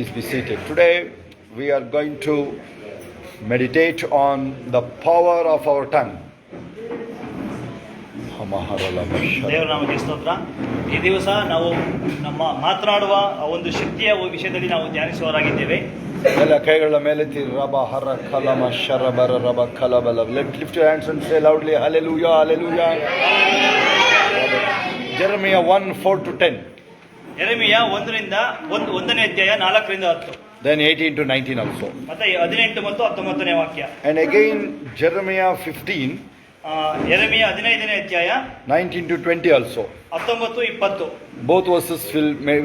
Please be seated. Today we are going to meditate on the power of our tongue. ದೇವರ ನಾಮಕ್ಕೆ ಸ್ತೋತ್ರ. ಈ ದಿವಸ ನಾವು ನಮ್ಮ ಮಾತನಾಡುವ ಒಂದು ಶಕ್ತಿಯ ವಿಷಯದಲ್ಲಿ ನಾವು ಧ್ಯಾನಿಸುವವರಾಗಿದ್ದೇವೆ. ಎಲ್ಲ ಕೈಗಳ ಮೇಲೆ ರಬ ಹರ ಕಲಮ ಶರಬರ ರಬ ಕಲಬಲ. Lift your hands and say loudly hallelujah, hallelujah. Jeremiah 1:4-10. ಯೆರೆಮೀಯ 1ನೇ ಅಧ್ಯಾಯ 4-10. Then 18 to 19 also. ಮತ್ತೆ 18 ಮತ್ತು 19ನೇ ವಾಕ್ಯ. And again Jeremiah 15. ಯೆರೆಮೀಯ 15ನೇ ಅಧ್ಯಾಯ 19 to 20 also. 19-20. Both verses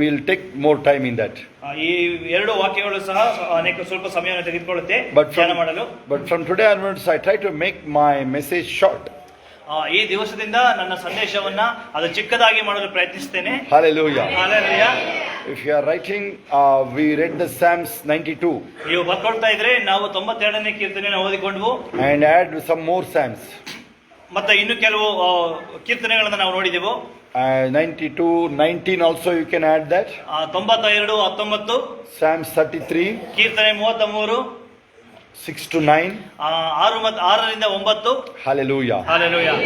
will take more time in that. ಈ ಎರಡು ವಾಕ್ಯಗಳು ಸಹ ಸ್ವಲ್ಪ ಸಮಯವನ್ನು ತೆಗೆದುಕೊಳ್ಳುತ್ತೆ ಧ್ಯಾನ ಮಾಡಲು. But from today onwards I try to make my message short. ಈ ದಿವಸದಿಂದ ನನ್ನ ಸಂದೇಶವನ್ನ ಅದು ಚಿಕ್ಕದಾಗಿ ಮಾಡಲು ಪ್ರಯತ್ನಿಸುತ್ತೇನೆ. Hallelujah. Hallelujah. If you are writing, we read the Psalms 92. ನೀವು ಬರ್ಕೊಳ್ತಾ ಇದ್ರೆ ನಾವು 92ನೇ ಕೀರ್ತನೆಯನ್ನು ಓದಿಕೊಂಡ್ವು. And add some more Psalms. ಮತ್ತೆ ಇನ್ನು ಕೆಲವು ಕೀರ್ತನೆಗಳನ್ನು ನಾವು ನೋಡಿದೆವು. 92, 19 also you can add that. 92, 19. Psalms 33. ಕೀರ್ತನೆ 33. 6 to 9. 6ರಿಂದ 9. Hallelujah. Hallelujah.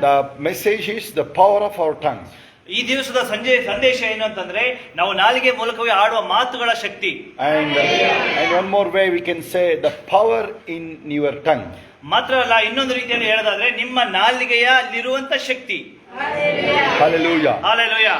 The message is the power of our tongues. ಈ ದಿವಸದ ಸಂದೇಶ ಏನು ಅಂತಂದ್ರೆ ನಾವು ನಾಲಿಗೆ ಮೂಲಕವೇ ಆಡುವ ಮಾತುಗಳ ಶಕ್ತಿ. And one more way we can say the power in your tongue. ಮಾತ್ರ ಅಲ್ಲ, ಇನ್ನೊಂದು ರೀತಿಯಲ್ಲಿ ಹೇಳೋದಾದ್ರೆ ನಿಮ್ಮ ನಾಲಿಗೆಯಲ್ಲಿರುವಂತ ಶಕ್ತಿ. Hallelujah. Hallelujah.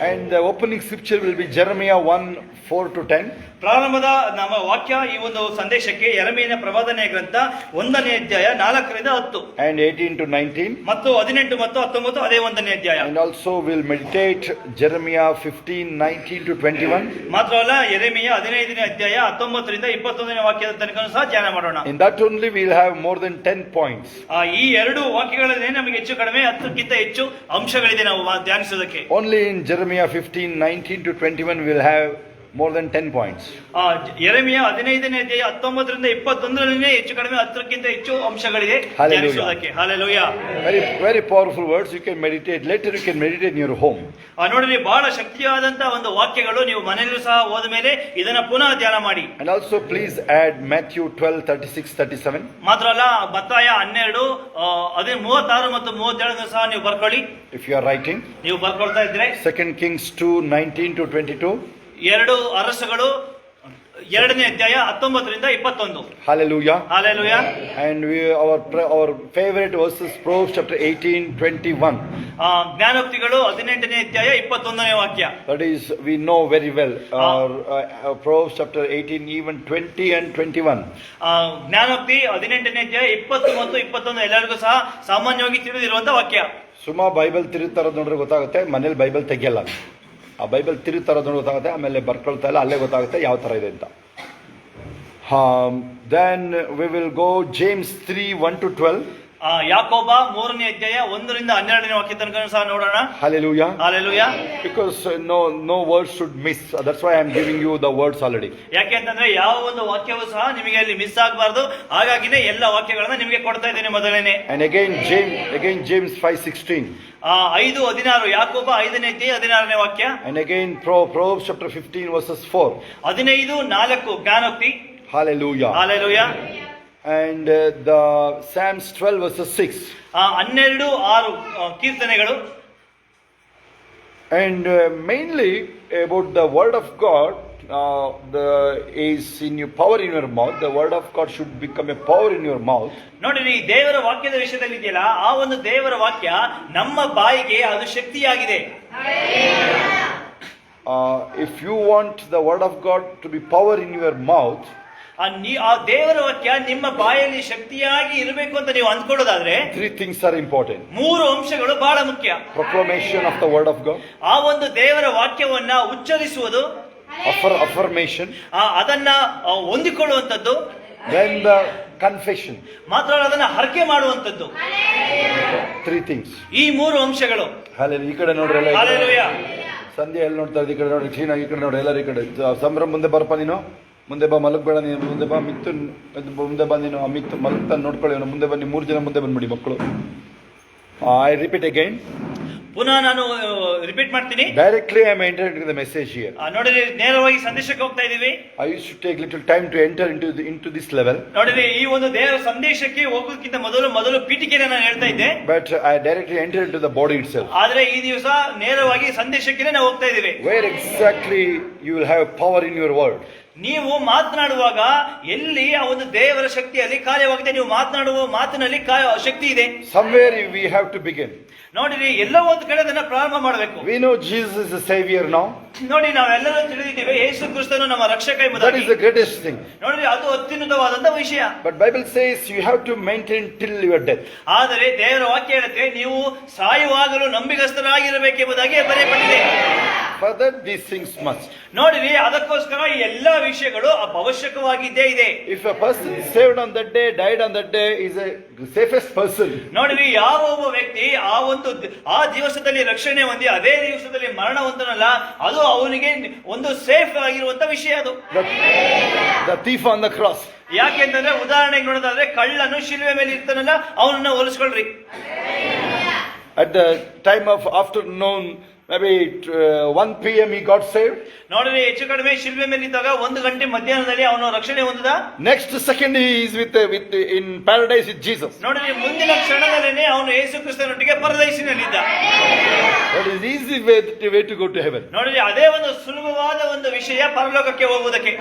And the opening scripture will be Jeremiah 1:4-10. ಪ್ರಾರಂಭದ ನಮ್ಮ ವಾಕ್ಯ ಈ ಒಂದು ಸಂದೇಶಕ್ಕೆ ಯೆರೆಮೀಯನ ಪ್ರವಾದನೆಯ ಗ್ರಂಥ 1ನೇ ಅಧ್ಯಾಯ 4ರಿಂದ 10. And 18 to 19. ಮತ್ತು 18 ಮತ್ತು 19 ಅದೇ 1ನೇ ಅಧ್ಯಾಯ. And also we'll meditate Jeremiah 15:19 to 21. ಮಾತ್ರವಲ್ಲ, ಯೆರೆಮೀಯ 15ನೇ ಅಧ್ಯಾಯ 19ರಿಂದ 21ನೇ ವಾಕ್ಯದ ತನಕ ಸಹ ಧ್ಯಾನ ಮಾಡೋಣ. In that only we'll have more than 10 points. ಈ ಎರಡು ವಾಕ್ಯಗಳಲ್ಲಿ ನಮಗೆ ಹೆಚ್ಚು ಕಡಿಮೆ 10ಕ್ಕಿಂತ ಹೆಚ್ಚು ಅಂಶಗಳಿದೆ ನಾವು ಧ್ಯಾನಿಸೋದಕ್ಕೆ. Only in Jeremiah 15:19 to 21 we'll have more than 10 points. ಯೆರೆಮೀಯ 15ನೇ ಅಧ್ಯಾಯ 19ರಿಂದ 21ರಲ್ಲೇ ಹೆಚ್ಚು ಕಡಿಮೆ 10ಕ್ಕಿಂತ ಹೆಚ್ಚು ಅಂಶಗಳಿದೆ ಧ್ಯಾನಿಸೋದಕ್ಕೆ. Hallelujah. Very very powerful words. You can meditate later. You can meditate in your home. ನೋಡ್ರಿ, ಬಹಳ ಶಕ್ತಿಯಾದಂತ ಒಂದು ವಾಕ್ಯಗಳು. ನೀವು ಮನೆಯಲ್ಲೂ ಸಹ ಹೋದ ಮೇಲೆ ಇದನ್ನ ಪುನಃ ಧ್ಯಾನ ಮಾಡಿ. And also please add Matthew 12:36-37. ಮಾತ್ರ ಅಲ್ಲ, ಮತ್ತಾಯ 12 36 ಮತ್ತು 37 ಸಹ ನೀವು ಬರ್ಕೊಳ್ಳಿ. If you are writing, ನೀವು ಬರ್ಕೊಳ್ತಾ ಇದ್ರೆ 2 Kings 2:19 to 22. 2 ಅರಸುಗಳು 2ನೇ ಅಧ್ಯಾಯ 19ರಿಂದ 21. Hallelujah. Hallelujah. And our favorite verses, Proverbs chapter 18:21. ಜ್ಞಾನೋಕ್ತಿಗಳು 18ನೇ ಅಧ್ಯಾಯ 21ನೇ ವಾಕ್ಯ. That is, we know very well. Proverbs chapter 18, even 20 and 21. ಜ್ಞಾನೋಕ್ತಿ 18ನೇ ಅಧ್ಯಾಯ 20 ಮತ್ತು 21 ಎಲ್ಲರಿಗೂ ಸಹ ಸಾಮಾನ್ಯವಾಗಿ ತಿಳಿದಿರುವಂತ ವಾಕ್ಯ. ಸುಮಾ ಬೈಬಲ್ ತಿರುಗ್ತಾ ಇರೋದು ನೋಡ್ರೆ ಗೊತ್ತಾಗುತ್ತೆ. ಮನೇಲಿ ಬೈಬಲ್ ತೆಗಿಯಲ್ಲ. ಆ ಬೈಬಲ್ ತಿರುಗ್ತಾ ಇರೋದು ನೋಡಿ ಗೊತ್ತಾಗುತ್ತೆ. ಆಮೇಲೆ ಬರ್ಕೊಳ್ತಾ ಇಲ್ಲ, ಅಲ್ಲೇ ಗೊತ್ತಾಗುತ್ತೆ ಯಾವ ತರ ಇದೆ ಅಂತ. Then we will go James 3:1-12. ಯಾಕೋಬ 3ನೇ ಅಧ್ಯಾಯ 1ರಿಂದ 12ನೇ ವಾಕ್ಯ ತನಕ ಸಹ ನೋಡೋಣ. Hallelujah. Hallelujah. Because no words should miss. That's why I am giving you the words already. ಯಾಕೆ ಅಂತಂದ್ರೆ ಯಾವ ಒಂದು ವಾಕ್ಯವೂ ಸಹ ನಿಮಗೆ ಅಲ್ಲಿ ಮಿಸ್ ಆಗಬಾರದು. ಹಾಗಾಗಿನೇ ಎಲ್ಲ ವಾಕ್ಯಗಳನ್ನ ನಿಮಗೆ ಕೊಡ್ತಾ ಇದ್ದೇನೆ ಮೊದಲೇನೆ. And again James 5:16. 5:16 ಯಾಕೋಬ 5ನೇ ಅಧ್ಯಾಯ 16ನೇ ವಾಕ್ಯ. And again Proverbs chapter 15 verses 4. 15:4 ಜ್ಞಾನೋಕ್ತಿ. Hallelujah. Hallelujah. And the Psalms 12 verses 6. 12:6 ಕೀರ್ತನೆಗಳು. And mainly about the word of God, is in your power in your mouth. The word of God should become a power in your mouth. ನೋಡಿ, ದೇವರ ವಾಕ್ಯದ ವಿಷಯದಲ್ಲಿ ಇದೆಯಲ್ಲ, ಆ ಒಂದು ದೇವರ ವಾಕ್ಯ ನಮ್ಮ ಬಾಯಿಗೆ ಅದು ಶಕ್ತಿಯಾಗಿದೆ. If you want the word of God to be power in your mouth, ಆ ದೇವರ ವಾಕ್ಯ ನಿಮ್ಮ ಬಾಯಲ್ಲಿ ಶಕ್ತಿಯಾಗಿ ಇರಬೇಕು ಅಂತ ನೀವು ಅಂದ್ಕೊಳ್ಳೋದಾದ್ರೆ 3 things are important. 3 ಅಂಶಗಳು ಬಹಳ ಮುಖ್ಯ. Proclamation of the word of God. ಆ ಒಂದು ದೇವರ ವಾಕ್ಯವನ್ನ ಉಚ್ಚರಿಸುವುದು. Affirmation. ಅದನ್ನ ಹೊಂದಿಕೊಳ್ಳುವಂತದ್ದು. Then the confession. ಮಾತ್ರ ಅದನ್ನ ಹರಕೆ ಮಾಡುವಂತದ್ದು. 3 things. ಈ 3 ಅಂಶಗಳು. Hallelujah. ಈ ಕಡೆ ನೋಡ್ರಿ ಎಲ್ಲ. Hallelujah. ಸಂಧ್ಯಾ ಎಲ್ಲಿ ನೋಡ್ತಾ ಇದ್ದೀವಿ? ಈ ಕಡೆ ನೋಡಿ, ಚೀನಾ ಈ ಕಡೆ ನೋಡಿ, ಎಲ್ಲರೂ ಈ ಕಡೆ. ಸಂಭ್ರಮ ಮುಂದೆ ಬರಪ್ಪ, ನೀನು ಮುಂದೆ ಬಾ, ಮಲಗಬೇಡ ನೀನು, ಮುಂದೆ ಬಾ. ಮಿತ್ತು ಮುಂದೆ ಬಾ, ನೀನು ಮಿತ್ತು ಮಲಗ್ತಾನೆ ನೋಡ್ಕೊಳ್ಳಿ. ಮುಂದೆ ಬನ್ನಿ, 3 ಜನ ಮುಂದೆ ಬಂದ್ಬಿಡಿ ಮಕ್ಕಳು. I repeat again. ಪುನಃ ನಾನು ರಿಪೀಟ್ ಮಾಡ್ತೀನಿ. Directly I am entering into the message here. ನೋಡಿರಿ, ನೇರವಾಗಿ ಸಂದೇಶಕ್ಕೆ ಹೋಗ್ತಾ ಇದೀವಿ. I used to take little time to enter into this level. ನೋಡಿರಿ, ಈ ಒಂದು ದೇವರ ಸಂದೇಶಕ್ಕೆ ಹೋಗೋದಕ್ಕಿಂತ ಮೊದಲು ಪೀಠಿಕೆನ ನಾನು ಹೇಳ್ತಾ ಇದ್ದೆ. But I directly enter into the body itself. ಆದ್ರೆ ಈ ದಿವಸ ನೇರವಾಗಿ ಸಂದೇಶಕ್ಕೆ ನಾವು ಹೋಗ್ತಾ ಇದ್ದೀವಿ. Where exactly you will have power in your word. ನೀವು ಮಾತನಾಡುವಾಗ ಎಲ್ಲಿ ಆ ಒಂದು ದೇವರ ಶಕ್ತಿಯಲ್ಲಿ ಕಾರ್ಯವಾಗಿದೆ. ನೀವು ಮಾತನಾಡುವ ಮಾತಿನಲ್ಲಿ ಶಕ್ತಿ ಇದೆ. Somewhere we have to begin. ನೋಡಿರಿ, ಎಲ್ಲೋ ಒಂದು ಕಡೆ ಅದನ್ನ ಪ್ರಾರಂಭ ಮಾಡಬೇಕು. We know Jesus is a savior now. ನೋಡಿ, ನಾವೆಲ್ಲರೂ ತಿಳಿದಿದ್ದೇವೆ ಯೇಸು ಕ್ರಿಸ್ತನು ನಮ್ಮ ರಕ್ಷಕ That ಎಂಬುದಾಗಿ. is the greatest thing. ನೋಡಿರಿ, ಅದು ಅತ್ಯುನ್ನತವಾದಂತ ವಿಷಯ. But Bible says you have to maintain till your death. ಆದರೆ ದೇವರ ವಾಕ್ಯ ಹೇಳುತ್ತೆ, ನೀವು ಸಾಯುವಾಗಲೂ ನಂಬಿಗಸ್ತರಾಗಿರಬೇಕೆಂಬುದಾಗಿ ಬರೆಯಲ್ಪಟ್ಟಿದೆ. For that these things must. ನೋಡಿರಿ, ಅದಕ್ಕೋಸ್ಕರ ಈ ಎಲ್ಲಾ ವಿಷಯಗಳು ಅವಶ್ಯಕವಾಗಿದ್ದೇ ಇದೆ. If a person is saved on that day, died on that day, is a safest person. ನೋಡಿರಿ, ಯಾವ ಒಬ್ಬ ವ್ಯಕ್ತಿ ಆ ದಿವಸದಲ್ಲಿ ರಕ್ಷಣೆ ಹೊಂದಿ ಅದೇ ದಿವಸದಲ್ಲಿ ಮರಣ ಹೊಂದನಲ್ಲ, ಅದು ಅವನಿಗೆ ಒಂದು ಸೇಫ್ ಆಗಿರುವಂತ ವಿಷಯ. ಅದು The thief on the cross. ಯಾಕೆಂತಂದ್ರೆ ಉದಾಹರಣೆಗೆ ನೋಡೋದಾದ್ರೆ, ಕಳ್ಳನು ಶಿಲುವೆ ಮೇಲೆ ಇರ್ತಾನಲ್ಲ, ಅವನನ್ನ ಹೋಲಿಸ್ಕೊಳ್ರಿ. At the time of afternoon, maybe 1 p.m. he got saved. ನೋಡಿರಿ, ಹೆಚ್ಚು ಕಡಿಮೆ ಶಿಲುವೆ ಮೇಲೆ ಇದ್ದಾಗ 1 ಗಂಟೆ ಮಧ್ಯಾಹ್ನದಲ್ಲಿ ಅವನು ರಕ್ಷಣೆ ಹೊಂದಿದ. Next second he is with in paradise with Jesus. ನೋಡಿರಿ, ಮುಂದಿನ ಕ್ಷಣದಲ್ಲೇನೆ ಅವನು ಯೇಸು ಕ್ರಿಸ್ತನೊಟ್ಟಿಗೆ ಪರದೈಸಿನಲ್ಲಿದ್ದ. That is easy way to go to heaven. ನೋಡಿರಿ, ಅದೇ ಒಂದು ಸುಲಭವಾದ ಒಂದು ವಿಷಯ ಪರಲೋಕಕ್ಕೆ ಹೋಗುವುದಕ್ಕೆ.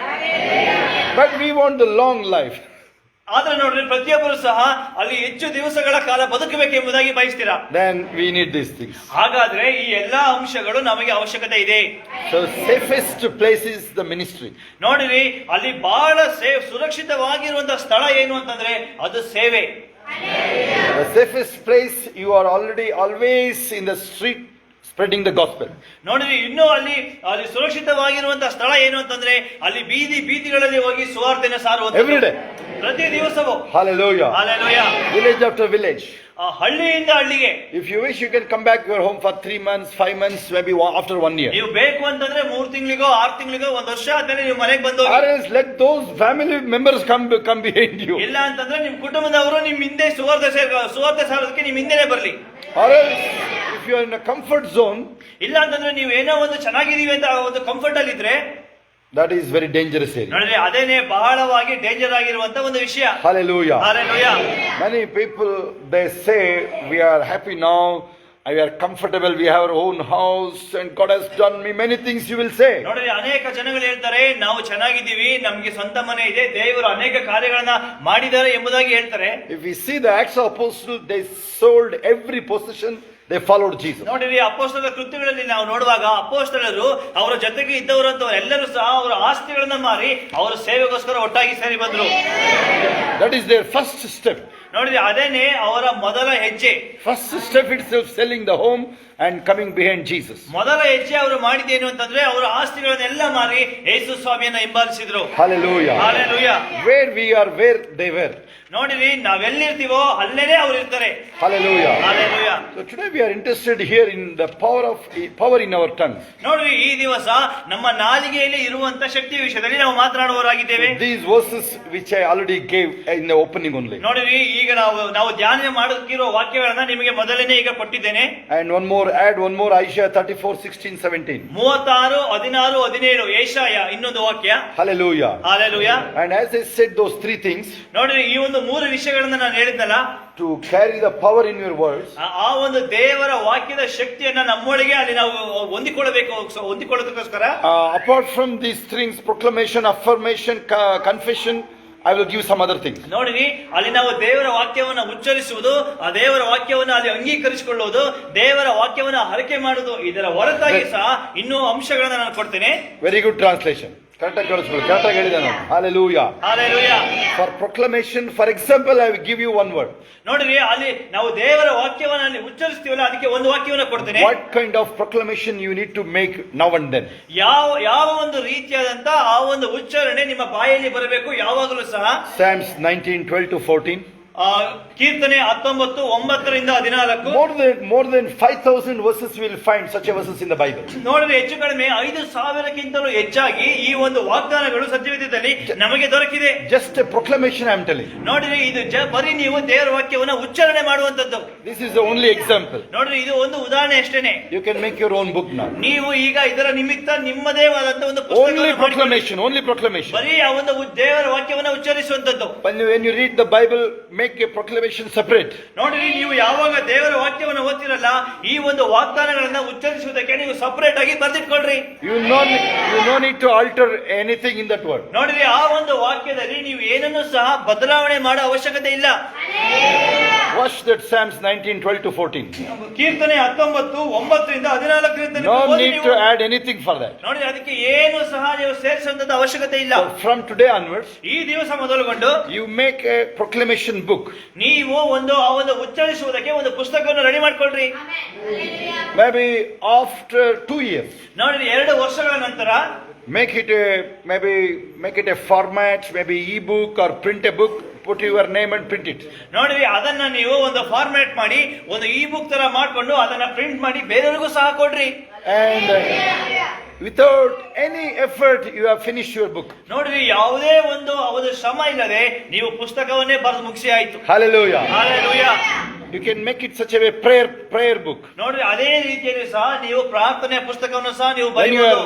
But we want the long life. ಆದ್ರೆ ನೋಡ್ರಿ, ಪ್ರತಿಯೊಬ್ಬರು ಸಹ ಅಲ್ಲಿ ಹೆಚ್ಚು ದಿವಸಗಳ ಕಾಲ ಬದುಕಬೇಕೆಂಬುದಾಗಿ ಬಯಸ್ತೀರಾ. Then we need these things. ಹಾಗಾದ್ರೆ ಈ ಎಲ್ಲಾ ಅಂಶಗಳು ನಮಗೆ ಅವಶ್ಯಕತೆ ಇದೆ. So safest place is the ministry. ನೋಡಿರಿ, ಅಲ್ಲಿ ಬಹಳ ಸುರಕ್ಷಿತವಾಗಿರುವಂತಹ ಸ್ಥಳ ಏನು ಅಂತಂದ್ರೆ ಅದು ಸೇವೆ. The safest place, you are always in the street spreading the gospel. ನೋಡಿರಿ, ಇನ್ನೂ ಅಲ್ಲಿ ಸುರಕ್ಷಿತವಾಗಿರುವಂತಹ ಸ್ಥಳ ಏನು ಅಂತಂದ್ರೆ ಅಲ್ಲಿ ಬೀದಿಗಳಲ್ಲಿ ಹೋಗಿ ಸುವಾರ್ತೆಯನ್ನು ಸಾರುವಂತ. Every day. ಪ್ರತಿ ದಿವಸವೂ. Hallelujah. Hallelujah. Village after village. ಹಳ್ಳಿಯಿಂದ ಹಳ್ಳಿಗೆ. If you wish, you can come back your home for 3 months, 5 months, maybe after 1 year. ನೀವು ಬೇಕು ಅಂತಂದ್ರೆ 3 ತಿಂಗಳಿಗೋ 6 ತಿಂಗಳಿಗೋ 1 ವರ್ಷ ಆದ್ಮೇಲೆ ನೀವು ಮನೆಗೆ ಬಂದು. Or else let those family members come behind you. ಇಲ್ಲ ಅಂತಂದ್ರೆ ನಿಮ್ ಕುಟುಂಬದವರು ನಿಮ್ ಹಿಂದೆ ಸುವಾರ್ತೆ ಸಾರೋದಕ್ಕೆ ನಿಮ್ ಹಿಂದೆನೆ ಬರ್ಲಿ. Or else if you are in a comfort zone, ಇಲ್ಲ ಅಂತಂದ್ರೆ ನೀವು ಏನೋ ಒಂದು ಚೆನ್ನಾಗಿದೀವಿ ಅಂತ ಒಂದು ಕಂಫರ್ಟ್ ಅಲ್ಲಿ ಇದ್ರೆ, that is very dangerous area. ನೋಡಿದ್ರೆ ಅದೇನೆ ಬಹಳವಾಗಿ ಡೇಂಜರ್ ಆಗಿರುವಂತ ಒಂದು ವಿಷಯ. Hallelujah. Hallelujah. Many people, they say we are happy now, we are comfortable, we have our own house and God has done me many things, you will say. ನೋಡಿದ್ರೆ ಅನೇಕ ಜನಗಳು ಹೇಳ್ತಾರೆ, ನಾವು ಚೆನ್ನಾಗಿದ್ದೀವಿ, ನಮ್ಗೆ ಸ್ವಂತ ಮನೆ ಇದೆ, ದೇವರು ಅನೇಕ ಕಾರ್ಯಗಳನ್ನ ಮಾಡಿದ್ದಾರೆ ಎಂಬುದಾಗಿ ಹೇಳ್ತಾರೆ. If we see the Acts of Apostles, they sold every possession, they followed Jesus. ನೋಡಿರಿ, ಅಪೊಸ್ತಲರ ಕೃತ್ಯಗಳಲ್ಲಿ ನಾವು ನೋಡುವಾಗ ಅಪೊಸ್ತಲರು ಅವರ ಜೊತೆಗೆ ಇದ್ದವರಂತ ಎಲ್ಲರೂ ಸಹ ಅವರ ಆಸ್ತಿಗಳನ್ನ ಮಾರಿ ಅವರ ಸೇವೆಗೋಸ್ಕರ ಒಟ್ಟಾಗಿ ಸೇರಿ ಬಂದರು. That is their first step. ನೋಡಿದ್ರೆ ಅದೇನೆ ಅವರ ಮೊದಲ ಹೆಜ್ಜೆ. First step itself, selling the home and coming behind Jesus. ಮೊದಲ ಹೆಜ್ಜೆ ಅವರು ಮಾಡಿದ್ದೇನು ಅಂತಂದ್ರೆ ಅವರ ಆಸ್ತಿಗಳನ್ನೆಲ್ಲ ಮಾರಿ ಯೇಸು ಸ್ವಾಮಿಯನ್ನ ಹಿಂಬಾಲಿಸಿದ್ರು. Hallelujah. Hallelujah. Where we are, where they were. ನೋಡಿರಿ, ನಾವೆಲ್ಲಿರ್ತೀವೋ ಅಲ್ಲೇನೆ ಅವ್ರು ಇರ್ತಾರೆ. Hallelujah. Hallelujah. So today we are interested here in the power in our tongue. ನೋಡ್ರಿ, ಈ ದಿವಸ ನಮ್ಮ ನಾಲಿಗೆಯಲ್ಲಿ ಇರುವಂತ ಶಕ್ತಿಯ ವಿಷಯದಲ್ಲಿ ನಾವು ಮಾತನಾಡುವವರಾಗಿದ್ದೇವೆ. These verses which I already gave in the opening only. ನೋಡಿರಿ, ಈಗ ನಾವು ಧ್ಯಾನ ಮಾಡೋಕ್ಕಿರೋ ವಾಕ್ಯಗಳನ್ನ ನಿಮಗೆ ಮೊದಲನೇ ಈಗ ಕೊಟ್ಟಿದ್ದೇನೆ. And add one more, Isaiah 34:16-17. 36, 16, 17 ಯೆಶಾಯ ಇನ್ನೊಂದು ವಾಕ್ಯ. Hallelujah. Hallelujah. And as I said those 3 things, ನೋಡ್ರಿ, ಈ ಒಂದು 3 ವಿಷಯಗಳನ್ನ ನಾನು ಹೇಳಿದ್ನಲ್ಲ, to carry the power in your words, ಆ ಒಂದು ದೇವರ ವಾಕ್ಯದ ಶಕ್ತಿಯನ್ನ ನಮ್ಮೊಳಗೆ ಅಲ್ಲಿ ನಾವು ಹೊಂದಿಕೊಳ್ಳೋದಕ್ಕೋಸ್ಕರ, apart from these things, proclamation, affirmation, confession, I will give some other things. ನೋಡಿರಿ, ಅಲ್ಲಿ ನಾವು ದೇವರ ವಾಕ್ಯವನ್ನ ಉಚ್ಚರಿಸುವುದು, ಆ ದೇವರ ವಾಕ್ಯವನ್ನ ಅಲ್ಲಿ ಅಂಗೀಕರಿಸಿಕೊಳ್ಳುವುದು, ದೇವರ ವಾಕ್ಯವನ್ನ ಹರಕೆ ಮಾಡುವುದು, ಇದರ ಹೊರತಾಗಿ ಸಹ ಇನ್ನೂ ಅಂಶಗಳನ್ನ ನಾನು ಕೊಡ್ತೇನೆ. Very good translation. ಕರೆಕ್ಟಾಗಿ ಹೇಳಿದೆ ನಾನು. Hallelujah. Hallelujah. For proclamation, for example, I will give you one word. ನೋಡಿರಿ, ಅಲ್ಲಿ ನಾವು ದೇವರ ವಾಕ್ಯವನ್ನ ಅಲ್ಲಿ ಉಚ್ಚರಿಸ್ತೀವಲ್ಲ, ಅದಕ್ಕೆ ಒಂದು ವಾಕ್ಯವನ್ನ ಕೊಡ್ತೇನೆ. What kind of proclamation you need to make now and then? ಯಾವ ಒಂದು ರೀತಿಯಾದಂತ ಆ ಒಂದು ಉಚ್ಚಾರಣೆ ನಿಮ್ಮ ಬಾಯಲ್ಲಿ ಬರಬೇಕು ಯಾವಾಗಲೂ ಸಹ. Psalms 19:12-14. ಕೀರ್ತನೆ 19:9-14. More than 5,000 verses we will find such a verses in the Bible. ನೋಡಿದ್ರೆ ಹೆಚ್ಚು ಕಡಿಮೆ 5,000ಕ್ಕಿಂತಲೂ ಹೆಚ್ಚಾಗಿ ಈ ಒಂದು ವಾಗ್ದಾನಗಳು ಸತ್ಯವೇದದಲ್ಲಿ ನಮಗೆ ದೊರಕಿದೆ. Just a proclamation I am telling. ನೋಡಿದ್ರೆ ಇದು ಬರೀ ನೀವು ದೇವರ ವಾಕ್ಯವನ್ನ ಉಚ್ಚಾರಣೆ ಮಾಡುವಂತದ್ದು. This is the only example. ನೋಡ್ರಿ ಇದು ಒಂದು ಉದಾಹರಣೆ ಅಷ್ಟೇನೆ. You can make your own book now. ನೀವು ಈಗ ಇದರ ನಿಮಿತ್ತ ನಿಮ್ಮದೇ ಆದಂತ ಒಂದು Only proclamation, only proclamation. ಬರೀ ಆ ಒಂದು ದೇವರ ವಾಕ್ಯವನ್ನ ಉಚ್ಚರಿಸುವಂತದ್ದು. When you read the Bible, make a proclamation separate. ನೋಡ್ರಿ ನೀವು ಯಾವಾಗ ದೇವರ ವಾಕ್ಯವನ್ನ ಓದ್ತಿರಲ್ಲ ಈ ಒಂದು ವಾಗ್ದಾನಗಳನ್ನ ಉಚ್ಚರಿಸುವುದಕ್ಕೆ ನೀವು ಸಪರೇಟ್ ಆಗಿ ಬರ್ದಿಟ್ಕೊಳ್ರಿ. You no need to alter anything in that word. ನೋಡ್ರಿ ಆ ಒಂದು ವಾಕ್ಯದಲ್ಲಿ ನೀವು ಏನನ್ನು ಸಹ ಬದಲಾವಣೆ ಮಾಡೋ ಅವಶ್ಯಕತೆ ಇಲ್ಲ. Watch that Psalms 19:12-14. ಕೀರ್ತನೆ 19:9-14. No need to add anything for that. ನೋಡಿ ಅದಕ್ಕೆ ಏನು ಸಹ ನೀವು ಸೇರಿಸುವಂತ ಅವಶ್ಯಕತೆ ಇಲ್ಲ. So from today onwards, ಈ ದಿವಸ ಮೊದಲುಗೊಂಡು you make a proclamation book. ನೀವು ಆ ಒಂದು ಉಚ್ಚರಿಸುವುದಕ್ಕೆ ಒಂದು ಪುಸ್ತಕವನ್ನು ರೆಡಿ ಮಾಡ್ಕೊಳ್ರಿ. Maybe after 2 years, ನೋಡಿ 2 ವರ್ಷಗಳ ನಂತರ make it a format, maybe e-book or print a book. Put your name and print it. ನೋಡ್ರಿ ಅದನ್ನ ನೀವು ಒಂದು ಫಾರ್ಮ್ಯಾಟ್ ಮಾಡಿ ಒಂದು ಇ ಬುಕ್ ತರ ಮಾಡ್ಕೊಂಡು ಅದನ್ನ ಪ್ರಿಂಟ್ ಮಾಡಿ ಬೇರೆಯವರಿಗೂ ಸಹ ಕೊಡ್ರಿ. And without any effort you have finished your book. ನೋಡ್ರಿ ಯಾವುದೇ ಒಂದು ಶ್ರಮ ಇಲ್ಲದೆ ನೀವು ಪುಸ್ತಕವನ್ನೇ ಬರೆದು ಮುಗಿಸಿ ಆಯ್ತು. Hallelujah. Hallelujah. You can make it such a way prayer book. ನೋಡ್ರಿ ಅದೇ ರೀತಿಯಲ್ಲಿ ಸಹ ನೀವು ಪ್ರಾರ್ಥನೆಯ ಪುಸ್ತಕವನ್ನು ಸಹ ನೀವು When you ಬರೆಯಬಹುದು.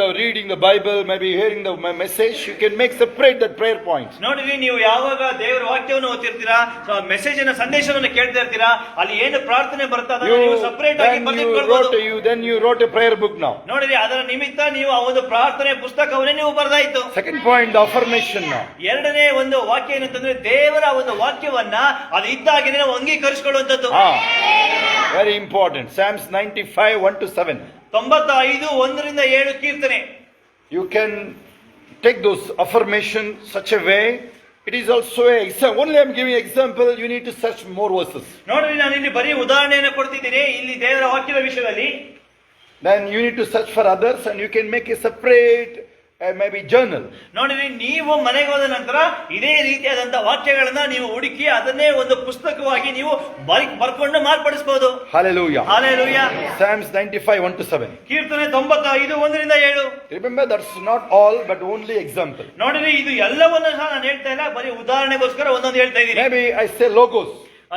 are reading the Bible, maybe hearing the message, you can make separate that prayer points. ನೋಡ್ರಿ ನೀವು ಯಾವಾಗ ದೇವರ ವಾಕ್ಯವನ್ನು ಓದ್ತಿರ್ತೀರಾ ಮೆಸೇಜ್ ಅನ್ನ ಸಂದೇಶವನ್ನು ಕೇಳ್ತಾ ಇರ್ತೀರಾ ಅಲ್ಲಿ ಏನು ಪ್ರಾರ್ಥನೆ ಬರುತ್ತಾ ಅದನ್ನ ನೀವು ಸಪರೇಟ್ ಆಗಿ ಬರೆದಿಟ್ಕೊಳ್ಬಹುದು. Then you wrote a prayer book now. ನೋಡ್ರಿ ಅದರ ನಿಮಿತ್ತ ನೀವು ಆ ಒಂದು ಪ್ರಾರ್ಥನೆ ಪುಸ್ತಕವನ್ನೇ ನೀವು ಬರೆದಾಯ್ತು. Second point, the affirmation now. ಎರಡನೇ ಒಂದು ವಾಕ್ಯ ಏನಂತಂದ್ರೆ ದೇವರ ಒಂದು ವಾಕ್ಯವನ್ನ ಅದು ಇದ್ದಾಗನೇ ನಾವು ಅಂಗೀಕರಿಸಿಕೊಳ್ಳುವಂತದ್ದು. Very important. Psalms 95:1-7. 95:1-7 ಕೀರ್ತನೆ. You can take those affirmations such a way. It is also a example. Only I am giving example. You need to search more verses. ನೋಡ್ರಿ ನಾನು ಇಲ್ಲಿ ಬರೀ ಉದಾಹರಣೆಯನ್ನು ಕೊಡ್ತಿದ್ದೀನಿ ಇಲ್ಲಿ ದೇವರ ವಾಕ್ಯದ ವಿಷಯದಲ್ಲಿ. Then you need to search for others and you can make a separate maybe journal. ನೋಡಿರಿ ನೀವು ಮನೆಗೆ ಹೋದ ನಂತರ ಇದೇ ರೀತಿಯಾದಂತ ವಾಕ್ಯಗಳನ್ನ ನೀವು ಹುಡುಕಿ ಅದನ್ನೇ ಒಂದು ಪುಸ್ತಕವಾಗಿ ನೀವು ಬರ್ಕೊಂಡು ಮಾರ್ಪಡಿಸಬಹುದು. Hallelujah. Hallelujah. Psalms 95:1-7. ಕೀರ್ತನೆ 95:1-7. Remember, that's not all but only example. ನೋಡಿರಿ ಇದು ಎಲ್ಲವನ್ನೂ ಸಹ ನಾನು ಹೇಳ್ತಾ ಇಲ್ಲ ಬರೀ ಉದಾಹರಣೆಗೋಸ್ಕರ ಒಂದೊಂದು ಹೇಳ್ತಾ ಇದ್ದೀನಿ. Maybe I say logos.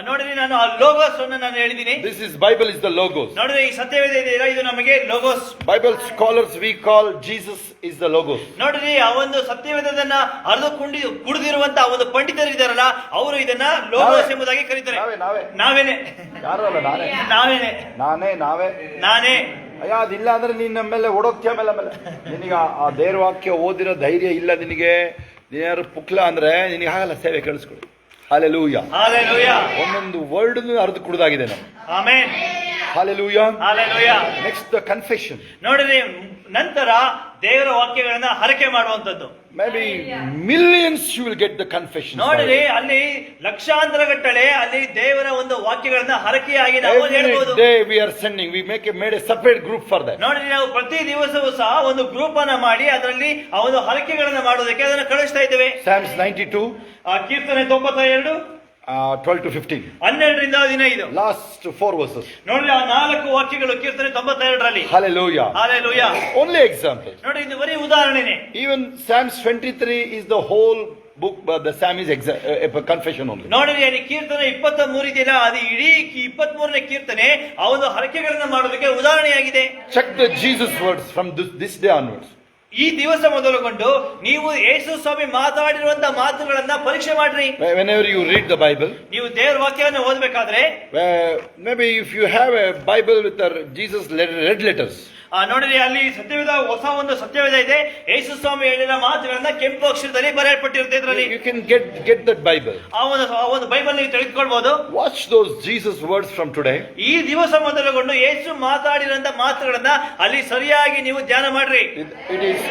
ನೋಡಿರಿ ನಾನು ಆ ಲೋಗೋಸ್ ಅನ್ನು ನಾನು ಹೇಳಿದ್ದೀನಿ. This is Bible is the logos. ನೋಡಿರಿ ಈ ಸತ್ಯವೇದ ಇದೆಯಲ್ಲ ಇದು ನಮಗೆ logos. Bible scholars we call Jesus is the logos. ನೋಡಿರಿ ಆ ಒಂದು ಸತ್ಯವೇದವನ್ನ ಅರ್ಧ ಕುಡಿದಿರುವಂತ ಒಂದು ಪಂಡಿತರು ಇದ್ದಾರಲ್ಲ ಅವರು ಇದನ್ನ ಲೋಗೋಸ್ ಎಂಬುದಾಗಿ ಕರೀತಾರೆ. ನಾವೇನೆ ಯಾರು ಅಲ್ಲ ನಾನೇ ಅಯ್ಯ ಅದಿಲ್ಲ ಅಂದ್ರೆ ನೀನ್ ನಮ್ಮೆಲ್ಲ ಓಡೋಗ್ತೀಯ ಆಮೇಲೆ ನಿನಗೆ ಆ ದೇವ್ರ ವಾಕ್ಯ ಓದಿರೋ ಧೈರ್ಯ ಇಲ್ಲ ನಿನಗೆ ಏನಾದ್ರು ಪುಕ್ಲ ಅಂದ್ರೆ ನಿನಗೆ ಆಗಲ್ಲ ಸೇವೆ ಕೇಳಿಸ್ಕೊಳ್ಳಿ. Hallelujah. Hallelujah. ಒಂದೊಂದು ವರ್ಡ್ ಅರ್ಧ ಕುಡಿದಾಗಿದೆ ನಾವು. Amen. Hallelujah. Hallelujah. Next the confession. ನೋಡಿರಿ ನಂತರ ದೇವರ ವಾಕ್ಯಗಳನ್ನ ಹರಕೆ ಮಾಡುವಂತದ್ದು. Maybe millions you will get the confession. ನೋಡಿರಿ ಅಲ್ಲಿ ಲಕ್ಷಾಂತರ ಗಟ್ಟಲೆ ಅಲ್ಲಿ ದೇವರ ಒಂದು ವಾಕ್ಯಗಳನ್ನ ಹರಕೆಯಾಗಿ ನಾವು ಹೇಳಬಹುದು. Every day we are sending, we made a separate group for that. ನೋಡಿರಿ ನಾವು ಪ್ರತಿ ದಿವಸವೂ ಸಹ ಒಂದು ಗ್ರೂಪ್ ಅನ್ನ ಮಾಡಿ ಅದರಲ್ಲಿ ಆ ಒಂದು ಹರಕೆಗಳನ್ನ ಮಾಡೋದಕ್ಕೆ ಅದನ್ನ ಕಳಿಸ್ತಾ ಇದ್ದೇವೆ. Psalms 92. ಕೀರ್ತನೆ 92 12-15. 12-15. Last 4 verses. ನೋಡ್ರಿ ಆ 4 ವಾಕ್ಯಗಳು ಕೀರ್ತನೆ 92ರಲ್ಲಿ. Hallelujah. Hallelujah. Only example. ನೋಡಿ ಇದು ಬರೀ ಉದಾಹರಣೆನೇ. Even Psalms 23 is the whole book, but the Psalm is confession only. ನೋಡಿರಿ ಅಲ್ಲಿ ಕೀರ್ತನೆ 23 ಇದೆಯಲ್ಲ ಅದು ಇಡೀ 23ನೇ ಕೀರ್ತನೆ ಆ ಒಂದು ಹರಕೆಗಳನ್ನ ಮಾಡೋದಕ್ಕೆ ಉದಾಹರಣೆಯಾಗಿದೆ. Check the Jesus words from this day onwards. ಈ ದಿವಸ ಮೊದಲುಗೊಂಡು ನೀವು ಯೇಸು ಸ್ವಾಮಿ ಮಾತಾಡಿರುವಂತ ಮಾತುಗಳನ್ನ ಪರೀಕ್ಷೆ ಮಾಡ್ರಿ. Whenever you read the Bible, ನೀವು ದೇವರ ವಾಕ್ಯವನ್ನು ಓದಬೇಕಾದ್ರೆ maybe if you have a Bible with the Jesus red letters, ನೋಡಿರಿ ಅಲ್ಲಿ ಸತ್ಯವೇದ ಹೊಸ ಒಂದು ಸತ್ಯವೇದ ಇದೆ ಯೇಸು ಸ್ವಾಮಿ ಹೇಳಿದ ಮಾತುಗಳನ್ನ ಕೆಂಪು ಅಕ್ಷರದಲ್ಲಿ ಬರೆಯಲ್ಪಟ್ಟಿರುತ್ತೆ. ಇದರಲ್ಲಿ you can get that Bible. ಆ ಒಂದು ಬೈಬಲ್ ನೀವು ತಿಳಿದುಕೊಳ್ಳಬಹುದು. Watch those Jesus words from today. ಈ ದಿವಸ ಮೊದಲುಗೊಂಡು ಯೇಸು ಮಾತಾಡಿರುವಂತ ಮಾತುಗಳನ್ನ ಅಲ್ಲಿ ಸರಿಯಾಗಿ ನೀವು ಧ್ಯಾನ ಮಾಡ್ರಿ. It is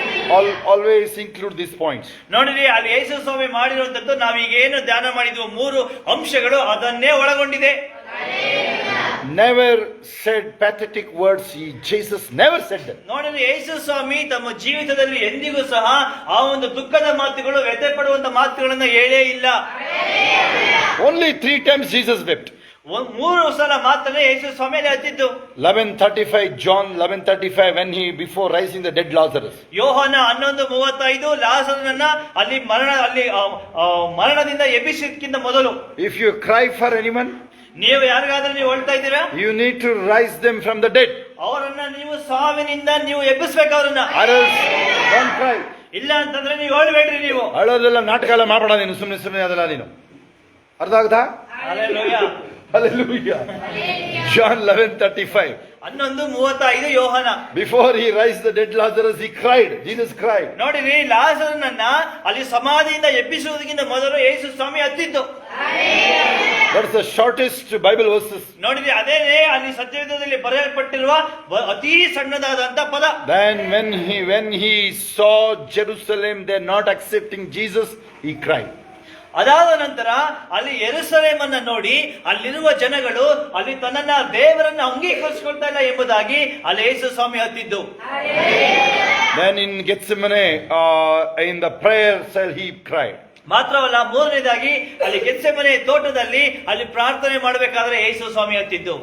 always include these points. ನೋಡಿರಿ ಅಲ್ಲಿ ಯೇಸು ಸ್ವಾಮಿ ಮಾಡಿರುವಂತದ್ದು ನಾವೀಗ ಏನು ಧ್ಯಾನ ಮಾಡಿದ್ವು 3 ಅಂಶಗಳು ಅದನ್ನೇ ಒಳಗೊಂಡಿದೆ. never said pathetic words. Jesus never said that. ನೋಡಿದ್ರೆ ಯೇಸು ಸ್ವಾಮಿ ತಮ್ಮ ಜೀವಿತದಲ್ಲಿ ಎಂದಿಗೂ ಸಹ ಆ ಒಂದು ದುಃಖದ ಮಾತುಗಳು, ವ್ಯಥೆ ಪಡುವಂತ ಮಾತುಗಳನ್ನ ಹೇಳೇ ಇಲ್ಲ. Only 3 times Jesus wept. 3 ಸಲ ಮಾತ್ರ ಯೇಸು ಸ್ವಾಮಿಯಲ್ಲಿ ಹತ್ತಿದ್ದು. 11:35, John 11:35, when he before rising the dead Lazarus. ಯೋಹಾನ 11:35 ಲಾಜರನನ್ನ ಅಲ್ಲಿ ಮರಣದಿಂದ ಎಬ್ಬಿಸಿದ್ದಕ್ಕಿಂತ ಮೊದಲು. If you cry for anyone, ನೀವು ಯಾರಿಗಾದ್ರೂ ನೀವು ಹೇಳ್ತಾ ಇದ್ದೀರಾ, you need to rise them from the dead. ಅವರನ್ನ ನೀವು ಸಾವಿನಿಂದ ನೀವು ಎಬ್ಬಿಸ್ಬೇಕು ಅವರನ್ನ. Or else don't cry. ಇಲ್ಲ ಅಂತಂದ್ರೆ ನೀವು ಹೇಳ್ಬೇಡ್ರಿ. ನೀವು ಅಳೋದೆಲ್ಲ ನಾಟಕ ಎಲ್ಲ ಮಾಡಬೇಡ ನೀನು, ಸುಮ್ಮನೆ ಅದೆಲ್ಲ ನೀನು. ಅರ್ಥ ಆಗುತ್ತಾ? Hallelujah. Hallelujah. John 11:35. 11:35 ಯೋಹಾನ. Before he raised the dead Lazarus, he cried. Jesus cried. ನೋಡಿರಿ, ಲಾಜರನನ್ನ ಅಲ್ಲಿ ಸಮಾಧಿಯಿಂದ ಎಬ್ಬಿಸುವುದಕ್ಕಿಂತ ಮೊದಲು ಯೇಸು ಸ್ವಾಮಿ ಹತ್ತಿದ್ದು. That's the shortest Bible verses. ನೋಡಿರಿ, ಅದೇ ಅಲ್ಲಿ ಸತ್ಯವೇದದಲ್ಲಿ ಬರೆಯಲ್ಪಟ್ಟಿರುವ ಅತಿ ಸಣ್ಣದಾದಂತ ಪದ. Then when he saw Jerusalem, they're not accepting Jesus, he cried. ಅದಾದ ನಂತರ ಅಲ್ಲಿ ಯೆರೂಸಲೇಮನ್ನ ನೋಡಿ ಅಲ್ಲಿರುವ ಜನಗಳು ಅಲ್ಲಿ ತನ್ನನ್ನ ದೇವರನ್ನ ಅಂಗೀಕರಿಸಿಕೊಳ್ತಾ ಇಲ್ಲ ಎಂಬುದಾಗಿ ಅಲ್ಲಿ ಯೇಸು ಸ್ವಾಮಿ ಹತ್ತಿದ್ದು. Then in Gethsemane, in the prayer cell, he cried. ಮಾತ್ರವಲ್ಲ, 3ನೇದಾಗಿ ಅಲ್ಲಿ ಗೆತ್ಸೆಮನೆ ತೋಟದಲ್ಲಿ ಅಲ್ಲಿ ಪ್ರಾರ್ಥನೆ ಮಾಡಬೇಕಾದ್ರೆ ಯೇಸು ಸ್ವಾಮಿ ಹತ್ತಿದ್ದು.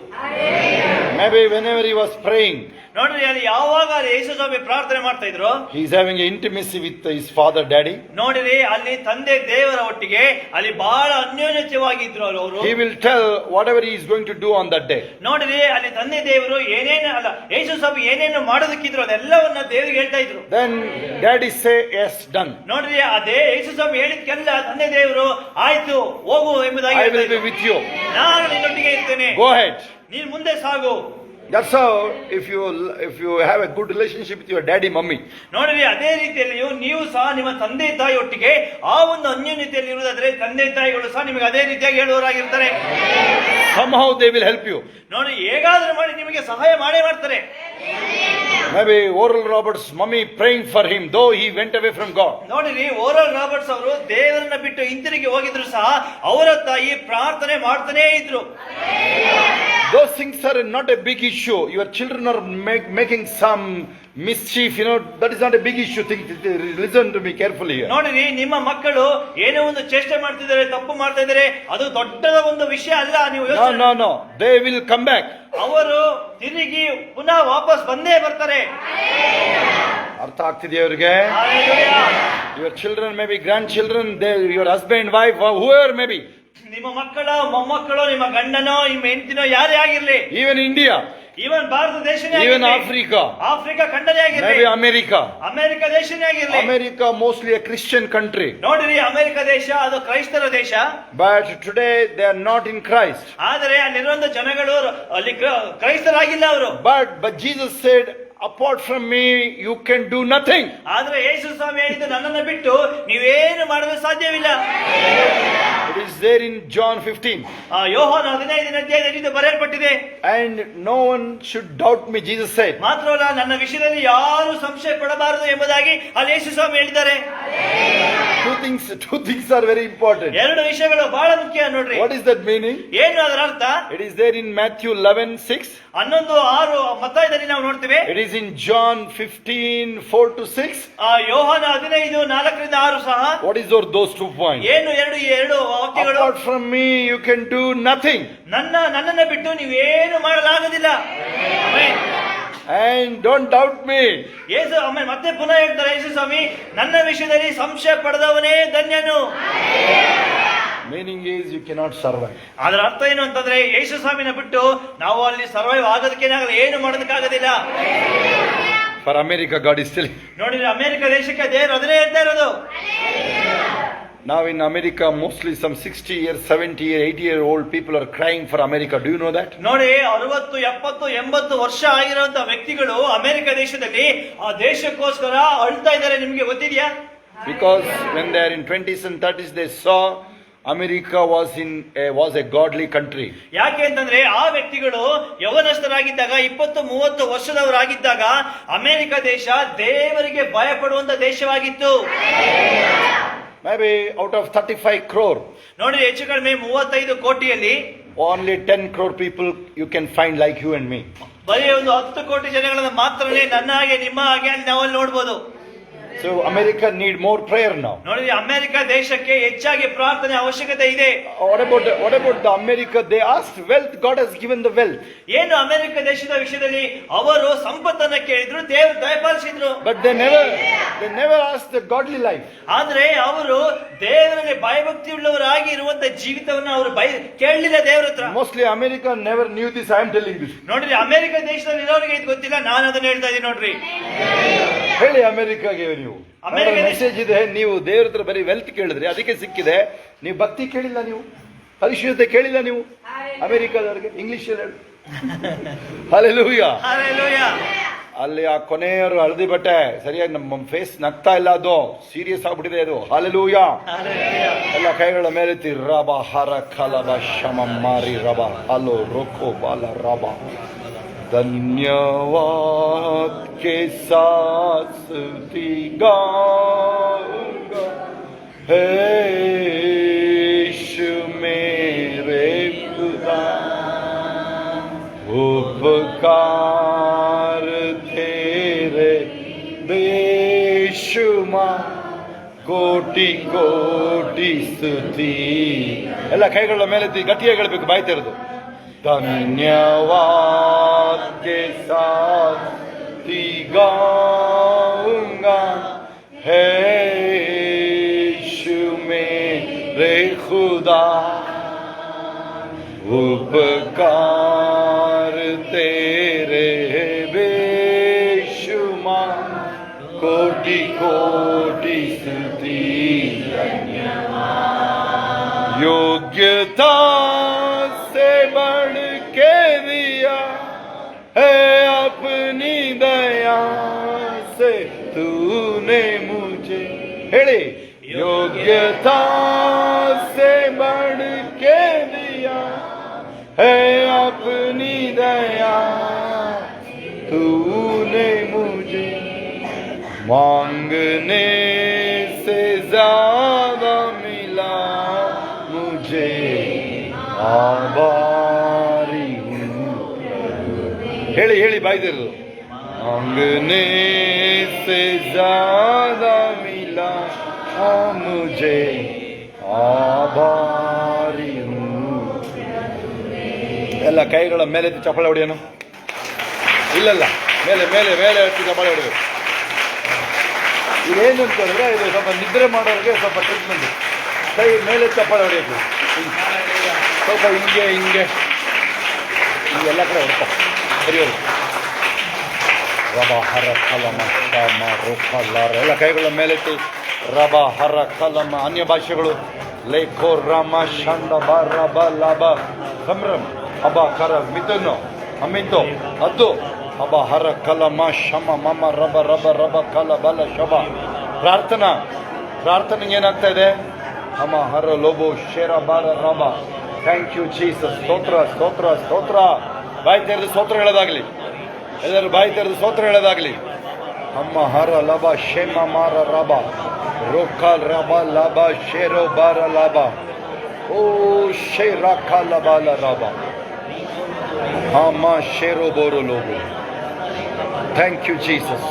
Maybe whenever he was praying, ನೋಡ್ರಿ, ಅಲ್ಲಿ ಯಾವಾಗ ಯೇಸು ಸ್ವಾಮಿ ಪ್ರಾರ್ಥನೆ ಮಾಡ್ತಾ ಇದ್ರು, he is having an intimacy with his father, daddy. ನೋಡಿರಿ, ಅಲ್ಲಿ ತಂದೆ ದೇವರ ಒಟ್ಟಿಗೆ ಅಲ್ಲಿ ಬಹಳ ಅನ್ಯೋನ್ಯತೆವಾಗಿದ್ರು ಅವರು. He will tell whatever he is going to do on that day. ನೋಡಿರಿ, ಅಲ್ಲಿ ತಂದೆ ದೇವರು ಏನೇನು ಅಲ್ಲ ಯೇಸು ಸ್ವಾಮಿ ಏನೇನು ಮಾಡೋದಕ್ಕಿದ್ರು ಅದೆಲ್ಲವನ್ನ ದೇವರಿಗೆ ಹೇಳ್ತಾ ಇದ್ರು. Then daddy say yes, done. ನೋಡ್ರಿ, ಅದೇ ಯೇಸು ಸ್ವಾಮಿ ಹೇಳಿದ್ಕೆಲ್ಲ ತಂದೆ ದೇವರು ಆಯ್ತು ಹೋಗು ಎಂಬುದಾಗಿ I will be with you. ನಾನು ನಿನ್ನೊಟ್ಟಿಗೆ ಇರ್ತೇನೆ, Go ahead. ನೀನು ಮುಂದೆ ಸಾಗು. That's how if you have a good relationship with your daddy, mommy. ನೋಡಿರಿ, ಅದೇ ರೀತಿಯಲ್ಲಿ ನೀವು ಸಹ ನಿಮ್ಮ ತಂದೆ ತಾಯಿ ಒಟ್ಟಿಗೆ ಆ ಒಂದು ಅನ್ಯೋನ್ಯತೆಯಲ್ಲಿ ಇರುವುದಾದ್ರೆ ತಂದೆ ತಾಯಿಗಳು ಸಹ ನಿಮಗೆ ಅದೇ ರೀತಿಯಾಗಿ ಹೇಳುವವರಾಗಿರ್ತಾರೆ. Somehow they will help you. ನೋಡಿ, ಹೇಗಾದ್ರೂ ಮಾಡಿ ನಿಮಗೆ ಸಹಾಯ ಮಾಡೇ ಮಾಡ್ತಾರೆ. Maybe Oral Roberts' mommy praying for him, though he went away from God. ನೋಡಿರಿ, ಓರಲ್ ರಾಬರ್ಟ್ಸ್ ಅವರು ದೇವರನ್ನ ಬಿಟ್ಟು ಹಿಂತಿರುಗಿ ಹೋಗಿದ್ರು ಸಹ ಅವರ ತಾಯಿ ಪ್ರಾರ್ಥನೆ ಮಾಡ್ತಾನೇ ಇದ್ರು. Those things are not a big issue. Your children are making some mischief, that is not a big issue. Listen to me carefully here. ನೋಡಿರಿ, ನಿಮ್ಮ ಮಕ್ಕಳು ಏನೋ ಒಂದು ಚೇಷ್ಟೆ ಮಾಡ್ತಿದ್ದಾರೆ, ತಪ್ಪು ಮಾಡ್ತಾ ಇದ್ದಾರೆ, ಅದು ದೊಡ್ಡದ ಒಂದು ವಿಷಯ ಅಲ್ಲ. ನೀವು No. They will come back. ಅವರು ತಿರುಗಿ ಪುನಃ ವಾಪಸ್ ಬಂದೇ ಬರ್ತಾರೆ. ಅರ್ಥ ಆಗ್ತಿದೆಯಾ ಅವರಿಗೆ? Your children, maybe grandchildren, your husband, wife, whoever may be. ನಿಮ್ಮ ಮಕ್ಕಳು, ಮೊಮ್ಮಕ್ಕಳು, ನಿಮ್ಮ ಗಂಡನೋ, ನಿಮ್ಮ ಹೆಂಡತಿನೋ ಯಾರೇ ಆಗಿರ್ಲಿ, Even India, ಈವನ್ ಭಾರತ ದೇಶನೇ even ಆಗಿರ್ಲಿ, Africa, ಆಫ್ರಿಕಾ ಖಂಡನೇ ಆಗಿರ್ಲಿ, maybe America. ಅಮೆರಿಕ ದೇಶನೇ ಆಗಿರ್ಲಿ. America mostly a Christian country. ನೋಡಿರಿ, ಅಮೆರಿಕ ದೇಶ ಅದು ಕ್ರೈಸ್ತರ ದೇಶ. But today they are not in Christ. ಆದರೆ ಅಲ್ಲಿರುವಂತ ಜನಗಳು ಅಲ್ಲಿ ಕ್ರೈಸ್ತರಾಗಿಲ್ಲ ಅವರು. But Jesus said, apart from me you can do nothing. ಆದ್ರೆ ಯೇಸು ಸ್ವಾಮಿ ಹೇಳಿದ್ದು, ನನ್ನನ್ನು ಬಿಟ್ಟು ನೀವೇನು ಮಾಡಲು ಸಾಧ್ಯವಿಲ್ಲ. It is there in John 15. ಯೋಹಾನ 15ನೇ ಅಧ್ಯಾಯದಲ್ಲಿ ಇದು ಬರೆಯಲ್ಪಟ್ಟಿದೆ. And no one should doubt me, Jesus said. ಮಾತ್ರವಲ್ಲ, ನನ್ನ ವಿಷಯದಲ್ಲಿ ಯಾರು ಸಂಶಯ ಪಡಬಾರದು ಎಂಬುದಾಗಿ ಅಲ್ಲಿ ಯೇಸು ಸ್ವಾಮಿ ಹೇಳಿದ್ದಾರೆ. Two things are very important. 2 ವಿಷಯಗಳು ಬಹಳ ಮುಖ್ಯ ನೋಡ್ರಿ. What is that meaning? ಏನು ಅದರ ಅರ್ಥ? It is there in Matthew 11:6. 11:6 ಮತ್ತಾಯದಲ್ಲಿ ನಾವು ನೋಡ್ತೇವೆ. It is in John 15:4-6. ಯೋಹಾನ 15:4-6 ಸಹ. What is those 2 points? ಏನು ಎರಡು ವಾಕ್ಯಗಳು? Apart from me you can do nothing. ನನ್ನನ್ನು ಬಿಟ್ಟು ನೀವೇನು ಮಾಡಲಾಗದಿಲ್ಲ. Amen. And don't doubt me. Yesu ಆಮೇಲೆ ಮತ್ತೆ ಪುನಃ ಹೇಳ್ತಾರೆ ಯೇಸು ಸ್ವಾಮಿ, ನನ್ನ ವಿಷಯದಲ್ಲಿ ಸಂಶಯ ಪಡೆದವನೇ ಧನ್ಯನು. Meaning is you cannot survive. ಅದರ ಅರ್ಥ ಏನು ಅಂತಂದ್ರೆ, ಯೇಸು ಸ್ವಾಮಿನ ಬಿಟ್ಟು ನಾವು ಅಲ್ಲಿ ಸರ್ವೈವ್ ಆಗೋದಕ್ಕೇನಾಗಲ್ಲ, ಏನು ಮಾಡೋದಕ್ಕಾಗೋದಿಲ್ಲ. For America, God is telling. ನೋಡಿದ್ರೆ, ಅಮೆರಿಕ ದೇಶಕ್ಕೆ ದೇವರು ಅದನ್ನೇ ಹೇಳ್ತಾ ಇರೋದು. Now in America, mostly some 60 years, 70 years, 80-year-old people are crying for America. Do you know that? ನೋಡಿ, 60, 70, 80 ವರ್ಷ ಆಗಿರುವಂತಹ ವ್ಯಕ್ತಿಗಳು ಅಮೆರಿಕ ದೇಶದಲ್ಲಿ ಆ ದೇಶಕ್ಕೋಸ್ಕರ ಅಳ್ತಾ ಇದ್ದಾರೆ. ನಿಮ್ಗೆ ಗೊತ್ತಿದೆಯಾ? Because when they are in 20s and 30s, they saw America was a godly country. ಯಾಕೆ ಅಂತಂದ್ರೆ, ಆ ವ್ಯಕ್ತಿಗಳು ಯೌವನಸ್ಥರಾಗಿದ್ದಾಗ 20-30 ವರ್ಷದವರಾಗಿದ್ದಾಗ ಅಮೆರಿಕ ದೇಶ ದೇವರಿಗೆ ಭಯಪಡುವಂತ ದೇಶವಾಗಿತ್ತು. Maybe out of 35 crore. ನೋಡಿ, ಹೆಚ್ಚು ಕಡಿಮೆ 35 ಕೋಟಿಯಲ್ಲಿ Only 10 crore people you can find like you and me. ಬರೀ ಒಂದು 10 ಕೋಟಿ ಜನಗಳನ್ನ ಮಾತ್ರನೇ ನನ್ನ ಹಾಗೆ ನಿಮ್ಮ ಹಾಗೆ ಅಲ್ಲಿ ನಾವಲ್ಲಿ ನೋಡ್ಬೋದು. So America need more prayer now. ನೋಡಿ, ಅಮೆರಿಕ ದೇಶಕ್ಕೆ ಹೆಚ್ಚಾಗಿ ಪ್ರಾರ್ಥನೆ ಅವಶ್ಯಕತೆ ಇದೆ. What about the America? They asked wealth. God has given the wealth. ಏನು ಅಮೆರಿಕ ದೇಶದ ವಿಷಯದಲ್ಲಿ ಅವರು ಸಂಪತ್ತನ್ನ ಕೇಳಿದ್ರು, ದೇವರು ದಯಪಾಲಿಸಿದ್ರು. But they never asked the godly life. ಆದ್ರೆ ಅವರು ದೇವರಲ್ಲಿ ಭಯಭಕ್ತಿ ಉಳ್ಳವರಾಗಿ ಇರುವಂತ ಜೀವಿತವನ್ನ ಅವರು ಕೇಳಲಿಲ್ಲ ದೇವರ ಹತ್ರ. Mostly America never knew this. I am telling this. ನೋಡ್ರಿ, ಅಮೆರಿಕ ದೇಶದಲ್ಲಿ ಇರೋರಿಗೆ ಇದು ಗೊತ್ತಿಲ್ಲ, ನಾನು ಅದನ್ನ ಹೇಳ್ತಾ ಇದ್ದೀನಿ ನೋಡ್ರಿ. ಹೇಳಿ ಅಮೆರಿಕಾಗೆ ನೀವು ಮೆಸೇಜ್ ಇದೆ, ನೀವು ದೇವರ ಹತ್ರ ಬರೀ ವೆಲ್ತ್ ಕೇಳಿದ್ರೆ ಅದಕ್ಕೆ ಸಿಕ್ಕಿದೆ, ನೀವು ಭಕ್ತಿ ಕೇಳಿಲ್ಲ, ನೀವು ಪರಿಶುದ್ಧತೆ ಕೇಳಿಲ್ಲ, ನೀವು ಅಮೆರಿಕಾದವರಿಗೆ ಇಂಗ್ಲಿಷ್ ಹೇಳಿ. ಹಲ್ಲೆಲೂಯಾ. ಅಲ್ಲಿ ಆ ಕೊನೆಯವರು ಹಳದಿ ಬಟ್ಟೆ ಸರಿಯಾಗಿ ನಮ್ಮ ಫೇಸ್ ನಗ್ತಾ ಇಲ್ಲ, ಅದು ಸೀರಿಯಸ್ ಆಗ್ಬಿಟ್ಟಿದೆ ಅದು. ಹಲ್ಲೆಲೂಯಾ. ಎಲ್ಲ ಕೈಗಳ ಮೇಲೆತ್ತಿ ರಬ ಹರ ಕಲಬ ಶಮ ಮಾರಿ ರಬ ಹಲೋ ರೊಕ್ಕೋ ಬಾಲ ರಬ धन्यवाद के साथ स्तुति गाऊंगा हे यीशु मेरे खुदा, उपकार तेरे बेशुमार ಕೋಟಿ ಕೋಟಿ ಸ್ತುತಿ. ಎಲ್ಲ ಕೈಗಳ ಮೇಲೆತ್ತಿ ಗಟ್ಟಿಯಾಗಿ ಹೇಳಬೇಕು, ಬಾಯಿ ತೆರೆದು. धन्यवाद के साथ गाऊंगा है यीशु मेरे खुदा, उपकार तेरे बेशुमार कोटि कोटि स्तुति. योग्यता से बढ़ के दिया है अपनी दया से तूने मुझे. ಹೇಳಿ, योग्यता से बढ़ के दिया है अपनी दया तूने मुझे, मांगने से ज्यादा मिला मुझे, आभारी हूँ. ಹೇಳಿ ಹೇಳಿ ಬಾಯ್ದಿರು. मांगने से ज्यादा मिला मुझे, आभारी हूँ. ಎಲ್ಲ ಕೈಗಳ ಮೇಲೆ ಚಪ್ಪಾಳೆ ಹೊಡೆಯೋನು. ಇಲ್ಲಲ್ಲ, ಮೇಲೆ ಮೇಲೆ ಮೇಲೆ ಎತ್ತಿ ಚಪ್ಪಾಳೆ ಹೊಡಿಬೇಕು. ಇದೇನು ಅಂತಂದ್ರೆ ಇದು ಸ್ವಲ್ಪ ನಿದ್ರೆ ಮಾಡೋರಿಗೆ ಸ್ವಲ್ಪ ಟ್ರೀಟ್ಮೆಂಟ್. ಕೈ ಮೇಲೆ ಚಪ್ಪಾಳೆ ಹೊಡೆಯಬೇಕು, ಸ್ವಲ್ಪ ಹಿಂಗೆ ಹಿಂಗೆ ಹಿಂಗೆಲ್ಲ ಕಡೆ ಹೊಡ್ಕೊ ಸರಿಯೋದು. ರಬ ಹರ ಕಲಮ ಶಾಮ ರೋಖಲಾರ. ಎಲ್ಲ ಕೈಗಳ ಮೇಲೆತ್ತಿ ರಬ ಹರ ಕಲಮ. ಅನ್ಯ ಭಾಷೆಗಳು ಲೇಖೋ ರಮ ಶಂಡ ಬ ರಬ ಲಬ ಸಂಭ್ರಮ ಅಬ ಕರ ಮಿಥುನು ಅಮಿತು ಅದ್ದು ಅಬ ಹರ ಕಲಮ ಶಮ ಮಮ ರಬ ರಬ ರಬ ಕಲ ಬಲ ಶಬ. ಪ್ರಾರ್ಥನೆಗೆ ಏನಾಗ್ತಾ ಇದೆ? ಅಮ ಹರ ಲೋಬೋ ಶೇರ ಬಾರ ರಬ. Thank you Jesus. ಸ್ತೋತ್ರ ಸ್ತೋತ್ರ ಸ್ತೋತ್ರ. ಬಾಯಿ ತೆರೆದು ಸ್ತೋತ್ರ ಹೇಳೋದಾಗ್ಲಿ, ಎಲ್ಲರೂ ಬಾಯಿ ತೆರೆದು ಸ್ತೋತ್ರ ಹೇಳೋದಾಗ್ಲಿ. ಅಮ್ಮ ಹರ ಲಬ ಶೇಮ ಮಾರ ರಬ ರೋಕಾಲ್ ರಬ ಲಬ ಶೇರೋ ಬಾರ ಲಬ ಓ ಶೇ ರಾಖ ಲಬಾಲ ರಬ ಅಮ್ಮ ಶೇರೋ ಬೋರೋ ಲೋಬೋ. Thank you Jesus.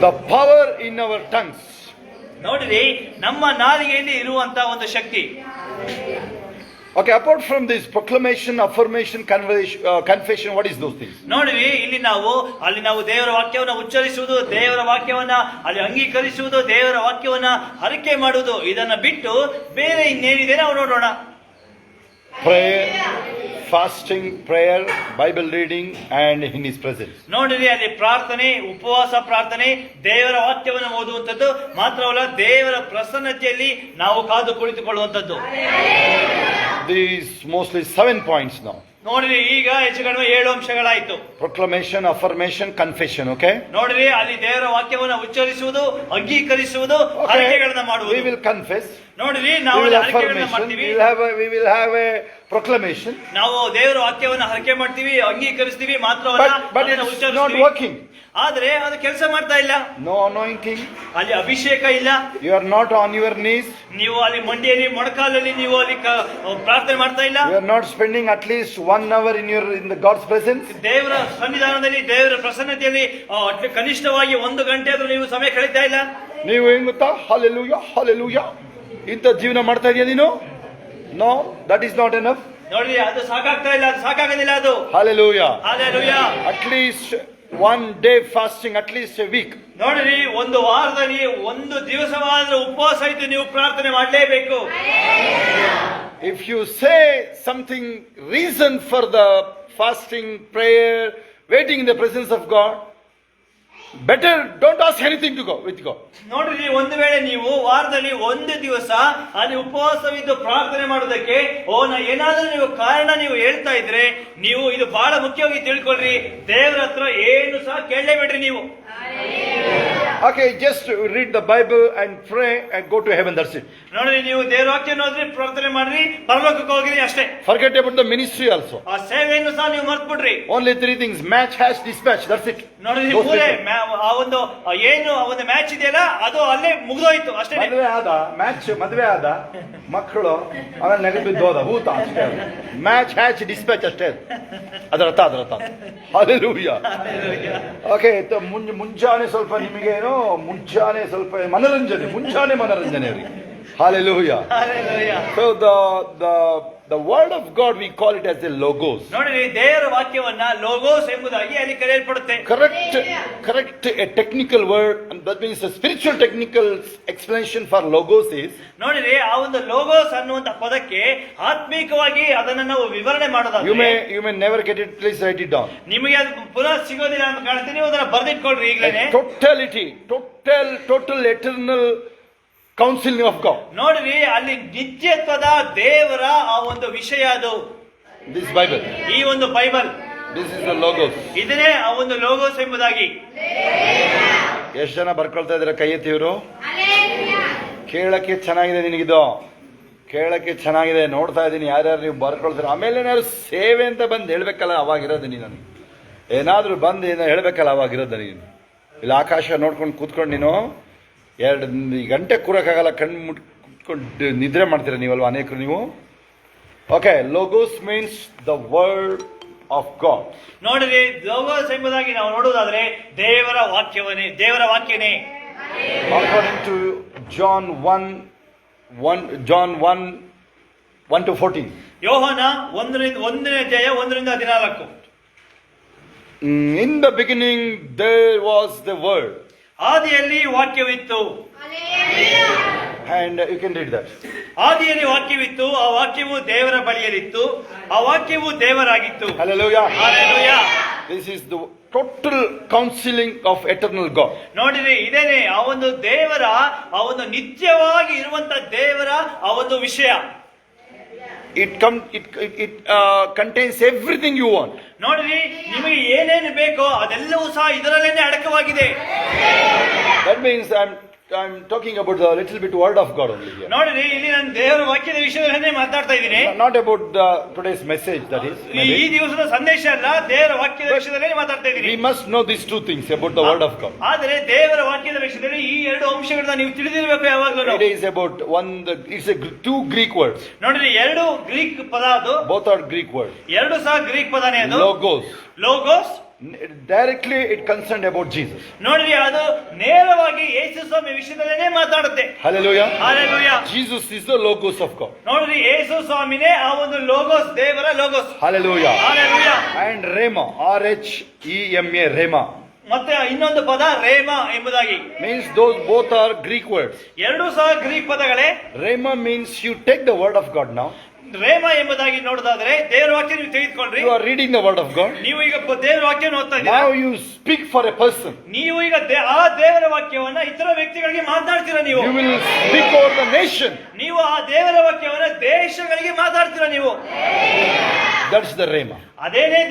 The power in our tongues. ನೋಡಿರಿ, ನಮ್ಮ ನಾಲಿಗೆಯಲ್ಲಿ ಇರುವಂತ ಒಂದು ಶಕ್ತಿ. Okay, apart from this proclamation, affirmation, confession, what is those things? ನೋಡಿರಿ, ಅಲ್ಲಿ ನಾವು ದೇವರ ವಾಕ್ಯವನ್ನ ಉಚ್ಚರಿಸುವುದು, ದೇವರ ವಾಕ್ಯವನ್ನ ಅಲ್ಲಿ ಅಂಗೀಕರಿಸುವುದು, ದೇವರ ವಾಕ್ಯವನ್ನ ಅರಿಕೆ ಮಾಡುವುದು, ಇದನ್ನ ಬಿಟ್ಟು ಬೇರೆ ಇನ್ನೇನಿದೆ ನಾವು ನೋಡೋಣ. Prayer, fasting, prayer, Bible reading, and in His presence. ನೋಡಿರಿ, ಅಲ್ಲಿ ಪ್ರಾರ್ಥನೆ, ಉಪವಾಸ ಪ್ರಾರ್ಥನೆ, ದೇವರ ವಾಕ್ಯವನ್ನು ಓದುವಂಥದ್ದು ಮಾತ್ರವಲ್ಲ, ದೇವರ ಪ್ರಸನ್ನತೆಯಲ್ಲಿ ನಾವು ಕಾದು ಕುಳಿತುಕೊಳ್ಳುವಂಥದ್ದು. These mostly 7 points now. ನೋಡಿರಿ, ಈಗ ಹೆಚ್ಚು ಕಡಿಮೆ 7 ಅಂಶಗಳಾಯ್ತು. Proclamation, affirmation, confession. Okay. ನೋಡಿರಿ, ಅಲ್ಲಿ ದೇವರ ವಾಕ್ಯವನ್ನು ಉಚ್ಚರಿಸುವುದು, ಅಂಗೀಕರಿಸುವುದು, ಅರಿಕೆಗಳನ್ನ ಮಾಡುವುದು. We will confess. ನೋಡಿರಿ, ನಾವು ಅರಿಕೆಗಳನ್ನ ಮಾಡ್ತೀವಿ. We will have a proclamation. ನಾವು ದೇವರ ವಾಕ್ಯವನ್ನು ಅರಿಕೆ ಮಾಡ್ತೀವಿ, ಅಂಗೀಕರಿಸ್ತೀವಿ ಮಾತ್ರವಲ್ಲ, but it's not working. ಆದ್ರೆ ಅದು ಕೆಲಸ ಮಾಡ್ತಾ ಇಲ್ಲ. No anointing. ಅಲ್ಲಿ ಅಭಿಷೇಕ ಇಲ್ಲ. You are not on your knees. ನೀವು ಅಲ್ಲಿ ಮಂಡಿಯಲ್ಲಿ ಮೊಣಕಾಲಲ್ಲಿ ನೀವು ಅಲ್ಲಿ ಪ್ರಾರ್ಥನೆ ಮಾಡ್ತಾ ಇಲ್ಲ. You are not spending at least 1 hour in the God's presence. ದೇವರ ಸನ್ನಿಧಾನದಲ್ಲಿ ದೇವರ ಪ್ರಸನ್ನತೆಯಲ್ಲಿ ಕನಿಷ್ಠವಾಗಿ 1 ಗಂಟೆ ಆದ್ರೂ ನೀವು ಸಮಯ ಕಳೀತಾ ಇಲ್ಲ. ನೀವು ಏನ್ ಗೊತ್ತಾ, ಹಾಲೆಲೂಯಾ ಹಾಲೆಲೂಯಾ ಇಂಥ ಜೀವನ ಮಾಡ್ತಾ ಇದೀಯ ನೀನು? No, that is not enough. ನೋಡಿ, ಅದು ಸಾಕಾಗ್ತಾ ಇಲ್ಲ, ಅದು ಸಾಕಾಗೋದಿಲ್ಲ ಅದು. Hallelujah. Hallelujah. At least 1 day fasting, at least a week. ನೋಡ್ರಿ, ಒಂದು ವಾರದಲ್ಲಿ 1 ದಿವಸವಾದ್ರೂ ಉಪವಾಸ ಇದ್ದು ನೀವು ಪ್ರಾರ್ಥನೆ ಮಾಡಲೇಬೇಕು. If you say something reason for the fasting, prayer, waiting in the presence of God, better don't ask anything to go with God. ನೋಡ್ರಿ, ಒಂದು ವೇಳೆ ನೀವು ವಾರದಲ್ಲಿ 1 ದಿವಸ ಅಲ್ಲಿ ಉಪವಾಸವಿದ್ದು ಪ್ರಾರ್ಥನೆ ಮಾಡೋದಕ್ಕೆ ಏನಾದ್ರೂ ನೀವು ಕಾರಣ ನೀವು ಹೇಳ್ತಾ ಇದ್ರೆ, ನೀವು ಇದು ಬಹಳ ಮುಖ್ಯವಾಗಿ ತಿಳ್ಕೊಳ್ರಿ, ದೇವರ ಹತ್ರ ಏನು ಸಹ ಕೇಳಲೇಬೇಡ್ರಿ ನೀವು. Okay, just read the Bible and pray and go to heaven, that's it. ನೋಡ್ರಿ, ನೀವು ದೇವರ ವಾಕ್ಯವನ್ನು ಓದ್ರಿ, ಪ್ರಾರ್ಥನೆ ಮಾಡ್ರಿ, ಪರಲೋಕಕ್ಕೆ ಹೋಗ್ರಿ ಅಷ್ಟೇ. Forget about the ministry also. ಆ ಸೇವೆಯನ್ನು ಸಹ ನೀವು ಮರ್ತ್ಬಿಡ್ರಿ. Only 3 things: match, hash, dispatch, that's it. ನೋಡ್ರಿ, ಮೂರೇ ಆ ಒಂದು ಮ್ಯಾಚ್ ಇದೆಯಲ್ಲ, ಅದು ಅಲ್ಲೇ ಮುಗಿದೋಯ್ತು ಅಷ್ಟೇ. ಮದುವೆ ಆದ ಮಕ್ಕಳು ಆಮೇಲೆ ನೆಗೆ ಬಿದ್ದೋದ ಹೂತ ಅಷ್ಟೇ. ಮ್ಯಾಚ್, ಹ್ಯಾಚ್, ಡಿಸ್ಪ್ಯಾಚ್ ಅಷ್ಟೇ ಅದರ ಅರ್ಥ. ಹಾಲೆಲೂಯಾ. ಓಕೆ, ಮುಂಜಾನೆ ಸ್ವಲ್ಪ ನಿಮಗೇನು ಮುಂಜಾನೆ ಸ್ವಲ್ಪ ಮನರಂಜನೆ ಅವರಿಗೆ. Hallelujah. Hallelujah. So the word of God, we call it as a logos. ನೋಡಿರಿ, ದೇವರ ವಾಕ್ಯವನ್ನ ಲೋಗೋಸ್ ಎಂಬುದಾಗಿ ಅಲ್ಲಿ ಕರೆಯಲ್ಪಡುತ್ತೆ. Correct a technical word, and that means a spiritual technical explanation for logos is. ನೋಡಿರಿ, ಆ ಒಂದು ಲೋಗೋಸ್ ಅನ್ನುವಂತ ಪದಕ್ಕೆ ಆತ್ಮೀಕವಾಗಿ ಅದನ್ನ ನಾವು ವಿವರಣೆ ಮಾಡೋದಾದ್ರೆ, you may never get it. Please write it down. ನಿಮಗೆ ಅದು ಪುನಃ ಸಿಗೋದಿಲ್ಲ ಅಂತ ಕಾಣುತ್ತೆ, ನೀವು ಅದನ್ನ ಬರೆದಿಟ್ಕೊಳ್ರಿ ಈಗಲೇ. Total eternal council of God. ನೋಡ್ರಿ, ಅಲ್ಲಿ ನಿತ್ಯತ್ವದ ದೇವರ ಆ ಒಂದು ವಿಷಯ ಅದು. ದಿಸ್ ಬೈಬಲ್, ಈ ಒಂದು Bible, this is the logos. ಇದನ್ನೇ ಆ ಒಂದು ಲೋಗೋಸ್ ಎಂಬುದಾಗಿ. ಎಷ್ಟು ಜನ ಬರ್ಕೊಳ್ತಾ ಇದಾರೆ? ಕೈ ಎತ್ತಿವರು. ಕೇಳಕ್ಕೆ ಚೆನ್ನಾಗಿದೆ ನಿನಗಿದು, ಕೇಳಕ್ಕೆ ಚೆನ್ನಾಗಿದೆ, ನೋಡ್ತಾ ಇದ್ದೀನಿ ಯಾರ್ಯಾರು ನೀವು ಬರ್ಕೊಳ್ತೀರ. ಆಮೇಲೆ ಏನಾದ್ರು ಸೇವೆ ಅಂತ ಬಂದು ಹೇಳ್ಬೇಕಲ್ಲ, ಅವಾಗಿರೋದು ನೀನು. ಏನಾದ್ರೂ ಬಂದು ಏನೋ ಹೇಳ್ಬೇಕಲ್ಲ, ಅವಾಗಿರೋದು ನೀನು. ಇಲ್ಲಿ ಆಕಾಶ ನೋಡ್ಕೊಂಡು ಕೂತ್ಕೊಂಡು ನೀನು 2 ಗಂಟೆ ಕೂರಕ್ಕಾಗಲ್ಲ, ಕಣ್ಣು ಮುಟ್ಕೊಂಡು ನಿದ್ರೆ ಮಾಡ್ತೀರ ನೀವಲ್ವ ಅನೇಕರು ನೀವು. Okay, logos means the word of god. ನೋಡಿರಿ, ಲೋಗೋಸ್ ಎಂಬುದಾಗಿ ನಾವು ನೋಡುವುದಾದ್ರೆ ದೇವರ ವಾಕ್ಯನೇ. According to John 1:1-14. ಯೋಹನ 1ನೇ ಅಧ್ಯಾಯ 1-14. In the beginning there was the word. ಆದಿಯಲ್ಲಿ ವಾಕ್ಯವಿತ್ತು. And you can read that. ಆದಿಯಲ್ಲಿ ವಾಕ್ಯವಿತ್ತು, ಆ ವಾಕ್ಯವು ದೇವರ ಬಳಿಯಲ್ಲಿತ್ತು, ಆ ವಾಕ್ಯವು ದೇವರಾಗಿತ್ತು. Hallelujah. Hallelujah. This is the total counseling of eternal God. ನೋಡಿರಿ, ಇದೇನೆ ಆ ಒಂದು ದೇವರ ಆ ಒಂದು ನಿತ್ಯವಾಗಿ ಇರುವಂತ ದೇವರ ಆ ಒಂದು ವಿಷಯ. It contains everything you want. ನೋಡ್ರಿ, ನಿಮಗೆ ಏನೇನು ಬೇಕೋ ಅದೆಲ್ಲವೂ ಸಹ ಇದರಲ್ಲೇನೆ ಅಡಕವಾಗಿದೆ. That means I'm talking about the little bit word of God only here. ನೋಡ್ರಿ, ಇಲ್ಲಿ ನಾನು ದೇವರ ವಾಕ್ಯದ ವಿಷಯದಲ್ಲೇ ಮಾತಾಡ್ತಾ ಇದ್ದೀನಿ. Not about today's message, that is. ಈ ದಿವಸದ ಸಂದೇಶ ಅಲ್ಲ, ದೇವರ ವಾಕ್ಯದ ವಿಷಯದಲ್ಲೇ ಮಾತಾಡ್ತಾ ಇದ್ದೀನಿ. We must know these 2 things about the word of God. ಆದರೆ ದೇವರ ವಾಕ್ಯದ ವಿಷಯದಲ್ಲಿ ಈ 2 ಅಂಶಗಳನ್ನ ನೀವು ತಿಳಿದಿರಬೇಕು ಯಾವಾಗಲೂ. It is about it's 2 Greek words. ನೋಡ್ರಿ, 2 ಗ್ರೀಕ್ ಪದ ಅದು. Both are Greek words. 2 ಸಹ ಗ್ರೀಕ್ ಪದನೇ ಅದು. Logos. Directly it concerned about Jesus. ನೋಡ್ರಿ, ಅದು ನೇರವಾಗಿ ಯೇಸು ಸ್ವಾಮಿ ವಿಷಯದಲ್ಲೇ ಮಾತಾಡುತ್ತೆ. Hallelujah. Hallelujah. Jesus is the logos of God. ನೋಡ್ರಿ, ಯೇಸು ಸ್ವಾಮಿನೇ ಆ ಒಂದು ಲೋಗೋಸ್, ದೇವರ logos. Hallelujah. Hallelujah. And Rhema, RHEMA, Rhema. ಮತ್ತೆ ಇನ್ನೊಂದು ಪದ ರೇಮ ಎಂಬುದಾಗಿ. Means those both are Greek words. 2 ಸಹ ಗ್ರೀಕ್ ಪದಗಳೇ. Rhema means you take the word of God now. Rhema ಎಂಬುದಾಗಿ ನೋಡೋದಾದ್ರೆ ದೇವರ ವಾಕ್ಯ ನೀವು ತೆಗೆದುಕೊಂಡ್ರಿ. You are reading the word of God. ನೀವು ಈಗ ದೇವರ ವಾಕ್ಯವನ್ನು ಓದ್ತಾ ಇದ್ದೀರಾ. Now you speak for a person. ನೀವು ಈಗ ಆ ದೇವರ ವಾಕ್ಯವನ್ನ ಇತರ ವ್ಯಕ್ತಿಗಳಿಗೆ ಮಾತಾಡ್ತೀರಾ. ನೀವು You will speak over the nation. ನೀವು ಆ ದೇವರ ವಾಕ್ಯವನ್ನ ದೇಶಗಳಿಗೆ ಮಾತಾಡ್ತೀರಾ ನೀವು. That's the Rhema. ಅದೇನೇ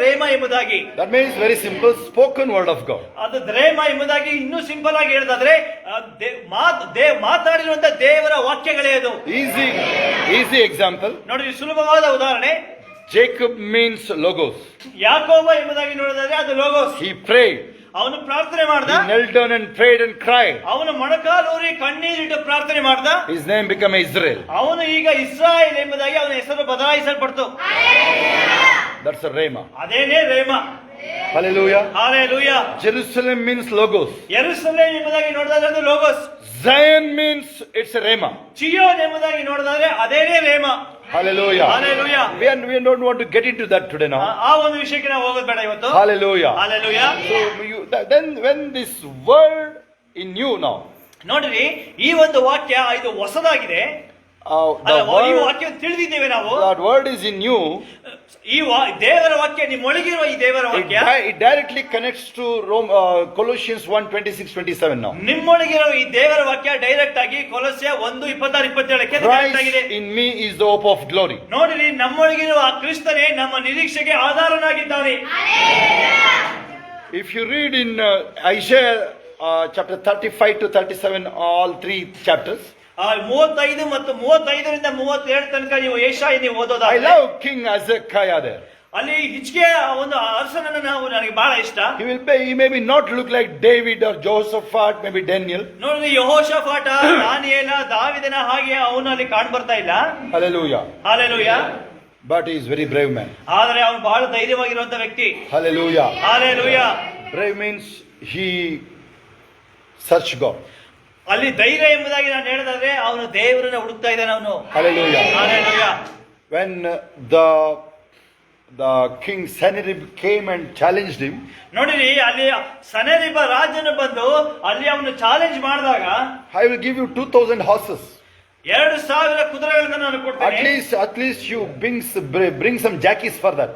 ರೇಮ ಎಂಬುದಾಗಿ. That means very simple, spoken word of God. ಅದು ರೇಮ ಎಂಬುದಾಗಿ ಇನ್ನೂ ಸಿಂಪಲ್ ಆಗಿ ಹೇಳಿದ್ರೆ ಮಾತಾಡಿರುವಂತ ದೇವರ ವಾಕ್ಯಗಳೇ ಅದು. Easy example. ನೋಡಿ, ಸುಲಭವಾದ ಉದಾಹರಣೆ. Jacob means logos. ಯಾಕೋಬ ಎಂಬುದಾಗಿ ನೋಡಿದ್ರೆ ಅದು ಲೋಗೋಸ್. He prayed. ಅವನು ಪ್ರಾರ್ಥನೆ ಮಾಡ್ದ. He knelt down and prayed and cried. ಅವನು ಮೊಣಕಾಲೂರಿ ಕಣ್ಣೀರಿಟ್ಟು ಪ್ರಾರ್ಥನೆ ಮಾಡ್ದ. His name became Israel. ಅವನು ಈಗ ಇಸ್ರಾಯೇಲ್ ಎಂಬುದಾಗಿ ಅವನ ಹೆಸರು ಬದಲಾಯಿಸಲ್ಪಡ್ತು. That's a rhema. ಅದೇನೇ ರೇಮ. Hallelujah. Hallelujah. Jerusalem means logos. ಯೆರೂಸಲೇಮ್ ಎಂಬುದಾಗಿ ನೋಡಿದ್ರೆ ಅದು logos. Zion means it's a rhema. ಚಿಯೋನ್ ಎಂಬುದಾಗಿ ನೋಡಿದ್ರೆ ಅದೇನೇ ರೇಮ. Hallelujah. Hallelujah. We don't want to get into that today now. ಆ ಒಂದು ವಿಷಯಕ್ಕೆ ನಾವು ಹೋಗೋದು ಬೇಡ ಇವತ್ತು. Hallelujah. Hallelujah. So then when this word in you now. ನೋಡ್ರಿ, ಈ ಒಂದು ವಾಕ್ಯ ಇದು ಹೊಸದಾಗಿದೆ. ಈ ವಾಕ್ಯ ತಿಳಿದಿದ್ದೇವೆ ನಾವು. That word is in you. ಈ ದೇವರ ವಾಕ್ಯ ನಿಮ್ಮೊಳಗಿರುವ ಈ ದೇವರ ವಾಕ್ಯ it directly connects to Colossians 1:26-27 now. ನಿಮ್ಮೊಳಗಿರುವ ಈ ದೇವರ ವಾಕ್ಯ ಡೈರೆಕ್ಟ್ ಆಗಿ ಕೊಲೊಸ್ಸೆ 1:26-27ಕ್ಕೆ ಡೈರೆಕ್ಟ್ ಆಗಿದೆ. Christ in me is the hope of glory. ನೋಡಿರಿ, ನಮ್ಮೊಳಗಿರುವ ಆ ಕ್ರಿಸ್ತನೇ ನಮ್ಮ ನಿರೀಕ್ಷೆಗೆ ಆಧಾರನಾಗಿದ್ದಾನೆ. If you read in Isaiah chapter 35-37, all three chapters. 35 ಮತ್ತು 35ರಿಂದ 37 ತನಕ ನೀವು ಯೆಶಾಯ ನೀವು I ಓದೋದಾದ್ರೆ love King Hezekiah there. ಅಲ್ಲಿ ಹಿಜ್ಕೀಯ ಒಂದು ಅರಸನನ್ನು ನನಗೆ ಬಹಳ ಇಷ್ಟ. He may be not look like David or Jehoshaphat, maybe Daniel. ನೋಡಿ, ಯೆಹೋಷಾಫಾಟ, ದಾನಿಯೇಲ, ದಾವಿದನ ಹಾಗೆ ಅವನು ಅಲ್ಲಿ ಕಾಣ್ ಬರ್ತಾ ಇಲ್ಲ. Hallelujah. Hallelujah. But he is very brave man. ಆದರೆ ಅವನು ಬಹಳ ಧೈರ್ಯವಾಗಿರುವಂತ ವ್ಯಕ್ತಿ. Hallelujah. Hallelujah. Brave means he searched God. ಅಲ್ಲಿ ಧೈರ್ಯ ಎಂಬುದಾಗಿ ನಾನು ಹೇಳೋದಾದ್ರೆ ಅವನು ದೇವರನ್ನ ಹುಡುಕ್ತಾ ಇದ್ದಾನೆ ಅವನು. Hallelujah. Hallelujah. When the king Sennacherib came and challenged him. ನೋಡಿರಿ, ಅಲ್ಲಿ ಸನ್ಹೇರೀಬ ರಾಜನು ಬಂದು ಅಲ್ಲಿ ಅವನು ಚಾಲೆಂಜ್ ಮಾಡಿದಾಗ, I will give you 2,000 horses. 2,000 ಕುದುರೆಗಳನ್ನು ನಾನು ಕೊಡ್ತೇನೆ. At least you bring some jackies for that.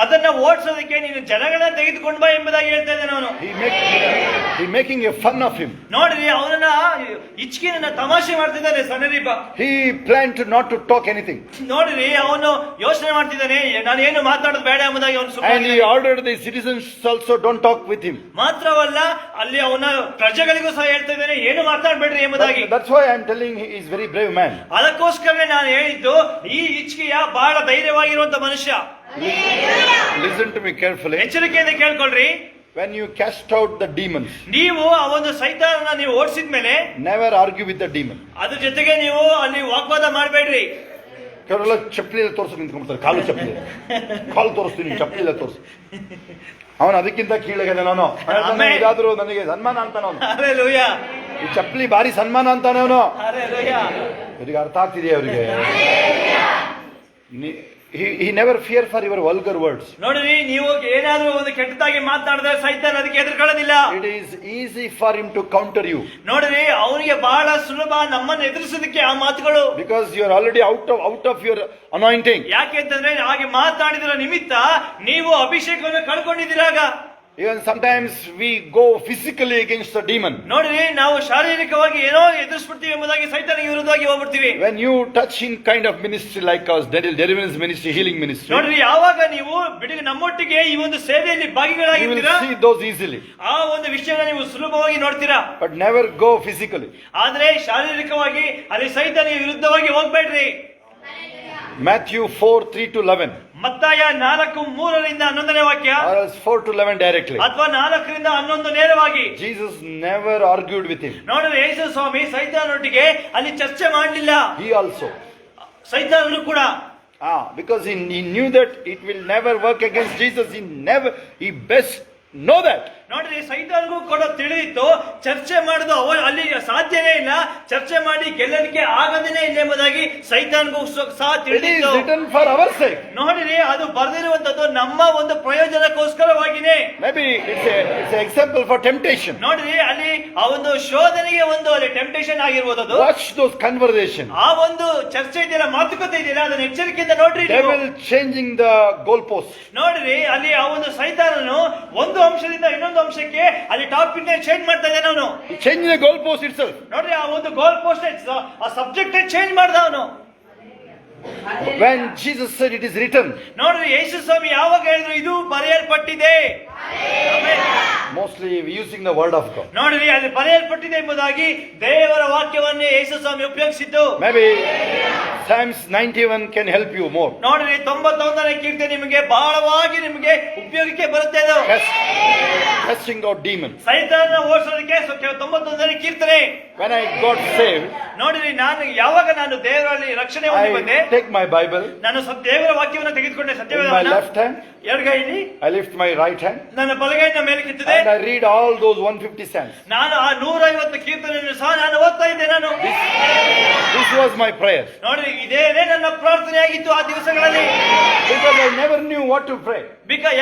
ಅದನ್ನ ಓಡಿಸೋದಕ್ಕೆ ನೀನು ಜನಗಳನ್ನ ತೆಗೆದುಕೊಂಡು ಬಾ ಎಂಬುದಾಗಿ ಹೇಳ್ತಾ ಇದ್ದಾನೆ ಅವನು. He making a fun of him. ನೋಡ್ರಿ, ಅವನನ್ನ ಹಿಜ್ಕೀಯನನ್ನ ತಮಾಷೆ ಮಾಡ್ತಿದ್ದಾನೆ ಸನ್ಹೇರೀಬ. He planned not to talk anything. ನೋಡ್ರಿ, ಅವನು ಯೋಚನೆ ಮಾಡ್ತಿದ್ದಾನೆ, ನಾನು ಏನು ಮಾತಾಡೋದು ಬೇಡ ಎಂಬುದಾಗಿ ಅವನು ಸುಮ್ಮನೆ. And he ordered the citizens also don't talk with him. ಮಾತ್ರವಲ್ಲ, ಅಲ್ಲಿ ಅವನ ಪ್ರಜೆಗಳಿಗೂ ಸಹ ಹೇಳ್ತಾ ಇದ್ದಾನೆ, ಏನು ಮಾತಾಡಬೇಡ್ರಿ ಎಂಬುದಾಗಿ. That's why I'm telling he is very brave man. ಅದಕ್ಕೋಸ್ಕರವೇ ನಾನು ಹೇಳಿದ್ದು, ಈ ಹಿಜ್ಕೀಯ ಬಹಳ ಧೈರ್ಯವಾಗಿರುವಂತ ಮನುಷ್ಯ. Listen to me carefully. ಎಚ್ಚರಿಕೆಯಿಂದ ಕೇಳ್ಕೊಳ್ರಿ. When you cast out the demons, ನೀವು ಆ ಒಂದು ಸೈತಾನನ ನೀವು ಓಡಿಸಿದ ಮೇಲೆ never argue with the demon. ಅದ್ರ ಜೊತೆಗೆ ನೀವು ಅಲ್ಲಿ ವಾಗ್ವಾದ ಮಾಡಬೇಡ್ರಿ. ಕೆಲವೆಲ್ಲ ಚಪ್ಪಲಿ ತೋರಿಸಿ ನಿಂತ್ಕೊಂಡ್ಬಿಡ್ತಾರೆ, ಕಾಲು ತೋರಿಸ್ತೀನಿ, ಚಪ್ಪಲಿ ತೋರಿಸಿ. ಅವನು ಅದಕ್ಕಿಂತ ಕೀಳಾಗಿದೆ. ನಾನು ಇದಾದ್ರೂ ನನಗೆ ಸನ್ಮಾನ ಅಂತಾನ ಅವನು. ಹಲ್ಲೆಲೂಯಾ. ಈ ಚಪ್ಪಲಿ ಭಾರಿ ಸನ್ಮಾನ ಅಂತಾನೆ ಅವನು. ಹಲ್ಲೆಲೂಯಾ. ಇವರಿಗೆ ಅರ್ಥ ಆಗ್ತಿದೆಯಾ ಅವರಿಗೆ? He never fear for your vulgar words. ನೋಡ್ರಿ, ನೀವು ಏನಾದ್ರೂ ಒಂದು ಕೆಟ್ಟದಾಗಿ ಮಾತನಾಡಿದ್ರೆ ಸೈತಾನ ಅದಕ್ಕೆ ಹೆದರ್ಕೊಳ್ಳೋದಿಲ್ಲ. It is easy for him to counter you. ನೋಡ್ರಿ, ಅವನಿಗೆ ಬಹಳ ಸುಲಭ ನಮ್ಮನ್ನು ಎದುರಿಸೋದಕ್ಕೆ ಆ ಮಾತುಗಳು. Because you are already out of your anointing. ಯಾಕೆ ಅಂತಂದ್ರೆ ಹಾಗೆ ಮಾತನಾಡಿದ್ರ ನಿಮಿತ್ತ ನೀವು ಅಭಿಷೇಕವನ್ನು ಕಳ್ಕೊಂಡಿದ್ದೀರಾಗ. Even sometimes we go physically against the demon. ನೋಡ್ರಿ, ನಾವು ಶಾರೀರಿಕವಾಗಿ ಏನೋ ಎದುರಿಸ್ಬಿಡ್ತೀವಿ ಎಂಬುದಾಗಿ ಸೈತಾನಿಗೆ ವಿರುದ್ಧವಾಗಿ ಹೋಗ್ಬಿಡ್ತೀವಿ. When you touch in kind of ministry like us, deliverance ministry, healing ministry. ನೋಡ್ರಿ, ಯಾವಾಗ ನೀವು ನಮ್ಮೊಟ್ಟಿಗೆ ಈ ಒಂದು ಸೇವೆಯಲ್ಲಿ ಭಾಗಿಗಳಾಗಿದ್ದೀರಾ, you will see those easily. ಆ ಒಂದು ವಿಷಯನ ನೀವು ಸುಲಭವಾಗಿ ನೋಡ್ತೀರಾ. But never go physically. ಆದ್ರೆ ಶಾರೀರಿಕವಾಗಿ ಅಲ್ಲಿ ಸೈತಾನಿಗೆ ವಿರುದ್ಧವಾಗಿ ಹೋಗ್ಬೇಡ್ರಿ. Matthew 4:3-11. ಮತ್ತಾಯ 4:3ರಿಂದ 11ನೇ ವಾಕ್ಯ. Or else 4-11 directly. ಅಥವಾ 4ರಿಂದ 11 ನೇರವಾಗಿ. Jesus never argued with him. ನೋಡ್ರಿ, ಯೇಸು ಸ್ವಾಮಿ ಸೈತಾನೊಟ್ಟಿಗೆ ಅಲ್ಲಿ ಚರ್ಚೆ ಮಾಡಲಿಲ್ಲ. He also. ಸೈತಾನನು ಕೂಡ. Because he knew that it will never work against Jesus. He best know that. ನೋಡ್ರಿ, ಸೈತಾನ್ಗೂ ಕೂಡ ತಿಳಿದಿತ್ತು, ಚರ್ಚೆ ಮಾಡೋದು ಅಲ್ಲಿ ಸಾಧ್ಯನೇ ಇಲ್ಲ, ಚರ್ಚೆ ಮಾಡಿ ಗೆಲ್ಲಲಿಕ್ಕೆ ಆಗದೇನೆ ಇಲ್ಲ ಎಂಬುದಾಗಿ ಸೈತಾನ್ಗೂ ಸಹ ತಿಳಿದಿತ್ತು. It is written for our sake. ನೋಡಿರಿ, ಅದು ಬರೆದಿರುವಂತದ್ದು ನಮ್ಮ ಒಂದು ಪ್ರಯೋಜನಕ್ಕೋಸ್ಕರವಾಗಿನೇ. Maybe it's an example for temptation. ನೋಡ್ರಿ, ಅಲ್ಲಿ ಆ ಒಂದು ಶೋಧನೆಗೆ ಒಂದು ಅಲ್ಲಿ ಟೆಂಪ್ಟೇಷನ್ ಆಗಿರ್ಬೋದು. ಅದು watch those conversations. ಆ ಒಂದು ಚರ್ಚೆ ಇದೆಯಲ್ಲ, ಮಾತುಕತೆ ಇದೆಯಲ್ಲ, ಅದನ್ನ ಎಚ್ಚರಿಕೆಯಿಂದ ನೋಡ್ರಿ. Devil changing the goalpost. ನೋಡ್ರಿ, ಅಲ್ಲಿ ಆ ಒಂದು ಸೈತಾನನು ಒಂದು ಅಂಶದಿಂದ ಇನ್ನೊಂದು ಅಂಶಕ್ಕೆ ಅಲ್ಲಿ ಟಾಪಿಕ್ ಚೇಂಜ್ ಮಾಡ್ತಾ ಇದ್ದಾನೆ ಅವನು. Changing the goalpost itself. ನೋಡ್ರಿ, ಆ ಒಂದು ಗೋಲ್ ಪೋಸ್ಟ್ ಆ ಸಬ್ಜೆಕ್ಟ್ ಚೇಂಜ್ ಮಾಡ್ದ ಅವನು. When Jesus said it is written. ನೋಡ್ರಿ, ಯೇಸು ಸ್ವಾಮಿ ಯಾವಾಗ ಹೇಳಿದ್ರು ಇದು ಬರೆಯಲ್ಪಟ್ಟಿದೆ. Mostly using the word of God. ನೋಡ್ರಿ, ಅಲ್ಲಿ ಬರೆಯಲ್ಪಟ್ಟಿದೆ ಎಂಬುದಾಗಿ ದೇವರ ವಾಕ್ಯವನ್ನೇ ಯೇಸು ಸ್ವಾಮಿ ಉಪಯೋಗಿಸಿದ್ದು. Maybe Psalms 91 can help you more. ನೋಡ್ರಿ 91ನೇ ಕೀರ್ತನೆ ನಿಮಗೆ ಬಹಳವಾಗಿ ನಿಮಗೆ ಉಪಯೋಗಕ್ಕೆ ಬರುತ್ತೆ ಅದು. Casting out demons. ಸೈತಾನನ ಓಡಿಸೋದಕ್ಕೆ 91ನೇ ಕೀರ್ತನೆ. When I got saved, ನೋಡಿರಿ ಯಾವಾಗ ನಾನು ದೇವರಲ್ಲಿ ರಕ್ಷಣೆ ಹೊಂದಿ ಬಂದೆ, I take my Bible ನಾನು ದೇವರ ವಾಕ್ಯವನ್ನು ತೆಗೆದುಕೊಂಡೆ in my ಸತ್ಯವೇದವನ್ನ left hand, ಎಡಗೈಲಿ, I lift my right hand, ನನ್ನ ಬಲಗೈನ ಮೇಲೆ ಕಿತ್ತಿದೆ, and I read all those 150 Psalms. ನಾನು ಆ 150 ಕೀರ್ತನೆಯನ್ನು ಸಹ ನಾನು ಓದ್ತಾ ಇದ್ದೆ. ನಾನು This was my prayer. ನೋಡ್ರಿ ಇದೇನೇ ನನ್ನ ಪ್ರಾರ್ಥನೆಯಾಗಿತ್ತು ಆ ದಿವಸಗಳಲ್ಲಿ. Because I never knew what to pray.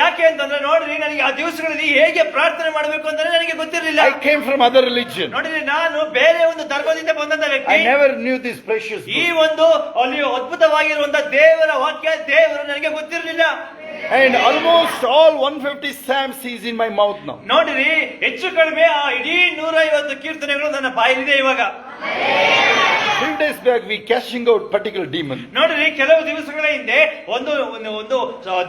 ಯಾಕೆ ಅಂತಂದ್ರೆ ನೋಡ್ರಿ ನನಗೆ ಆ ದಿವಸಗಳಲ್ಲಿ ಹೇಗೆ ಪ್ರಾರ್ಥನೆ ಮಾಡಬೇಕು ಅಂತ ನನಗೆ ಗೊತ್ತಿರಲಿಲ್ಲ. I came from other religion. ನೋಡ್ರಿ ನಾನು ಬೇರೆ ಒಂದು ಧರ್ಮದಿಂದ ಬಂದಂತ ವ್ಯಕ್ತಿ. I never knew this precious book. ಈ ಒಂದು ಅಲ್ಲಿ ಅದ್ಭುತವಾಗಿರುವಂತಹ ದೇವರ ವಾಕ್ಯ ದೇವರು ನನಗೆ ಗೊತ್ತಿರಲಿಲ್ಲ. And almost all 150 Psalms is in my mouth now. ನೋಡಿರಿ ಹೆಚ್ಚು ಕಡಿಮೆ ಆ ಇಡೀ 150 ಕೀರ್ತನೆಗಳು ನನ್ನ ಬಾಯಲ್ಲಿದೆ ಇವಾಗ. 3 days back we casting out particular demon. ನೋಡಿರಿ ಕೆಲವು ದಿವಸಗಳ ಹಿಂದೆ ಒಂದು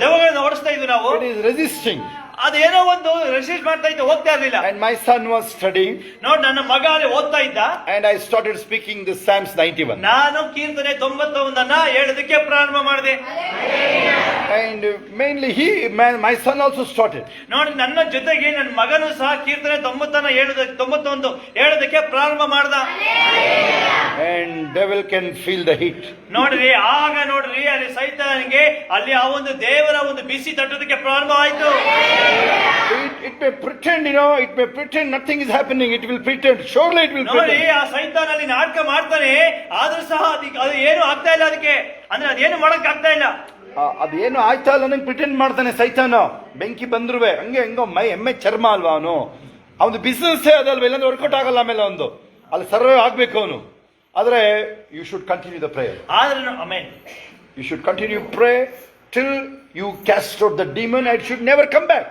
ದೆವ್ವಗಳನ್ನು ಓಡಿಸ್ತಾ ಇದ್ವಿ ನಾವು. It is resisting. ಅದೇನೋ ಒಂದು ರೆಸಿಸ್ಟ್ ಮಾಡ್ತಾ ಇದ್ದ, ಹೋಗ್ತಾ ಇರಲಿಲ್ಲ. And my son was studying. ನೋಡಿ ನನ್ನ ಮಗ ಅಲ್ಲಿ ಓದ್ತಾ ಇದ್ದ. And I started speaking the Psalms 91. ನಾನು ಕೀರ್ತನೆ 91 ಹೇಳೋದಕ್ಕೆ ಪ್ರಾರಂಭ ಮಾಡಿದೆ. And mainly my son also started. ನೋಡಿ ನನ್ನ ಜೊತೆಗೆ ನನ್ನ ಮಗನು ಸಹ ಕೀರ್ತನೆ 91 ಹೇಳೋದಕ್ಕೆ ಪ್ರಾರಂಭ ಮಾಡ್ದ. And devil can feel the heat. ನೋಡ್ರಿ ಆಗ ನೋಡ್ರಿ ಅಲ್ಲಿ ಸೈತಾನಿಗೆ ಅಲ್ಲಿ ಆ ಒಂದು ದೇವರ ಒಂದು ಬಿಸಿ ತಟ್ಟೋದಕ್ಕೆ ಪ್ರಾರಂಭ ಆಯ್ತು. It may pretend, it may pretend nothing is happening. It will pretend. Surely it will ನೋಡಿ pretend. ಆ ಸೈತಾನ ಅಲ್ಲಿ ನಾಟಕ ಮಾಡ್ತಾನೆ, ಆದ್ರೂ ಸಹ ಅದು ಏನು ಆಗ್ತಾ ಇಲ್ಲ. ಅದಕ್ಕೆ ಅಂದ್ರೆ ಅದೇನು ಮಾಡಕ್ ಆಗ್ತಾ ಇಲ್ಲ. ಅದೇನು ಆಯ್ತಾ ಇಲ್ಲ ನಂಗೆ ಪ್ರಿಟೆಂಡ್ ಮಾಡ್ತಾನೆ ಸೈತಾನ. ಬೆಂಕಿ ಬಂದ್ರುವೆ ಹೆಂಗೋ ಎಮ್ಮೆ ಚರ್ಮ ಅಲ್ವಾ ಅವನು ಬಿಸ್ನೆಸ್ ಅದಲ್ವಾ, ಇಲ್ಲಾಂದ್ರೆ ವರ್ಕೌಟ್ ಆಗಲ್ಲ. ಆಮೇಲೆ ಅಲ್ಲಿ ಸರ್ವೇ ಆಗ್ಬೇಕು ಅವನು. ಆದ್ರೆ you should continue the prayer. ಆದ್ರೆ amen, you should continue pray till you cast out the demon and it should never come back.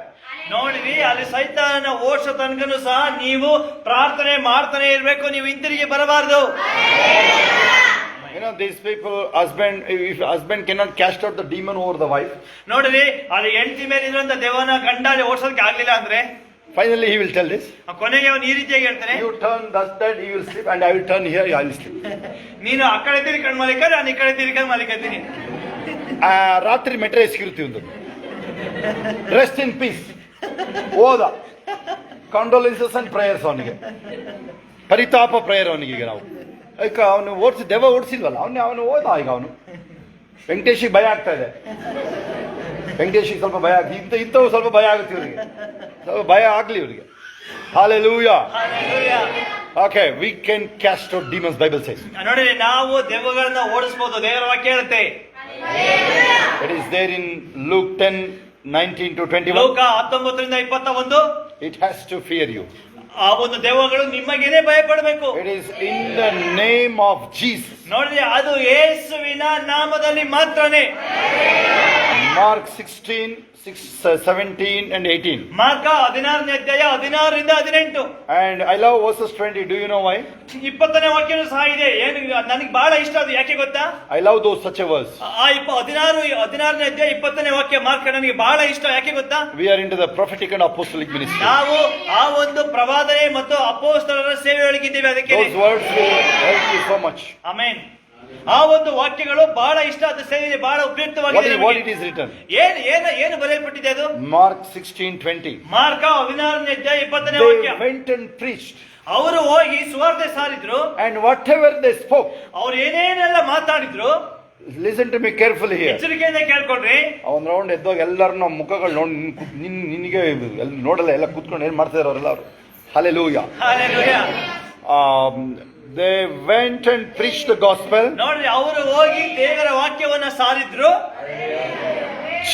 ನೋಡಿರಿ ಅಲ್ಲಿ ಸೈತಾನನ ಓಡಿಸೋ ತನಕನೂ ಸಹ ನೀವು ಪ್ರಾರ್ಥನೆ ಮಾಡ್ತಾನೆ ಇರಬೇಕು, ನೀವು ಹಿಂತಿರುಗಿ ಬರಬಾರದು. These people, if husband cannot cast out the demon over the wife, ನೋಡಿರಿ ಅಲ್ಲಿ ಹೆಂಡತಿ ಮೇಲೆ ಇರುವಂತ ದೇವನ ಗಂಡ ಓಡಿಸೋದಕ್ಕೆ ಆಗ್ಲಿಲ್ಲ ಅಂದ್ರೆ finally he will tell this. ಕೊನೆಗೆ ಅವನು ಈ ರೀತಿಯಾಗಿ ಹೇಳ್ತಾನೆ, you turn that he will sleep and I will turn here, I will sleep. ನೀನು ಆ ಕಡೆ ತಿರ್ಕೊಂಡು ಮಲಿಕ, ನಾನು ಈ ಕಡೆ ತಿರ್ಕೊಂಡು ಮಲಿಕತ್ತೀನಿ. ರಾತ್ರಿ ಮೆಟ್ರೆ ಎಸ್ಕಿರ್ತೀವಿ ಒಂದು ರೆಸ್ಟ್ ಇನ್ ಪೀಸ್ ಓದ ಕಾಂಡೋಲೆನ್ಸಸ್ ಅಂಡ್ ಪ್ರೇಯರ್ಸ್. ಅವನಿಗೆ ಪರಿತಾಪ ಪ್ರೇಯರ್ ಅವನಿಗೆ. ಈಗ ನಾವು ಈಗ ಅವನು ದೆವ್ವ ಓಡಿಸಿಲ್ವಲ್ಲ, ಅವನು ಓದ. ಈಗ ಅವನು ವೆಂಕಟೇಶಿಗೆ ಭಯ ಆಗ್ತಾ ಇದೆ. ವೆಂಕಟೇಶಿಗೆ ಸ್ವಲ್ಪ ಭಯ ಆಗ್ತದೆ, ಇಂಥವು ಸ್ವಲ್ಪ ಭಯ ಆಗುತ್ತೆ ಇವರಿಗೆ. ಸ್ವಲ್ಪ ಭಯ ಆಗ್ಲಿ ಇವರಿಗೆ. Hallelujah. Okay, we can cast out demons, Bible says. ನೋಡಿ ನಾವು ದೆವ್ವಗಳನ್ನ ಓಡಿಸಬಹುದು, ದೇವರ ವಾಕ್ಯ ಹೇಳುತ್ತೆ. It is there in Luke 10:19 to 21. ಲೋಕ 19ರಿಂದ 21. It has to fear you. ಆ ಒಂದು ದೆವ್ವಗಳು ನಿಮಗೇನೆ ಭಯ ಪಡಬೇಕು. It is in the name of Jesus. ನೋಡ್ರಿ ಅದು ಯೇಸುವಿನ ನಾಮದಲ್ಲಿ ಮಾತ್ರನೇ. Mark 16:17 and 18. ಮಾರ್ಕ 16ನೇ ಅಧ್ಯಾಯ 16ರಿಂದ 18. And I love verses 20. Do you know why? 20ನೇ ವಾಕ್ಯನೂ ಸಹ ಇದೆ. ಏನು ನನಗೆ ಬಹಳ ಇಷ್ಟ ಅದು, ಯಾಕೆ ಗೊತ್ತಾ? I love those such a verse. ಆ 16ನೇ ಅಧ್ಯಾಯ 20ನೇ ವಾಕ್ಯ ಮಾರ್ಕ ನನಗೆ ಬಹಳ ಇಷ್ಟ, ಯಾಕೆ ಗೊತ್ತಾ? We are into the prophetic and apostolic ministry. ನಾವು ಆ ಒಂದು ಪ್ರವಾದನೆ ಮತ್ತು ಅಪೊಸ್ತಲರ ಸೇವೆಯೊಳಗಿದ್ದೇವೆ. ಅದಕ್ಕೆ Those words will help you so much. Amen. ಆ ಒಂದು ವಾಕ್ಯಗಳು ಬಹಳ ಇಷ್ಟ, ಅದು ಸೇವೆಗೆ ಬಹಳ ಉಪಯುಕ್ತವಾಗಿದೆ. What it is written? ಏನು ಬರೆಯಲ್ಪಟ್ಟಿದೆ ಅದು? Mark 16:20. ಮಾರ್ಕ 16ನೇ ಅಧ್ಯಾಯ 20ನೇ ವಾಕ್ಯ. They went and preached. ಅವರು ಹೋಗಿ ಸುವಾರ್ತೆ ಸಾರಿದ್ರು. And whatever they spoke. ಅವರು ಏನೇನೆಲ್ಲ ಮಾತಾಡಿದ್ರು. Listen to me carefully here. ಎಚ್ಚರಿಕೆಯಿಂದ ಕೇಳ್ಕೊಳ್ರಿ. ಅವನ್ ರೌಂಡ್ ಎದ್ದೋಗಿ ಎಲ್ಲರನ್ನ ಮುಖಗಳು ನೋಡಿ ನಿನಗೆ ನೋಡಲ್ಲ, ಎಲ್ಲ ಕೂತ್ಕೊಂಡು ಏನ್ ಮಾಡ್ತಾ ಇದ್ರು ಅವರೆಲ್ಲ ಅವರು. Hallelujah. Hallelujah. They went and preached the gospel. ನೋಡ್ರಿ ಅವರು ಹೋಗಿ ದೇವರ ವಾಕ್ಯವನ್ನ ಸಾರಿದ್ರು.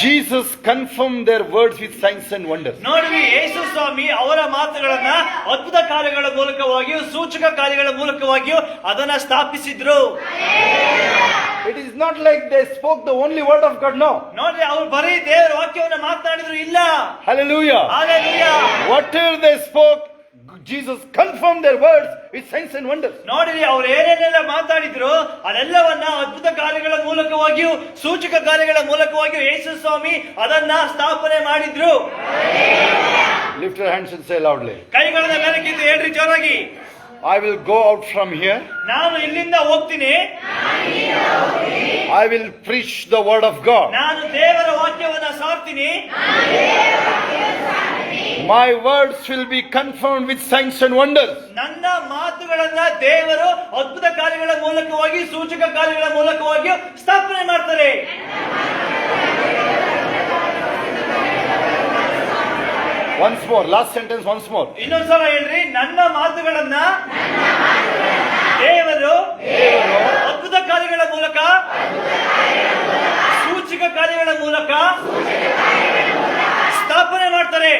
Jesus confirmed their words with signs and wonders. ನೋಡ್ರಿ ಯೇಸು ಸ್ವಾಮಿ ಅವರ ಮಾತುಗಳನ್ನ ಅದ್ಭುತ ಕಾರ್ಯಗಳ ಮೂಲಕವಾಗಿಯೂ ಸೂಚಕ ಕಾರ್ಯಗಳ ಮೂಲಕವಾಗಿಯೂ ಅದನ್ನ ಸ್ಥಾಪಿಸಿದ್ರು. It is not like they spoke the only word of God, no. ನೋಡ್ರಿ ಅವರು ಬರೀ ದೇವರ ವಾಕ್ಯವನ್ನ ಮಾತನಾಡಿದ್ರು, ಇಲ್ಲ. Hallelujah. Hallelujah. Whatever they spoke, Jesus confirmed their words with signs and wonders. ನೋಡಿರಿ ಅವರು ಏನೇನೆಲ್ಲ ಮಾತಾಡಿದ್ರು ಅದೆಲ್ಲವನ್ನ ಅದ್ಭುತ ಕಾರ್ಯಗಳ ಮೂಲಕವಾಗಿಯೂ ಸೂಚಕ ಕಾರ್ಯಗಳ ಮೂಲಕವಾಗಿಯೂ ಯೇಸು ಸ್ವಾಮಿ ಅದನ್ನ ಸ್ಥಾಪನೆ ಮಾಡಿದ್ರು. Lift your hands and say loudly. ಕೈಗಳನ್ನ ಮೇಲಕ್ಕೆತ್ತಿ ಹೇಳ್ರಿ ಜೋರಾಗಿ. I will go out from here. ನಾನು ಇಲ್ಲಿಂದ ಹೋಗ್ತೀನಿ. I will preach the word of God. ನಾನು ದೇವರ ವಾಕ್ಯವನ್ನ ಸಾರ್ತೀನಿ. My words will be confirmed with signs and wonders. ನನ್ನ ಮಾತುಗಳನ್ನ ದೇವರು ಅದ್ಭುತ ಕಾರ್ಯಗಳ ಮೂಲಕವಾಗಿ, ಸೂಚಕ ಕಾರ್ಯಗಳ ಮೂಲಕವಾಗಿ ಸ್ಥಾಪನೆ ಮಾಡ್ತಾರೆ. Once more, last sentence once more. ಇನ್ನೊಂದ್ಸಲ ಹೇಳ್ರಿ, ನನ್ನ ಮಾತುಗಳನ್ನ ದೇವರು ಅದ್ಭುತ ಕಾರ್ಯಗಳ ಮೂಲಕ, ಸೂಚಕ ಕಾರ್ಯಗಳ ಮೂಲಕ ಸ್ಥಾಪನೆ ಮಾಡ್ತಾರೆ.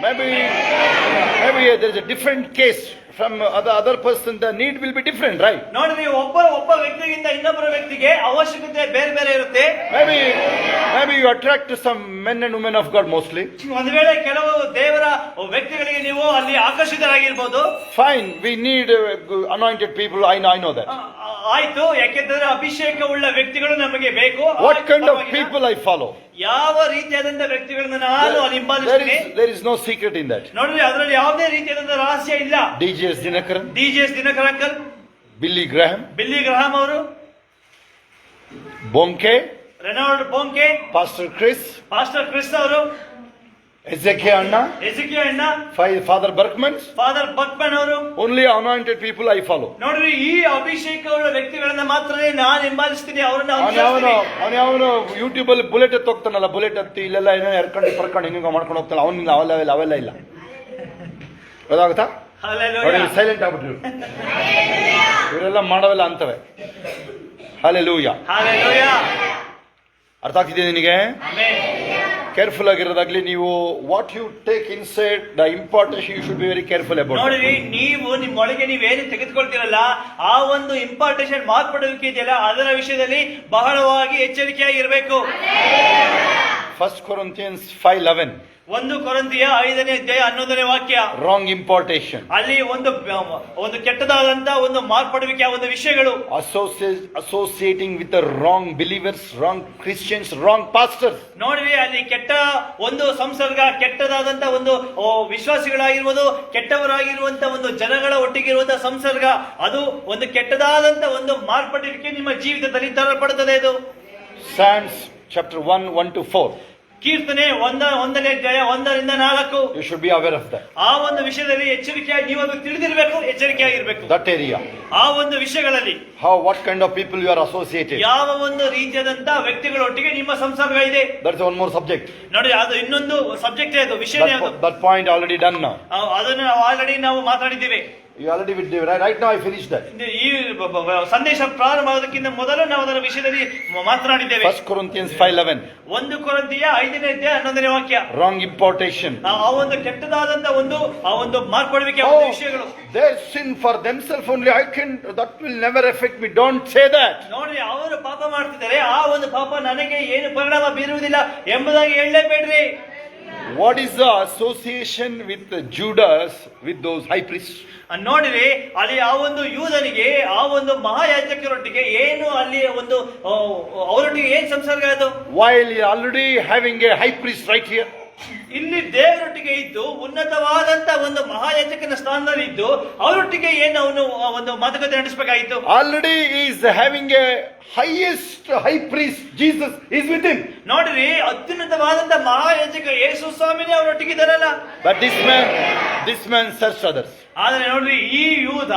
Maybe there is a different case from other person. The need will be different, right? ನೋಡ್ರಿ, ಒಬ್ಬ ವ್ಯಕ್ತಿಗಿಂತ ಇನ್ನೊಬ್ಬರ ವ್ಯಕ್ತಿಗೆ ಅವಶ್ಯಕತೆ ಬೇರೆ ಬೇರೆ ಇರುತ್ತೆ. Maybe you attract some men and women of God mostly. ಒಂದು ವೇಳೆ ಕೆಲವು ದೇವರ ವ್ಯಕ್ತಿಗಳಿಗೆ ನೀವು ಅಲ್ಲಿ ಆಕರ್ಷಿತರಾಗಿರ್ಬೋದು. Fine, we need anointed people. I know that. ಆಯ್ತು, ಯಾಕೆಂದ್ರೆ ಅಭಿಷೇಕ ಉಳ್ಳ ವ್ಯಕ್ತಿಗಳು ನಮಗೆ ಬೇಕು. What kind of people I follow? ಯಾವ ರೀತಿಯಾದಂತ ವ್ಯಕ್ತಿಗಳನ್ನ ನಾನು ಹಿಂಬಾಲಿಸ್ತೀನಿ. There is no secret in that. ನೋಡ್ರಿ, ಅದರಲ್ಲಿ ಯಾವುದೇ ರೀತಿಯಾದಂತ ರಹಸ್ಯ ಇಲ್ಲ. DJS Dinakaran ಅಂಕಲ್, ಬಿಲ್ಲಿ ಗ್ರಹಾಂ ಅವರು, ಬೊಂಕೆ, ರೆನಾಲ್ಡ್ ಬೊಂಕೆ, ಪಾಸ್ಟರ್ ಕ್ರಿಸ್ ಅವರು, ಎಜೆಕಿಯಾ ಅಣ್ಣ, ಫಾದರ್ ಬರ್ಕ್ಮನ್ ಅವರು. Only anointed people I follow. ನೋಡ್ರಿ, ಈ ಅಭಿಷೇಕವುಳ್ಳ ವ್ಯಕ್ತಿಗಳನ್ನ ಮಾತ್ರನೇ ನಾನು ಹಿಂಬಾಲಿಸ್ತೀನಿ, ಅವರನ್ನ ಅವನು ಯೂಟ್ಯೂಬ್ ಅಲ್ಲಿ ಬುಲೆಟ್ ಎತ್ತು ಹೋಗ್ತಾನಲ್ಲ, ಬುಲೆಟ್ ಎತ್ತಿ ಇಲ್ಲೆಲ್ಲ ಏನೋ ಎರ್ಕೊಂಡು ಹಿಂಗ ಮಾಡ್ಕೊಂಡು ಹೋಗ್ತಾನೆ. ಅವನಿಲ್ಲ, ಅವೆಲ್ಲ ಇಲ್ಲ. ಗೊತ್ತಾಗುತ್ತಾ? ಸೈಲೆಂಟ್ ಆಗ್ಬಿಟ್ರು ಇವರೆಲ್ಲ ಮಾಡೋವೆಲ್ಲ ಅಂತವೆ. ಹಲ್ಲೆಲೂಯಾ. ಅರ್ಥ ಆಗ್ತಿದೆ ನಿನಗೆ? ಕೇರ್ಫುಲ್ ಆಗಿರೋದಾಗ್ಲಿ. ನೀವು what you take inside the importance you should be very careful about. ನೋಡ್ರಿ, ನೀವು ನಿಮ್ಮೊಳಗೆ ನೀವೇನು ತೆಗೆದುಕೊಳ್ತೀರಲ್ಲ, ಆ ಒಂದು ಇಂಪಾರ್ಟೇಷನ್ ಮಾರ್ಪಡುವಿಕೆ ಇದೆಯಲ್ಲ, ಅದರ ವಿಷಯದಲ್ಲಿ ಬಹಳವಾಗಿ ಎಚ್ಚರಿಕೆಯಾಗಿರ್ಬೇಕು. 1 Corinthians 5:11. 1 ಕೊರಿಂಥಿಯ 5ನೇ ಅಧ್ಯಾಯ 11ನೇ ವಾಕ್ಯ. ರಾಂಗ್ ಇಂಪಾರ್ಟೇಷನ್. ಅಲ್ಲಿ ಒಂದು ಕೆಟ್ಟದಾದಂತ ಒಂದು ಮಾರ್ಪಡುವಿಕೆ, ಒಂದು ವಿಷಯಗಳು. Associating with wrong believers, wrong Christians, wrong pastors. ನೋಡ್ರಿ, ಅಲ್ಲಿ ಕೆಟ್ಟ ಒಂದು ಸಂಸರ್ಗ, ಕೆಟ್ಟದಾದಂತ ಒಂದು ವಿಶ್ವಾಸಿಗಳಾಗಿರ್ಬೋದು, ಕೆಟ್ಟವರಾಗಿರುವಂತ ಒಂದು ಜನಗಳ ಒಟ್ಟಿಗಿರುವಂತಹ ಸಂಸರ್ಗ, ಅದು ಒಂದು ಕೆಟ್ಟದಾದಂತ ಒಂದು ಮಾರ್ಪಡುವಿಕೆ ನಿಮ್ಮ ಜೀವಿತದಲ್ಲಿ ತರಲ್ಪಡುತ್ತದೆ. ಇದು Psalms chapter 1:1-4. ಕೀರ್ತನೆ 1ನೇ ಅಧ್ಯಾಯ 1ರಿಂದ 4. You should be aware of that. ಆ ಒಂದು ವಿಷಯದಲ್ಲಿ ಎಚ್ಚರಿಕೆಯಾಗಿ ನೀವು ಅದು ತಿಳಿದಿರಬೇಕು, ಎಚ್ಚರಿಕೆಯಾಗಿರ್ಬೇಕು. That area. ಆ ಒಂದು ವಿಷಯಗಳಲ್ಲಿ what kind of people you are associated. ಯಾವ ಒಂದು ರೀತಿಯಾದಂತ ವ್ಯಕ್ತಿಗಳೊಟ್ಟಿಗೆ ನಿಮ್ಮ ಸಂಸರ್ಗ ಇದೆ. That's one more subject. ನೋಡಿ, ಅದು ಇನ್ನೊಂದು ಸಬ್ಜೆಕ್ಟ್, ಅದು ವಿಷಯನೇ. That point already done now. ಅದನ್ನ ಆಲ್ರೆಡಿ ನಾವು ಮಾತಾಡಿದ್ದೇವೆ. You already did, right now I finished that. ಈ ಸಂದೇಶ ಪ್ರಾರಂಭ ಆಗೋದಕ್ಕಿಂತ ಮೊದಲು ನಾವು ಅದರ ವಿಷಯದಲ್ಲಿ ಮಾತನಾಡಿದ್ದೇವೆ. 1 Corinthians 5:11. 1 ಕೊರಿಂಥಿಯ 5ನೇ ಅಧ್ಯಾಯ 11ನೇ ವಾಕ್ಯ. ರಾಂಗ್ ಇಂಪಾರ್ಟೇಷನ್. ಆ ಒಂದು ಕೆಟ್ಟದಾದಂತ ಒಂದು ಮಾರ್ಪಡುವಿಕೆ, ಒಂದು ವಿಷಯಗಳು. They sin for themselves only. That will never affect me. Don't say that. ನೋಡಿ, ಅವರು ಪಾಪ ಮಾಡ್ತಿದ್ದಾರೆ, ಆ ಒಂದು ಪಾಪ ನನಗೆ ಏನು ಪರಿಣಾಮ ಬೀರುವುದಿಲ್ಲ ಎಂಬುದಾಗಿ ಹೇಳಲೇಬೇಡ್ರಿ. What is the association with Judas with those high priests? ನೋಡಿರಿ, ಅಲ್ಲಿ ಆ ಒಂದು ಯೂದನಿಗೆ, ಆ ಒಂದು ಮಹಾಯಾಜಕರೊಟ್ಟಿಗೆ ಏನು ಅಲ್ಲಿ ಒಂದು ಅವರೊಟ್ಟಿಗೆ ಏನ್ ಸಂಸರ್ಗ ಅದು? While already having a high priest right here. ಇಲ್ಲಿ ದೇವರೊಟ್ಟಿಗೆ ಇದ್ದು, ಉನ್ನತವಾದಂತ ಒಂದು ಮಹಾಯಾಜಕನ ಸ್ಥಾನದಲ್ಲಿ ಇದ್ದು, ಅವರೊಟ್ಟಿಗೆ ಏನು ಅವನು ಒಂದು ಮಾತುಕತೆ ನಡೆಸಬೇಕಾಗಿತ್ತು. Already he is having a highest high priest, Jesus is with him. ನೋಡ್ರಿ, ಅತ್ಯುನ್ನತವಾದಂತ ಮಹಾಯಾಜಕ ಯೇಸು ಸ್ವಾಮಿನೇ ಅವರೊಟ್ಟಿಗೆ ಇದ್ದಾರಲ್ಲ. But this man searched others. ಆದ್ರೆ ನೋಡ್ರಿ, ಈ ಯೂದ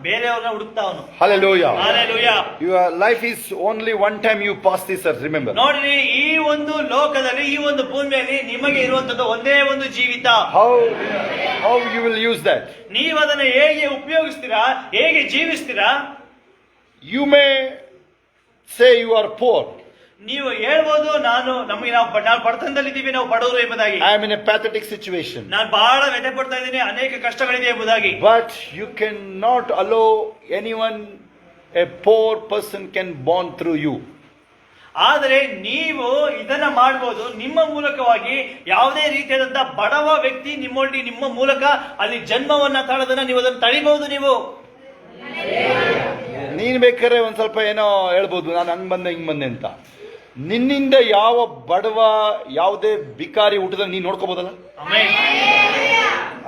ಬೇರೆಯವ್ರನ್ನ ಹುಡುಕ್ತಾವನು. Hallelujah. Hallelujah. Your life is only one time you pass this earth, remember. ನೋಡ್ರಿ, ಈ ಒಂದು ಲೋಕದಲ್ಲಿ, ಈ ಒಂದು ಭೂಮಿಯಲ್ಲಿ ನಿಮಗೆ ಇರುವಂತದ್ದು ಒಂದೇ ಒಂದು ಜೀವಿತ. How you will use that? ನೀವು ಅದನ್ನ ಹೇಗೆ ಉಪಯೋಗಿಸ್ತೀರಾ, ಹೇಗೆ ಜೀವಿಸ್ತೀರಾ? You may say you are poor. ನೀವು ಹೇಳ್ಬೋದು, ನಾವು ಬಡತನದಲ್ಲಿದ್ದೀವಿ, ನಾವು ಬಡವರು ಎಂಬುದಾಗಿ. I am in a pathetic situation. ನಾನು ಬಹಳ ವ್ಯಥೆ ಪಡ್ತಾ ಇದ್ದೀನಿ, ಅನೇಕ ಕಷ್ಟಗಳಿದೆ ಎಂಬುದಾಗಿ. But you cannot allow anyone, a poor person can born through you. ಆದರೆ ನೀವು ಇದನ್ನ ಮಾಡಬಹುದು, ನಿಮ್ಮ ಮೂಲಕವಾಗಿ ಯಾವುದೇ ರೀತಿಯಾದಂತಹ ಬಡವ ವ್ಯಕ್ತಿ ನಿಮ್ಮ ಮೂಲಕ ಅಲ್ಲಿ ಜನ್ಮವನ್ನ ತಾಳದನ್ನ ನೀವು ಅದನ್ನು ತಡಿಬಹುದು. ನೀವು ನೀನ್ ಬೇಕಾದ್ರೆ ಒಂದ್ ಸ್ವಲ್ಪ ಏನೋ ಹೇಳ್ಬೋದು, ನಾನು ಹಂಗ್ ಬಂದೆ ಹಿಂಗ್ ಬಂದೆ ಅಂತ. ನಿನ್ನಿಂದ ಯಾವ ಬಡವ, ಯಾವುದೇ ಬಿಕಾರಿ ಊಟದ ನೀನ್ ನೋಡ್ಕೋಬಹುದಲ್ಲ.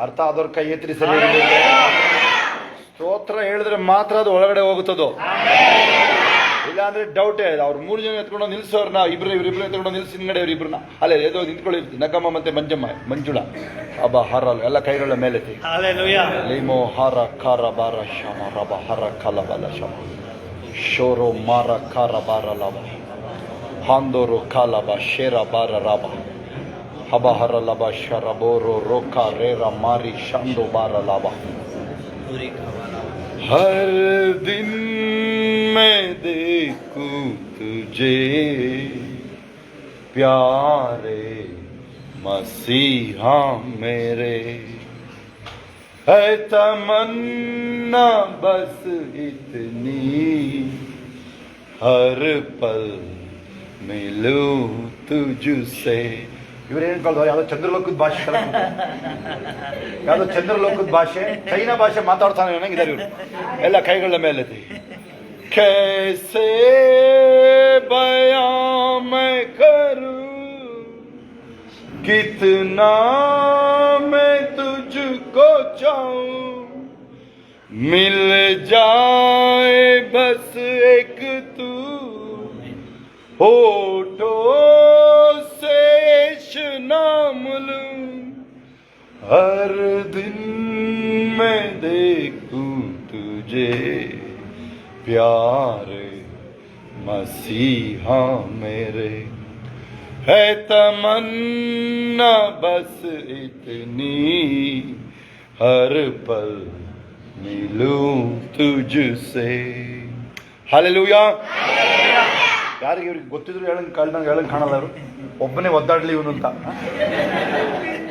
ಅರ್ಥ ಆದವ್ರ ಕೈ ಎತ್ತರಿ. ಸರಿ, ಸ್ತೋತ್ರ ಹೇಳಿದ್ರೆ ಮಾತ್ರ ಅದು ಒಳಗಡೆ ಹೋಗುತ್ತದು. ಇಲ್ಲ ಅಂದ್ರೆ ಡೌಟೇ. ಅವ್ರು 3 ಜನ ಎತ್ಕೊಂಡು ನಿಲ್ಸೋರ್ನ ಇಬ್ರು ಎತ್ಕೊಂಡು ನಿಲ್ಸಿ ಹಿಂಗಡೆ ಅವ್ರು ಇಬ್ರನ್ನ ಅಲ್ಲೇ ಏದೋ ನಿಂತ್ಕೊಳ್ಳಿ. ನಗಮ್ಮ ಮತ್ತೆ ಮಂಜುಳ ಅಬ್ಬ ಹರಲ್ ಎಲ್ಲ ಕೈಗಳ ಮೇಲೆತ್ತಿ. Hallelujah. ಲಿಮೋ ಹರ ಖಾರ ಬಾರ ಶಮ ರಬ ಹರ ಕಲ ಬಲ ಶಮ ಶೋರೋ ಮಾರ ಖಾರ ಬಾರ ಲಬ ಹಾಂದೋರು ಕಾಲಬ ಶೇರ ಬಾರ ರಬ ಹಬ ಹರ ಲಬ ಶರ ಬೋರೋ ರೋಕ ರೇರ ಮಾರಿ ಶಂದು ಬಾರ ಲಬ. हर दिन मैं देखूं तुझे प्यारे मसीहा मेरे, है तमन्ना बस इतनी हर पल मिलूं तुझसे. ಇವ್ರೇನು ಕಳ್ದವ್ರು? ಯಾವುದೋ ಚಂದ್ರಲೋಕದ ಭಾಷೆ ಯಾವುದೋ ಚಂದ್ರಲೋಕದ ಭಾಷೆ, ಚೈನಾ ಭಾಷೆ ಮಾತಾಡ್ತಾನೆ ಇದ್ದಾರೆ ಇವರು. ಎಲ್ಲ ಕೈಗಳ ಮೇಲೆ कैसे बयां मैं करूं कितना मैं तुझको चाहूं, मिल जाए बस एक तू होठों से नाम लूं, हर दिन मैं देखूं तुझे प्यारे मसीहा मेरे, है तमन्ना बस इतनी हर पल मिलूं तुझसे. हालेलूया. ಯಾರಿಗೆ ಇವ್ರಿಗೆ ಗೊತ್ತಿದ್ರು ಹೇಳಂಗೆ ಕಾಣಲ್ಲ. ಅವರು ಒಬ್ಬನೇ ಒದ್ದಾಡ್ಲಿ ಇವನು ಅಂತ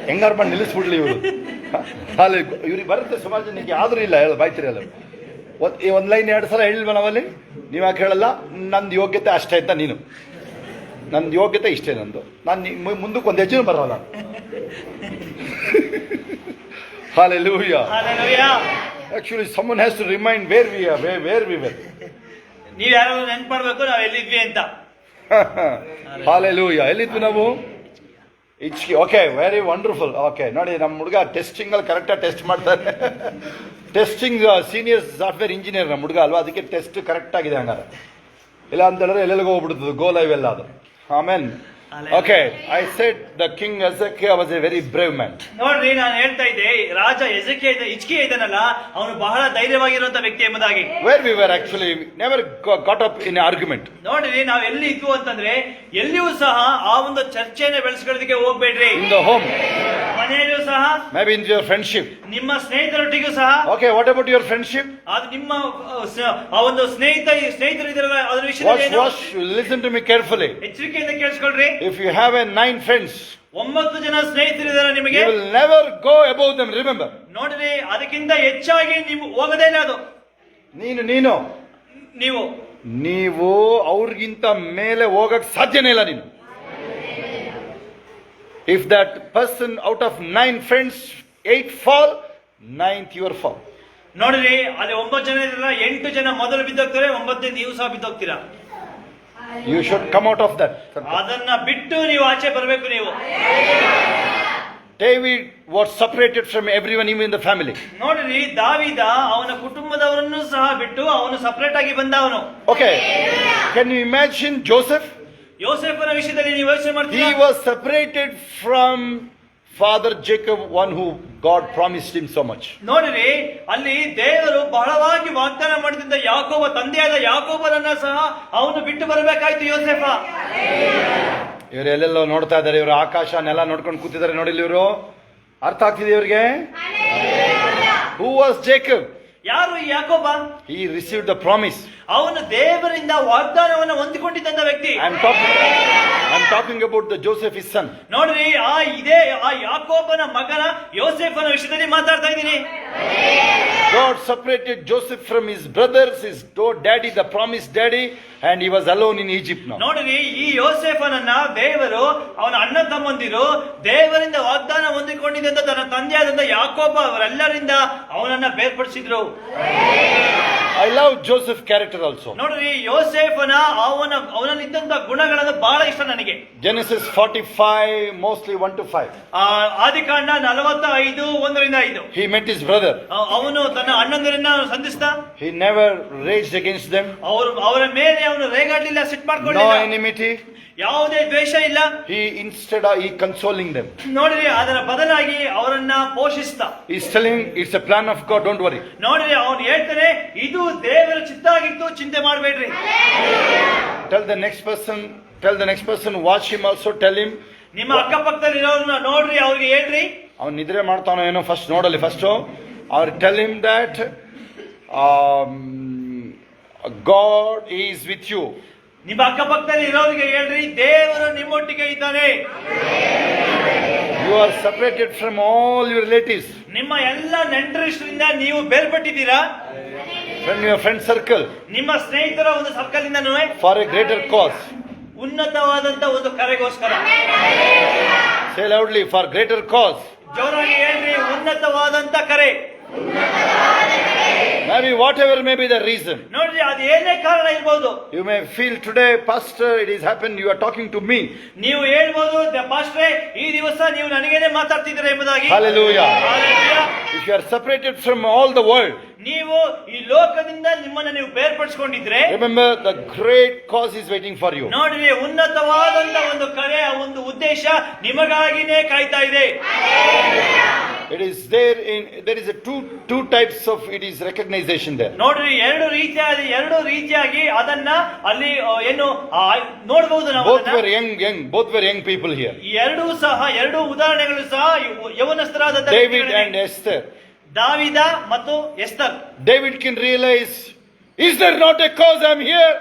ಹೆಂಗಾರು ಮಾಡಿ ನಿಲ್ಲಿಸ್ಬಿಡ್ಲಿ ಇವರು. ಅಲ್ಲಿ ಇವ್ರಿಗೆ ಬರುತ್ತೆ ಸುಮಾರು ಜನಕ್ಕೆ, ಆದರೂ ಇಲ್ಲ ಹೇಳ ಬಾಯ್ತಿರಲ್ಲ. ಒಂದು ಲೈನ್ 2 ಸಲ ಹೇಳಿಲ್ವ ನಾವಲ್ಲಿ? ನೀವು ಯಾಕೆ ಹೇಳಲ್ಲ? ನಂದು ಯೋಗ್ಯತೆ ಅಷ್ಟೇ ಅಂತ. ನೀನು ನಂದು ಯೋಗ್ಯತೆ ಇಷ್ಟೇ, ನಂದು ನಾನು ಮುಂದಕ್ಕೆ ಒಂದು ಹೆಜ್ಜೆನೂ ಬರೋಲ್ಲ. Hallelujah. Actually someone has to remind where we were. ನೀವು ಯಾರು ನೆನ್ಪು ಮಾಡ್ಬೇಕು ನಾವು ಎಲ್ಲಿದ್ವಿ ಅಂತ. Hallelujah. ಎಲ್ಲಿದ್ವಿ ನಾವು? Okay, very wonderful. ಓಕೆ, ನೋಡಿ ನಮ್ಮ ಹುಡುಗ ಟೆಸ್ಟಿಂಗ್ ಅಲ್ಲಿ ಕರೆಕ್ಟಾಗಿ ಟೆಸ್ಟ್ ಮಾಡ್ತಾರೆ. ಟೆಸ್ಟಿಂಗ್ ಸೀನಿಯರ್ ಸಾಫ್ಟ್ವೇರ್ ಇಂಜಿನಿಯರ್ ನಮ್ಮ ಹುಡುಗ ಅಲ್ವಾ, ಅದಕ್ಕೆ ಟೆಸ್ಟ್ ಕರೆಕ್ಟ್ ಆಗಿದೆ. ಹಂಗಾರೆ ಇಲ್ಲ ಅಂತ ಹೇಳಿದ್ರೆ ಎಲ್ಲೆಲ್ಲಿಗೆ ಹೋಗ್ಬಿಡ್ತದೆ, ಗೋ ಲೈವ್ ಎಲ್ಲ ಅದು. Amen. Okay, I said the king Hezekiah was a very brave man. ನೋಡ್ರಿ, ನಾನು ಹೇಳ್ತಾ ಇದ್ದೆ ರಾಜ ಹಿಜ್ಕೀಯ ಇದ್ದಾನಲ್ಲ, ಅವನು ಬಹಳ ಧೈರ್ಯವಾಗಿರುವಂತ ವ್ಯಕ್ತಿ ಎಂಬುದಾಗಿ. Where we were actually never got up in argument. ನೋಡ್ರಿ, ನಾವು ಎಲ್ಲಿ ಇದ್ವು ಅಂತಂದ್ರೆ ಎಲ್ಲಿಯೂ ಸಹ ಆ ಒಂದು ಚರ್ಚೆಯನ್ನು ಬೆಳೆಸ್ಕೊಳ್ಳೋದಕ್ಕೆ ಹೋಗ್ಬೇಡ್ರಿ. ಇನ್ ದ ಹೋಮ್, ಮನೆಯಲ್ಲೂ ಸಹ, may be in your friendship, ನಿಮ್ಮ ಸ್ನೇಹಿತರೊಟ್ಟಿಗೂ ಸಹ. Okay, what about your friendship? ಅದು ನಿಮ್ಮ ಆ ಒಂದು ಸ್ನೇಹಿತರು ಇದ್ದಾರಲ್ಲ, ಅದರ ವಿಷಯದಲ್ಲಿ ಲಿಸನ್ ಟು ಮಿ ಕೇರ್ಫುಲಿ. ಎಚ್ಚರಿಕೆಯಿಂದ ಕೇಳಿಸ್ಕೊಳ್ರಿ. If you have a 9 friends, 9 ಜನ ಸ್ನೇಹಿತರಿದ್ದಾರೆ ನಿಮಗೆ, you will never go above them. Remember. ನೋಡ್ರಿ, ಅದಕ್ಕಿಂತ ಹೆಚ್ಚಾಗಿ ನೀವು ಹೋಗದೇ ಇಲ್ಲ. ಅದು ನೀವು ಅವ್ರಿಗಿಂತ ಮೇಲೆ ಹೋಗಕ್ ಸಾಧ್ಯನೇ ಇಲ್ಲ ನೀನು. If that person out of 9 friends 8 fall, 9th your fall. ನೋಡ್ರಿ, ಅಲ್ಲಿ 9 ಜನ ಇರಲ್ಲ, 8 ಜನ ಮೊದಲು ಬಿದ್ದೋಗ್ತಾರೆ, 9ನೇ ನೀವು ಸಹ ಬಿದ್ದೋಗ್ತೀರಾ. You should come out of that. ಅದನ್ನ ಬಿಟ್ಟು ನೀವು ಆಚೆ ಬರಬೇಕು. ನೀವು David was separated from everyone, even in the family. ನೋಡ್ರಿ, ದಾವೀದ ಅವನ ಕುಟುಂಬದವರನ್ನು ಸಹ ಬಿಟ್ಟು ಅವನು ಸಪರೇಟ್ ಆಗಿ ಬಂದವನು. Okay, can you imagine Joseph? ಯೋಸೇಫನ ವಿಷಯದಲ್ಲಿ ನೀವು ಯೋಚನೆ ಮಾಡ್ತೀರಾ? He was separated from father Jacob, one who God promised him so much. ನೋಡಿರಿ, ಅಲ್ಲಿ ದೇವರು ಬಹಳವಾಗಿ ವಾಗ್ದಾನ ಮಾಡಿದ್ದ ಯಾಕೋಬ, ತಂದೆಯಾದ ಯಾಕೋಬನನ್ನ ಸಹ ಅವನು ಬಿಟ್ಟು ಬರಬೇಕಾಯ್ತು ಯೋಸೇಫ. ಇವರು ಎಲ್ಲೆಲ್ಲೋ ನೋಡ್ತಾ ಇದ್ದಾರೆ, ಇವರು ಆಕಾಶ ನೆಲ ನೋಡ್ಕೊಂಡು ಕೂತಿದ್ದಾರೆ. ನೋಡಿಲ್ಲ ಇವರು, ಅರ್ಥ ಆಗ್ತಿದೆ ಇವರಿಗೆ? Who was Jacob? ಯಾರು ಯಾಕೋಬ? He received the promise. ಅವನು ದೇವರಿಂದ ವಾಗ್ದಾನವನ್ನು ಹೊಂದಿಕೊಂಡಿದ್ದ ವ್ಯಕ್ತಿ. I'm talking about the Joseph, his son. ನೋಡ್ರಿ, ಆ ಯಾಕೋಬನ ಮಗನ ಯೋಸೇಫನ ವಿಷಯದಲ್ಲಿ ಮಾತಾಡ್ತಾ ಇದ್ದೀನಿ. God separated Joseph from his brothers, his daddy, the promised daddy, and he was alone in Egypt now. ನೋಡ್ರಿ, ಈ ಯೋಸೇಫನನ್ನ ದೇವರು ಅವನ ಅಣ್ಣ ತಮ್ಮಂದಿರು ದೇವರಿಂದ ವಾಗ್ದಾನ ಹೊಂದಿಕೊಂಡಿದ್ದ ತನ್ನ ತಂದೆಯಾದಂತ ಯಾಕೋಬ ಅವರೆಲ್ಲರಿಂದ ಅವನನ್ನ ಬೇರ್ಪಡಿಸಿದ್ರು. I love Joseph's character also. ನೋಡ್ರಿ ಯೋಸೇಫನ ಅವನಲ್ಲಿದ್ದಂತ ಗುಣಗಳನ್ನು ಬಹಳ ಇಷ್ಟ ನನಗೆ. Genesis 45, mostly 1 to 5. ಆದಿಕಾಂಡ 45 1-5. He met his brother. ಅವನು ತನ್ನ ಅಣ್ಣಂದಿರನ್ನ ಸಂಧಿಸ್ತಾ. He never raged against them. ಅವರ ಮೇಲೆ ಅವನು ರೇಗಾಡ್ಲಿಲ್ಲ, ಸಿಟ್ಟು No ಮಾಡ್ಕೊಳ್ಳಿಲ್ಲ. enmity. ಯಾವುದೇ ದ್ವೇಷ ಇಲ್ಲ. He consoling them. ನೋಡ್ರಿ ಅದರ ಬದಲಾಗಿ ಅವರನ್ನ ಪೋಷಿಸ್ತಾ. He's telling it's a plan of God, don't worry. ನೋಡ್ರಿ ಅವನು ಹೇಳ್ತಾನೆ ಇದು ದೇವರ ಚಿತ್ತ ಆಗಿತ್ತು, ಚಿಂತೆ ಮಾಡಬೇಡ್ರಿ. Tell the next person, watch him also, tell him. ನಿಮ್ಮ ಅಕ್ಕಪಕ್ಕದಲ್ಲಿ ಇರೋರನ್ನ ನೋಡ್ರಿ, ಅವ್ರಿಗೆ ಹೇಳ್ರಿ. ಅವನು ನಿದ್ರೆ ಮಾಡ್ತಾನೋ ಏನೋ ಫಸ್ಟ್ ನೋಡಲಿ. ಫಸ್ಟ್ ಅವ್ರು tell him that God is with you. ನಿಮ್ಮ ಅಕ್ಕಪಕ್ಕದಲ್ಲಿ ಇರೋರಿಗೆ ಹೇಳ್ರಿ, ದೇವರು ನಿಮ್ಮೊಟ್ಟಿಗೆ ಇದ್ದಾನೆ. You are separated from all your relatives. ನಿಮ್ಮ ಎಲ್ಲ ನೆಂಟರಿಷ್ಟರಿಂದ ನೀವು ಬೇರ್ಪಟ್ಟಿದ್ದೀರಾ. From your friend circle. ನಿಮ್ಮ ಸ್ನೇಹಿತರ ಒಂದು ಸರ್ಕಲ್ ಇಂದನೂ For a greater cause. ಉನ್ನತವಾದಂತ ಒಂದು ಕರೆಗೋಸ್ಕರ. Say loudly, for greater cause. ಜೋರಾಗಿ ಹೇಳ್ರಿ, ಉನ್ನತವಾದಂತ ಕರೆ. Maybe whatever may be the reason. ನೋಡ್ರಿ ಅದು ಏನೇ ಕಾರಣ ಇರಬಹುದು. You may feel today, Pastor, it is happened, you are talking to me. ನೀವು ಹೇಳ್ಬೋದು, ಪಾಸ್ಟ್ರೇ ಈ ದಿವಸ ನೀವು ನನಗೇನೆ ಮಾತಾಡ್ತಿದ್ದೀರಾ ಎಂಬುದಾಗಿ. Hallelujah. Hallelujah. If you are separated from all the world, ನೀವು ಈ ಲೋಕದಿಂದ ನಿಮ್ಮನ್ನ ನೀವು ಬೇರ್ಪಡಿಸಿಕೊಂಡಿದ್ರೆ, remember the great cause is waiting for you. ನೋಡ್ರಿ ಉನ್ನತವಾದಂತ ಒಂದು ಕರೆ, ಒಂದು ಉದ್ದೇಶ ನಿಮಗಾಗಿನೇ ಕಾಯ್ತಾ ಇದೆ. It is there is a two types of it is recognition there. ನೋಡ್ರಿ ಎರಡು ರೀತಿಯಾಗಿ ಅದನ್ನ ಅಲ್ಲಿ ಏನು ನೋಡಬಹುದು ನಾವು. both were young people here. ಎರಡು ಉದಾಹರಣೆಗಳು ಸಹ ಯೌವನಸ್ಥರಾದ David and Esther. ದಾವಿದ ಮತ್ತು Esther. David can realize, is there not a cause I am here?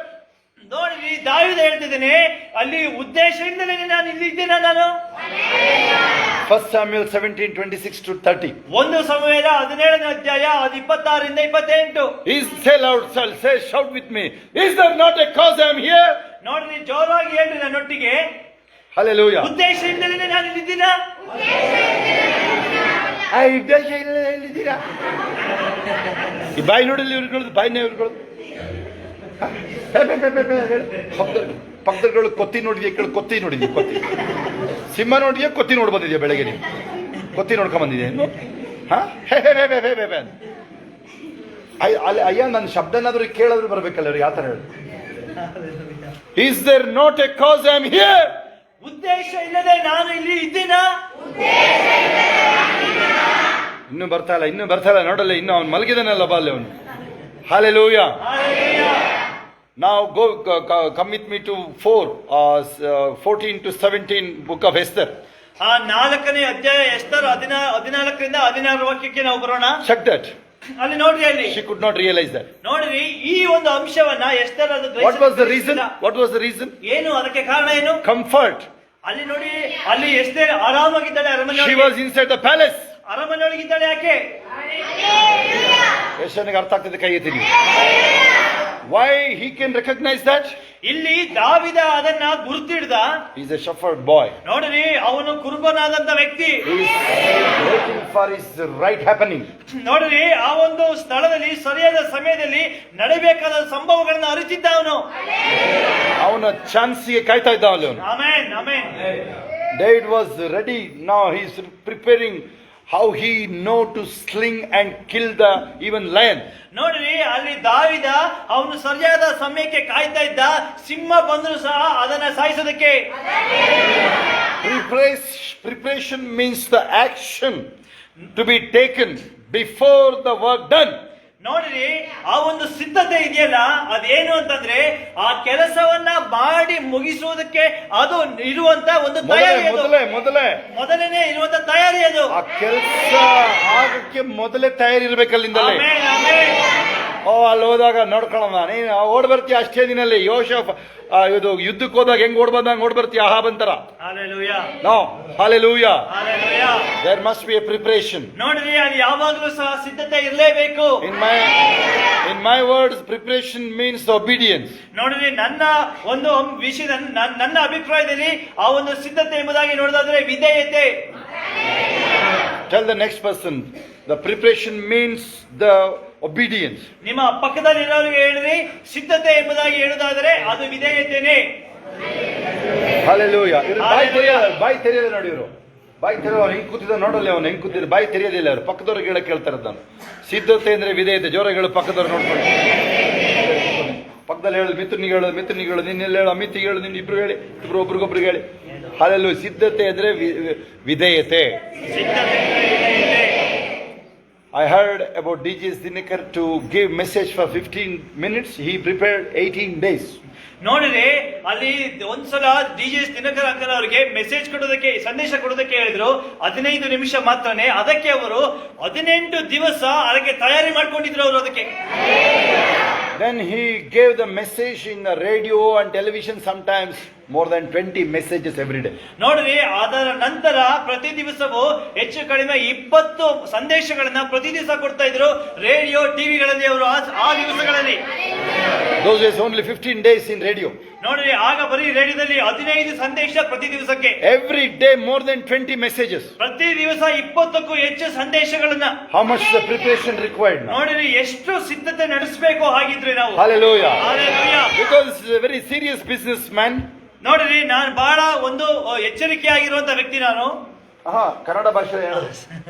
ನೋಡ್ರಿ ದಾವಿದ ಹೇಳ್ತಿದ್ದೇನೆ, ಅಲ್ಲಿ ಉದ್ದೇಶದಿಂದಲೇ ನಾನು ಇಲ್ಲಿ ಇದ್ದೇನೆ. ನಾನು 1 Samuel 17:26 to 30. 1 ಸಮುವೇಲ 17ನೇ ಅಧ್ಯಾಯ 26-28. Say loud, say, shout with me. Is there not a cause I am here? ನೋಡ್ರಿ ಜೋರಾಗಿ ಹೇಳ್ರಿ ನನ್ನೊಟ್ಟಿಗೆ. Hallelujah. ಉದ್ದೇಶದಿಂದಲೇ ನಾನು ಇಲ್ಲಿದ್ದೀನ. ಇಲ್ಲಿದ್ದೀರಾ? ಈ ಬಾಯಿ ನೋಡಲಿ, ಇವ್ರುಗಳದ್ದು ಬಾಯಿನೇ ಇವ್ರುಗಳು. ಪಕ್ಕದಗಳು ಕೊತ್ತಿ ನೋಡಿದ್ಯಾ? ಕೊತ್ತಿ ನೋಡಿದ್ಯಾ? ಕೊತ್ತಿ ಸಿಂಹ ನೋಡಿದ್ಯಾ? ಕೊತ್ತಿ ನೋಡ್ ಬಂದಿದ್ಯಾ? ಬೆಳಗ್ಗೆ ನೀವು ಕೊತ್ತಿ ನೋಡ್ಕೊಂಡ್ ಬಂದಿದ್ಯಾ? ಅಯ್ಯ, ನನ್ನ ಶಬ್ದನಾದ್ರೂ ಕೇಳಿದ್ರು ಬರ್ಬೇಕಲ್ಲ ಅವ್ರು. ಯಾವ ತರ ಹೇಳಿ? Is there not a cause I am here? ಉದ್ದೇಶ ಇಲ್ಲದೆ ನಾನು ಇಲ್ಲಿ ಇದ್ದೀನ. ಇನ್ನು ಬರ್ತಾ ಇಲ್ಲ ನೋಡಲ್ಲ, ಇನ್ನು ಅವ್ನು ಮಲಗಿದಾನಲ್ಲ ಬಾಲ್ಯ ಅವನು. Hallelujah. Now come with me to 14 to 17 book of Esther. 4ನೇ ಅಧ್ಯಾಯ ಎಸ್ತರ್ 14ರಿಂದ 16 ವಾಕ್ಯಕ್ಕೆ ನಾವು ಬರೋಣ. Check that. ಅಲ್ಲಿ ನೋಡ್ರಿ, ಅಲ್ಲಿ she could not realize that. ನೋಡ್ರಿ ಈ ಒಂದು ಅಂಶವನ್ನ ಎಸ್ತರ್ ಅದು What was the reason? ಏನು ಅದಕ್ಕೆ ಕಾರಣ ಏನು? Comfort. ಅಲ್ಲಿ ನೋಡಿ, ಅಲ್ಲಿ ಎಸ್ತರ್ ಆರಾಮಾಗಿದ್ದಾಳೆ ಅರಮನೆಯೊಳಗೆ. She was inside the palace. ಅರಮನೆಯೊಳಗಿದ್ದಾಳೆ. ಯಾಕೆ? ಯಶನಿಗೆ ಅರ್ಥ ಆಗ್ತದೆ, ಕೈ ಎತ್ತಿ. Why he can recognize that? ಇಲ್ಲಿ ದಾವಿದ ಅದನ್ನ ಗುರುತಿಡ್ದ. He is a shepherd boy. ನೋಡ್ರಿ ಅವನು ಕುರುಬನಾದಂತ ವ್ಯಕ್ತಿ. He is waiting for his right happening. ನೋಡ್ರಿ ಆ ಒಂದು ಸ್ಥಳದಲ್ಲಿ ಸರಿಯಾದ ಸಮಯದಲ್ಲಿ ನಡೆಯಬೇಕಾದ ಸಂಭವಗಳನ್ನ ಅರಿತಿದ್ದ ಅವನು. ಅವನ ಚಾನ್ಸ್ಗೆ ಕಾಯ್ತಾ ಇದ್ದ ಅವನು. Amen, amen. David was ready. Now he is preparing how he know to sling and kill the even lion. ನೋಡ್ರಿ ಅಲ್ಲಿ ದಾವಿದ ಅವನು ಸರಿಯಾದ ಸಮಯಕ್ಕೆ ಕಾಯ್ತಾ ಇದ್ದ. ಸಿಂಹ ಬಂದ್ರು ಸಹ ಅದನ್ನ ಸಾಯಿಸೋದಕ್ಕೆ. Preparation means the action to be taken before the work done. ನೋಡ್ರಿ ಆ ಒಂದು ಸಿದ್ಧತೆ ಇದೆಯಲ್ಲ, ಅದೇನು ಅಂತಂದ್ರೆ ಆ ಕೆಲಸವನ್ನ ಮಾಡಿ ಮುಗಿಸುವುದಕ್ಕೆ ಅದು ಇರುವಂತ ಒಂದು ತಯಾರಿ. ಮೊದಲನೇ ಇರುವಂತ ತಯಾರಿ ಅದು. ಆ ಕೆಲಸ ಆಗಕ್ಕೆ ಮೊದಲೇ ತಯಾರಿ ಇರ್ಬೇಕಲ್ಲಿಂದಲೇ. ಅಲ್ಲಿ ಹೋದಾಗ ನೋಡ್ಕೊಳ್ಳೋಣ, ನೀನು ಓಡ್ ಬರ್ತೀಯ ಅಷ್ಟೇ ದಿನಲ್ಲಿ. ಯೋಸೇಫ್ ಇದು ಯುದ್ಧಕ್ಕೆ ಹೋದಾಗ ಹೆಂಗ್ ಓಡ್ ಬಂದಂಗ ಓಡ್ ಬರ್ತೀಯ ಆಹಾಬಂತರ. No, Hallelujah. There must be a preparation. ನೋಡ್ರಿ ಅಲ್ಲಿ ಯಾವಾಗಲೂ ಸಹ ಸಿದ್ಧತೆ ಇರಲೇಬೇಕು. In my words, preparation means obedience. ನೋಡ್ರಿ ನನ್ನ ಒಂದು ವಿಷಯ, ನನ್ನ ಅಭಿಪ್ರಾಯದಲ್ಲಿ ಆ ಒಂದು ಸಿದ್ಧತೆ ಎಂಬುದಾಗಿ ನೋಡೋದಾದ್ರೆ ವಿಧೇಯತೆ. Tell the next person, the preparation means the obedience. ನಿಮ್ಮ ಪಕ್ಕದಲ್ಲಿರೋರಿಗೆ ಹೇಳ್ರಿ, ಸಿದ್ಧತೆ ಎಂಬುದಾಗಿ ಹೇಳುವುದಾದರೆ ಅದು ವಿಧೇಯತೆನೇ. Hallelujah. ಬಾಯಿ ತೆರೆಯಲ್ಲ ನೋಡಿ ಇವರು. ಬಾಯಿ ತೆರೆಯುವ ಹೆಂಗ್ ಕೂತಿದ್ದ ನೋಡಲ್ಲ, ಅವನು ಹೆಂಗ್ ಕೂತಿದ್ದ, ಬಾಯಿ ತೆರೆಯೋದಿಲ್ಲ ಅವರು. ಪಕ್ಕದವ್ರಿಗೆ ಹೇಳಕ್ ಕೇಳ್ತಾರೆ ನಾನು. ಸಿದ್ಧತೆ ಅಂದ್ರೆ ವಿಧೇಯತೆ. ಜೋರಾಗಿ ಪಕ್ಕದವ್ರು ನೋಡ್ಕೊಂಡು ಪಕ್ಕದಲ್ಲಿ ಹೇಳಿ, ಮಿಥುನಿಗೆ ಹೇಳು, ನಿನ್ನೆಲ್ಲ ಹೇಳು, ಅಮಿತಿಗೆ ಹೇಳು, ನಿನ್ನ ಇಬ್ರು ಹೇಳಿ, ಇಬ್ರು ಒಬ್ರಿಗೊಬ್ರಿಗೆ ಹೇಳಿ. ಹಾಲೆಲ್ಲೂ ಸಿದ್ಧತೆ ಅಂದ್ರೆ ವಿಧೇಯತೆ. I heard about DJ Dinakar to give message for 15 minutes. He prepared 18 days. ನೋಡಿದ್ರೆ ಅಲ್ಲಿ ಒಂದ್ಸಲ DJ ದಿನಕರ್ ಅಂಕಲ್ ಅವರಿಗೆ ಮೆಸೇಜ್ ಕೊಡೋದಕ್ಕೆ, ಸಂದೇಶ ಕೊಡೋದಕ್ಕೆ ಹೇಳಿದ್ರು. 15 ನಿಮಿಷ ಮಾತ್ರನೇ. ಅದಕ್ಕೆ ಅವರು 18 ದಿವಸ ಅದಕ್ಕೆ ತಯಾರಿ ಮಾಡ್ಕೊಂಡಿದ್ರು ಅವರು ಅದಕ್ಕೆ. Then he gave the message in the radio and television, sometimes more than 20 messages every day. ನೋಡ್ರಿ, ಅದರ ನಂತರ ಪ್ರತಿ ದಿವಸವೂ ಹೆಚ್ಚು ಕಡಿಮೆ 20 ಸಂದೇಶಗಳನ್ನ ಪ್ರತಿ ದಿವಸ ಕೊಡ್ತಾ ಇದ್ರು ರೇಡಿಯೋ, ಟಿವಿಗಳಲ್ಲಿ. ಅವರು ಆ ದಿವಸಗಳಲ್ಲಿ, those days only 15 days in radio. ನೋಡ್ರಿ, ಆಗ ಬರೀ ರೇಡಿಯೋದಲ್ಲಿ 15 ಸಂದೇಶ ಪ್ರತಿ ದಿವಸಕ್ಕೆ. Every day more than 20 messages. ಪ್ರತಿ ದಿವಸ 20ಕ್ಕೂ ಹೆಚ್ಚು ಸಂದೇಶಗಳನ್ನ. How much the preparation required now? ನೋಡ್ರಿ, ಎಷ್ಟು ಸಿದ್ಧತೆ ನಡೆಸಬೇಕು ಹಾಗಿದ್ರೆ ನಾವು. Hallelujah. Hallelujah. Because this is a very serious businessman. ನೋಡ್ರಿ, ನಾನು ಬಹಳ ಒಂದು ಎಚ್ಚರಿಕೆಯಾಗಿರುವಂತ ವ್ಯಕ್ತಿ ನಾನು. ಕನ್ನಡ ಭಾಷೆಯಲ್ಲಿ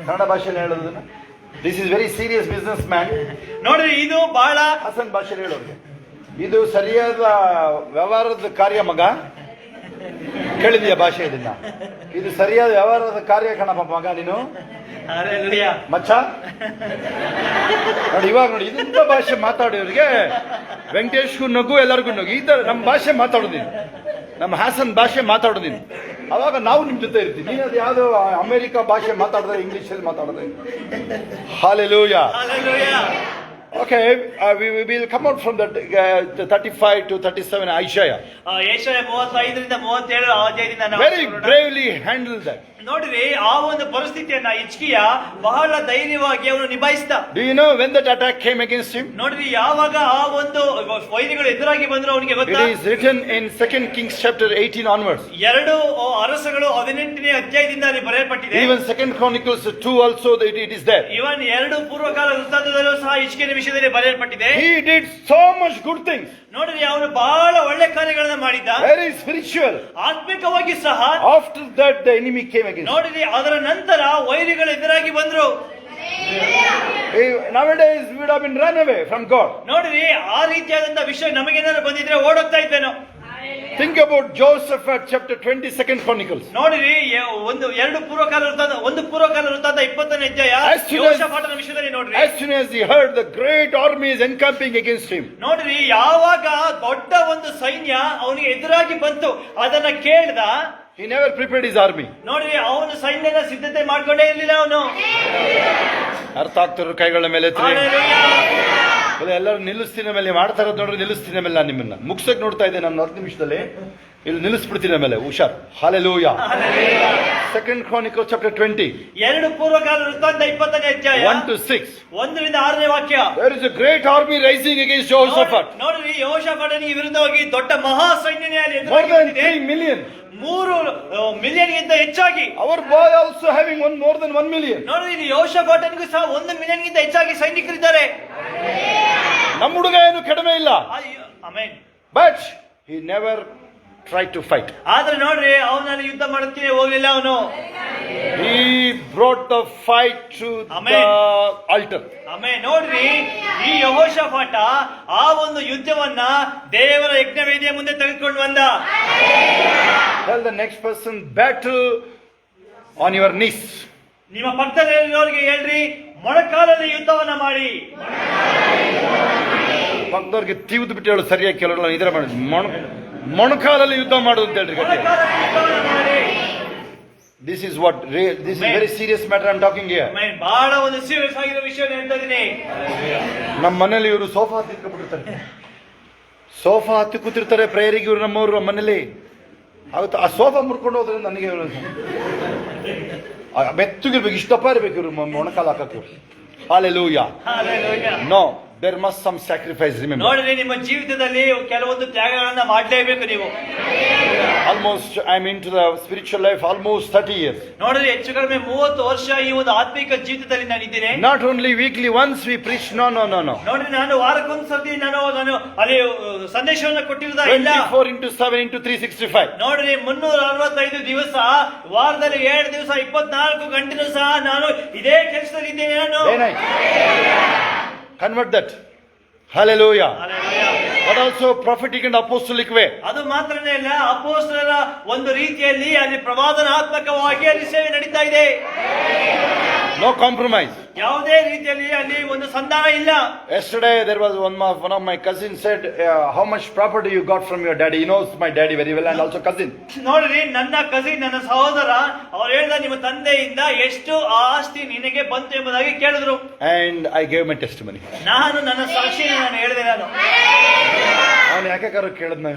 ಹೇಳೋದನ್ನ. This is very serious businessman. ನೋಡ್ರಿ, ಇದು ಬಹಳ ಹಾಸನ್ ಭಾಷೆಯಲ್ಲಿ ಹೇಳೋದು. ಇದು ಸರಿಯಾದ ವ್ಯವಹಾರದ ಕಾರ್ಯ ಮಗ. ಕೇಳಿದ್ಯಾ ಭಾಷೆ ಇದನ್ನ? ಇದು ಸರಿಯಾದ ವ್ಯವಹಾರದ ಕಾರ್ಯ ಕಣಪ್ಪ ಮಗ ನೀನು. ಮಚ್ಚ ನೋಡಿ, ಇವಾಗ ನೋಡಿ, ಇಂಥ ಭಾಷೆ ಮಾತಾಡೋರಿಗೆ ವೆಂಕಟೇಶ್ಗೂ ನಗು, ಎಲ್ಲರಿಗೂ ನಗು. ಈ ತರ ನಮ್ಮ ಭಾಷೆ ಮಾತಾಡೋದಿನಿ, ನಮ್ಮ ಹಾಸನ್ ಭಾಷೆ ಮಾತಾಡೋದಿನಿ. ಅವಾಗ ನಾವು ನಿಮ್ ಜೊತೆ ಇರ್ತೀವಿ. ನೀನು ಅದು ಯಾವ್ದೋ ಅಮೆರಿಕ ಭಾಷೆ ಮಾತಾಡಿದ್ರೆ, ಇಂಗ್ಲಿಷ್ ಅಲ್ಲಿ ಮಾತಾಡಿದ್ರೆ. Hallelujah. Okay, we will come out from that 35 to 37 Isaiah. ಯೆಶಾಯ 35 ರಿಂದ 37 ಅಧ್ಯಾಯದಿಂದ ನಾವು Very bravely handled that. ನೋಡ್ರಿ, ಆ ಒಂದು ಪರಿಸ್ಥಿತಿಯನ್ನ ಹಿಜ್ಕೀಯ ಬಹಳ ಧೈರ್ಯವಾಗಿ ಅವನು ನಿಭಾಯಿಸಿದ. Do you know when that attack came against him? ನೋಡ್ರಿ, ಯಾವಾಗ ಆ ಒಂದು ವೈರಿಗಳು ಎದುರಾಗಿ ಬಂದ್ರು ಅವನಿಗೆ ಗೊತ್ತಾ? It is written in 2 Kings chapter 18 onwards. 2 ಅರಸಗಳು 18ನೇ ಅಧ್ಯಾಯದಿಂದ ಅಲ್ಲಿ ಬರೆಯಲ್ಪಟ್ಟಿದೆ. Even 2 Chronicles 2 also it is there. ಇವನ್ 2 ಪೂರ್ವಕಾಲ ವೃತ್ತಾಂತದಲ್ಲೂ ಸಹ ಹಿಜ್ಕೀಯನ ವಿಷಯದಲ್ಲಿ ಬರೆಯಲ್ಪಟ್ಟಿದೆ. He did so much good things. ನೋಡ್ರಿ, ಅವನು ಬಹಳ ಒಳ್ಳೆ ಕಾರ್ಯಗಳನ್ನ ಮಾಡಿದ್ದ. Very spiritual. ಆತ್ಮಿಕವಾಗಿ ಸಹ. After that the enemy came against him. ನೋಡಿರಿ, ಅದರ ನಂತರ ವೈರಿಗಳು ಎದುರಾಗಿ ಬಂದ್ರು. Nowadays we would have been run away from God. ನೋಡಿರಿ, ಆ ರೀತಿಯಾದಂತ ವಿಷಯ ನಮಗೇನಾದ್ರು ಬಂದಿದ್ರೆ ಓಡೋಗ್ತಾ ಇದ್ದೇನೋ. Think about Joseph at chapter 22 Chronicles. ನೋಡಿರಿ, 1 ಪೂರ್ವಕಾಲ ವೃತ್ತಾಂತ 20ನೇ ಅಧ್ಯಾಯ ಯೆಹೋಷಾಫಾಟನ ವಿಷಯದಲ್ಲಿ ನೋಡ್ರಿ. As soon as he heard the great army is encamping against him. ನೋಡ್ರಿ, ಯಾವಾಗ ದೊಡ್ಡ ಒಂದು ಸೈನ್ಯ ಅವನಿಗೆ ಎದುರಾಗಿ ಬಂತು ಅದನ್ನ ಕೇಳ್ದ. He never prepared his army. ನೋಡ್ರಿ, ಅವನು ಸೈನ್ಯದ ಸಿದ್ಧತೆ ಮಾಡ್ಕೊಂಡೇ ಇರ್ಲಿಲ್ಲ ಅವನು. ಅರ್ಥ ಆಗ್ತಿರೋ ಕೈಗಳ ಮೇಲೆ ಎತ್ತಿ. ಎಲ್ಲರೂ ನಿಲ್ಲಿಸ್ತೀನಿ ಮೇಲೆ ಮಾಡ್ತಾ ಇರೋದು ನೋಡ್ರಿ. ನಿಲ್ಲಿಸ್ತೀನಿ ಮೇಲೆ ನಾನು ನಿಮ್ಮನ್ನ ಮುಗಿಸಕ್ ನೋಡ್ತಾ ಇದ್ದೆ. ನಾನು 10 ನಿಮಿಷದಲ್ಲಿ ಇಲ್ಲಿ ನಿಲ್ಲಿಸ್ಬಿಡ್ತೀನಿ ಮೇಲೆ. ಹುಷಾರ್. Hallelujah. 2 Chronicles chapter 20. 2 ಪೂರ್ವಕಾಲ ವೃತ್ತಾಂತ 20ನೇ ಅಧ್ಯಾಯ 1 to 6. 1 ರಿಂದ 6ನೇ ವಾಕ್ಯ. There is a great army rising against Jehoshaphat. ನೋಡ್ರಿ, ಯೆಹೋಷಾಫಾಟನಿಗೆ ವಿರುದ್ಧವಾಗಿ ದೊಡ್ಡ ಮಹಾ ಸೈನ್ಯನೇ ಅಲ್ಲಿ More ಎದುರಾಗಿ than ಬಂದಿದೆ. 3 million. 3 ಮಿಲಿಯನ್ ಗಿಂತ ಹೆಚ್ಚಾಗಿ. Our boy also having more than 1 million. ನೋಡ್ರಿ, ಇಲ್ಲಿ ಯೆಹೋಷಾಫಾಟನಿಗೂ ಸಹ 1 ಮಿಲಿಯನ್ ಗಿಂತ ಹೆಚ್ಚಾಗಿ ಸೈನಿಕರಿದ್ದಾರೆ. ನಮ್ಮ ಹುಡುಗ ಏನು ಕಡಿಮೆ ಇಲ್ಲ. Amen. But he never tried to fight. ಆದ್ರೆ ನೋಡ್ರಿ, ಅವನಲ್ಲಿ ಯುದ್ಧ ಮಾಡೋದಕ್ಕೆ ಹೋಗ್ಲಿಲ್ಲ ಅವನು. He brought the fight to the altar. Amen. ನೋಡ್ರಿ, ಈ ಯೆಹೋಷಾಫಾಟ ಆ ಒಂದು ಯುದ್ಧವನ್ನ ದೇವರ ಯಜ್ಞವೇದಿಯ ಮುಂದೆ ತೆಗೆದುಕೊಂಡು ಬಂದ. Tell the next person, battle on your knees. ನಿಮ್ಮ ಪಕ್ಕದಲ್ಲಿರೋರಿಗೆ ಹೇಳ್ರಿ, ಮೊಣಕಾಲಲ್ಲಿ ಯುದ್ಧವನ್ನ ಮಾಡಿ. ಪಕ್ಕದವ್ರಿಗೆ ತೀವ್ದು ಬಿಟ್ಟು ಹೇಳು, ಸರಿಯಾಗಿ ಕೆಲವರೆಲ್ಲ ಇದ್ರೆ ಮಾಡಿ. ಮೊಣಕಾಲಲ್ಲಿ ಯುದ್ಧ ಮಾಡೋದು ಅಂತ ಹೇಳ್ರಿ. This is very serious matter I'm talking here. ಬಹಳ ಒಂದು ಸೀರಿಯಸ್ ಆಗಿರೋ ವಿಷಯ ಹೇಳ್ತಾ ಇದೀನಿ. ನಮ್ಮ ಮನೇಲಿ ಇವರು ಸೋಫಾ ಹತ್ತಿ ಕೂತಿರ್ತಾರೆ ಪ್ರೇಯರಿಗೆ. ಇವರು ನಮ್ಮವರು ಮನೇಲಿ ಆಗುತ್ತೆ. ಆ ಸೋಫಾ ಮುರ್ಕೊಂಡು ಹೋದ್ರೆ ನನಗೆ ಮೆತ್ತಗಿರ್ಬೇಕು, ಇಷ್ಟಪ್ಪ ಇರ್ಬೇಕು ಇವರು ಮೊಣಕಾಲ ಹಾಕಕ್ಕೆ. Hallelujah. No, there must some sacrifice, remember. ನೋಡ್ರಿ, ನಿಮ್ಮ ಜೀವಿತದಲ್ಲಿ ಕೆಲವೊಂದು ತ್ಯಾಗಗಳನ್ನ ಮಾಡಲೇಬೇಕು ನೀವು. Almost, I'm into the spiritual life almost 30 years. ನೋಡ್ರಿ ಹೆಚ್ಚು ಕಡಿಮೆ 30 ವರ್ಷ ಈ ಒಂದು ಆತ್ಮಿಕ ಜೀವಿತದಲ್ಲಿ ನಾನಿದ್ದೇನೆ. Not only weekly once we preach, no. ನೋಡ್ರಿ ನಾನು ವಾರಕ್ಕೊಂದ್ಸರ್ತಿ ನಾನು ಅಲ್ಲಿ ಸಂದೇಶವನ್ನು ಕೊಟ್ಟಿರುವುದ ಇಲ್ಲ. 24/7/365. ನೋಡ್ರಿ 365 ದಿವಸ ವಾರದಲ್ಲಿ 7 ದಿವಸ 24 ಗಂಟೆನೂ ಸಹ ನಾನು ಇದೇ ಕೆಲಸದಲ್ಲಿ ಇದ್ದೇನೆ ನಾನು. Convert that. Hallelujah. Hallelujah. But also prophetic and apostolic way. ಅದು ಮಾತ್ರನೇ ಅಲ್ಲ, ಅಪೊಸ್ತಲರ ಒಂದು ರೀತಿಯಲ್ಲಿ ಅಲ್ಲಿ ಪ್ರವಾದನಾತ್ಮಕವಾಗಿ ಅಲ್ಲಿ ಸೇವೆ ನಡೀತಾ ಇದೆ. No compromise. ಯಾವುದೇ ರೀತಿಯಲ್ಲಿ ಅಲ್ಲಿ ಒಂದು ಸಂಧಾನ ಇಲ್ಲ. Yesterday there was one of my cousins said, how much property you got from your daddy? He knows my daddy very well and also cousin. ನೋಡ್ರಿ ನನ್ನ ಕಸಿನ್, ನನ್ನ ಸಹೋದರ, ಅವ್ರು ಹೇಳ್ದ ನಿಮ್ಮ ತಂದೆಯಿಂದ ಎಷ್ಟು ಆಸ್ತಿ ನಿನಗೆ ಬಂತು ಎಂಬುದಾಗಿ ಕೇಳಿದ್ರು. And I gave my testimony. ನಾನು ನನ್ನ ಸಾಕ್ಷಿಯನ್ನು ನಾನು ಹೇಳಿದೆ. ನಾನು ಅವನು ಯಾಕೆ ಕೇಳಿದ್ನ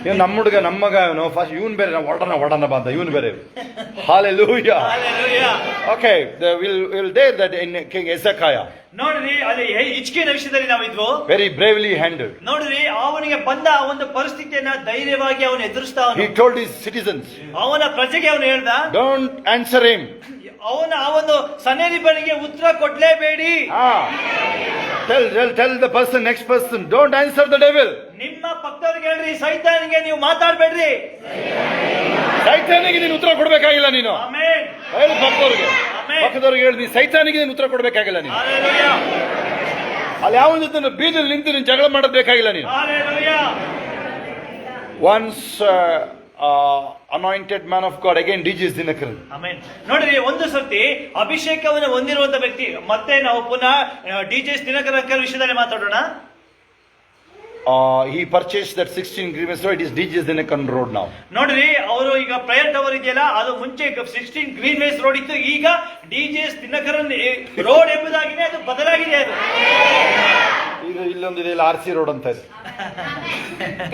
ಇವನು ನಮ್ಮ ಹುಡುಗ ನಮ್ಮ ಮಗ ಇವನು ಫಸ್ಟ್ ಇವನ್ ಬೇರೆ ಒಡನ ಬಂದ ಇವನು ಬೇರೆ. Hallelujah. Hallelujah. Okay, we'll dare that in King Hezekiah. ನೋಡ್ರಿ ಅಲ್ಲಿ ಹಿಜ್ಕೀಯನ ವಿಷಯದಲ್ಲಿ ನಾವು ಇದ್ವು. Very bravely handled. ನೋಡ್ರಿ ಅವನಿಗೆ ಬಂದ ಒಂದು ಪರಿಸ್ಥಿತಿಯನ್ನ ಧೈರ್ಯವಾಗಿ ಅವನು ಎದುರಿಸ್ತಾ. He told his citizens, ಅವನ ಪ್ರಜೆಗೆ ಅವನು ಹೇಳ್ದ, don't answer him. ಅವನ ಆ ಒಂದು ಸನ್ನಿಧಿಪನಿಗೆ ಉತ್ತರ ಕೊಡ್ಲೇಬೇಡಿ. Tell the person, next person, don't answer the devil. ನಿಮ್ಮ ಪಕ್ಕದವ್ರಿಗೆ ಹೇಳ್ರಿ, ಸೈತಾನಿಗೆ ನೀವು ಮಾತಾಡ್ಬೇಡ್ರಿ. ಸೈತಾನಿಗೆ ನೀನು ಉತ್ತರ ಕೊಡ್ಬೇಕಾಗಿಲ್ಲ ನೀನು. ಆಮೆನ್. ಹೇಳಿ ಪಕ್ಕದವ್ರಿಗೆ ಹೇಳಿ, ಸೈತಾನಿಗೆ ನೀನು ಉತ್ತರ ಕೊಡ್ಬೇಕಾಗಿಲ್ಲ ನೀನು. ಹಲ್ಲೆಲೂಯಾ. ಅಲ್ಲಿ ಯಾವ ಜೊತೆ ಬೀದಿಯಲ್ಲಿ ನಿಂತು ನೀನು ಜಗಳ ಮಾಡಬೇಕಾಗಿಲ್ಲ ನೀನು. Hallelujah. Once anointed man of God, again DJs Dinakaran. Amen. ನೋಡ್ರಿ ಒಂದು ಸರ್ತಿ ಅಭಿಷೇಕವನ್ನು ಹೊಂದಿರುವಂತ ವ್ಯಕ್ತಿ, ಮತ್ತೆ ನಾವು ಪುನಃ ಡಿಜೆಸ್ ದಿನಕರನ್ ವಿಷಯದಲ್ಲಿ ಮಾತಾಡೋಣ. He purchased that 16 Green Ways Road. It is DJs Dinakaran Road now. ನೋಡ್ರಿ ಅವರು ಈಗ ಪ್ರಯರ್ ಟವರ್ ಇದೆಯಲ್ಲ, ಅದು ಮುಂಚೆ 16 ಗ್ರೀನ್ ವೇಸ್ ರೋಡ್ ಇತ್ತು, ಈಗ ಡಿಜೆಸ್ ದಿನಕರನ್ ರೋಡ್ ಎಂಬುದಾಗಿದೆ, ಅದು ಬದಲಾಗಿದೆ. ಅದು ಈಗ ಇಲ್ಲೊಂದಿದೆ, ಇಲ್ಲ RC ರೋಡ್ ಅಂತ ಇದೆ.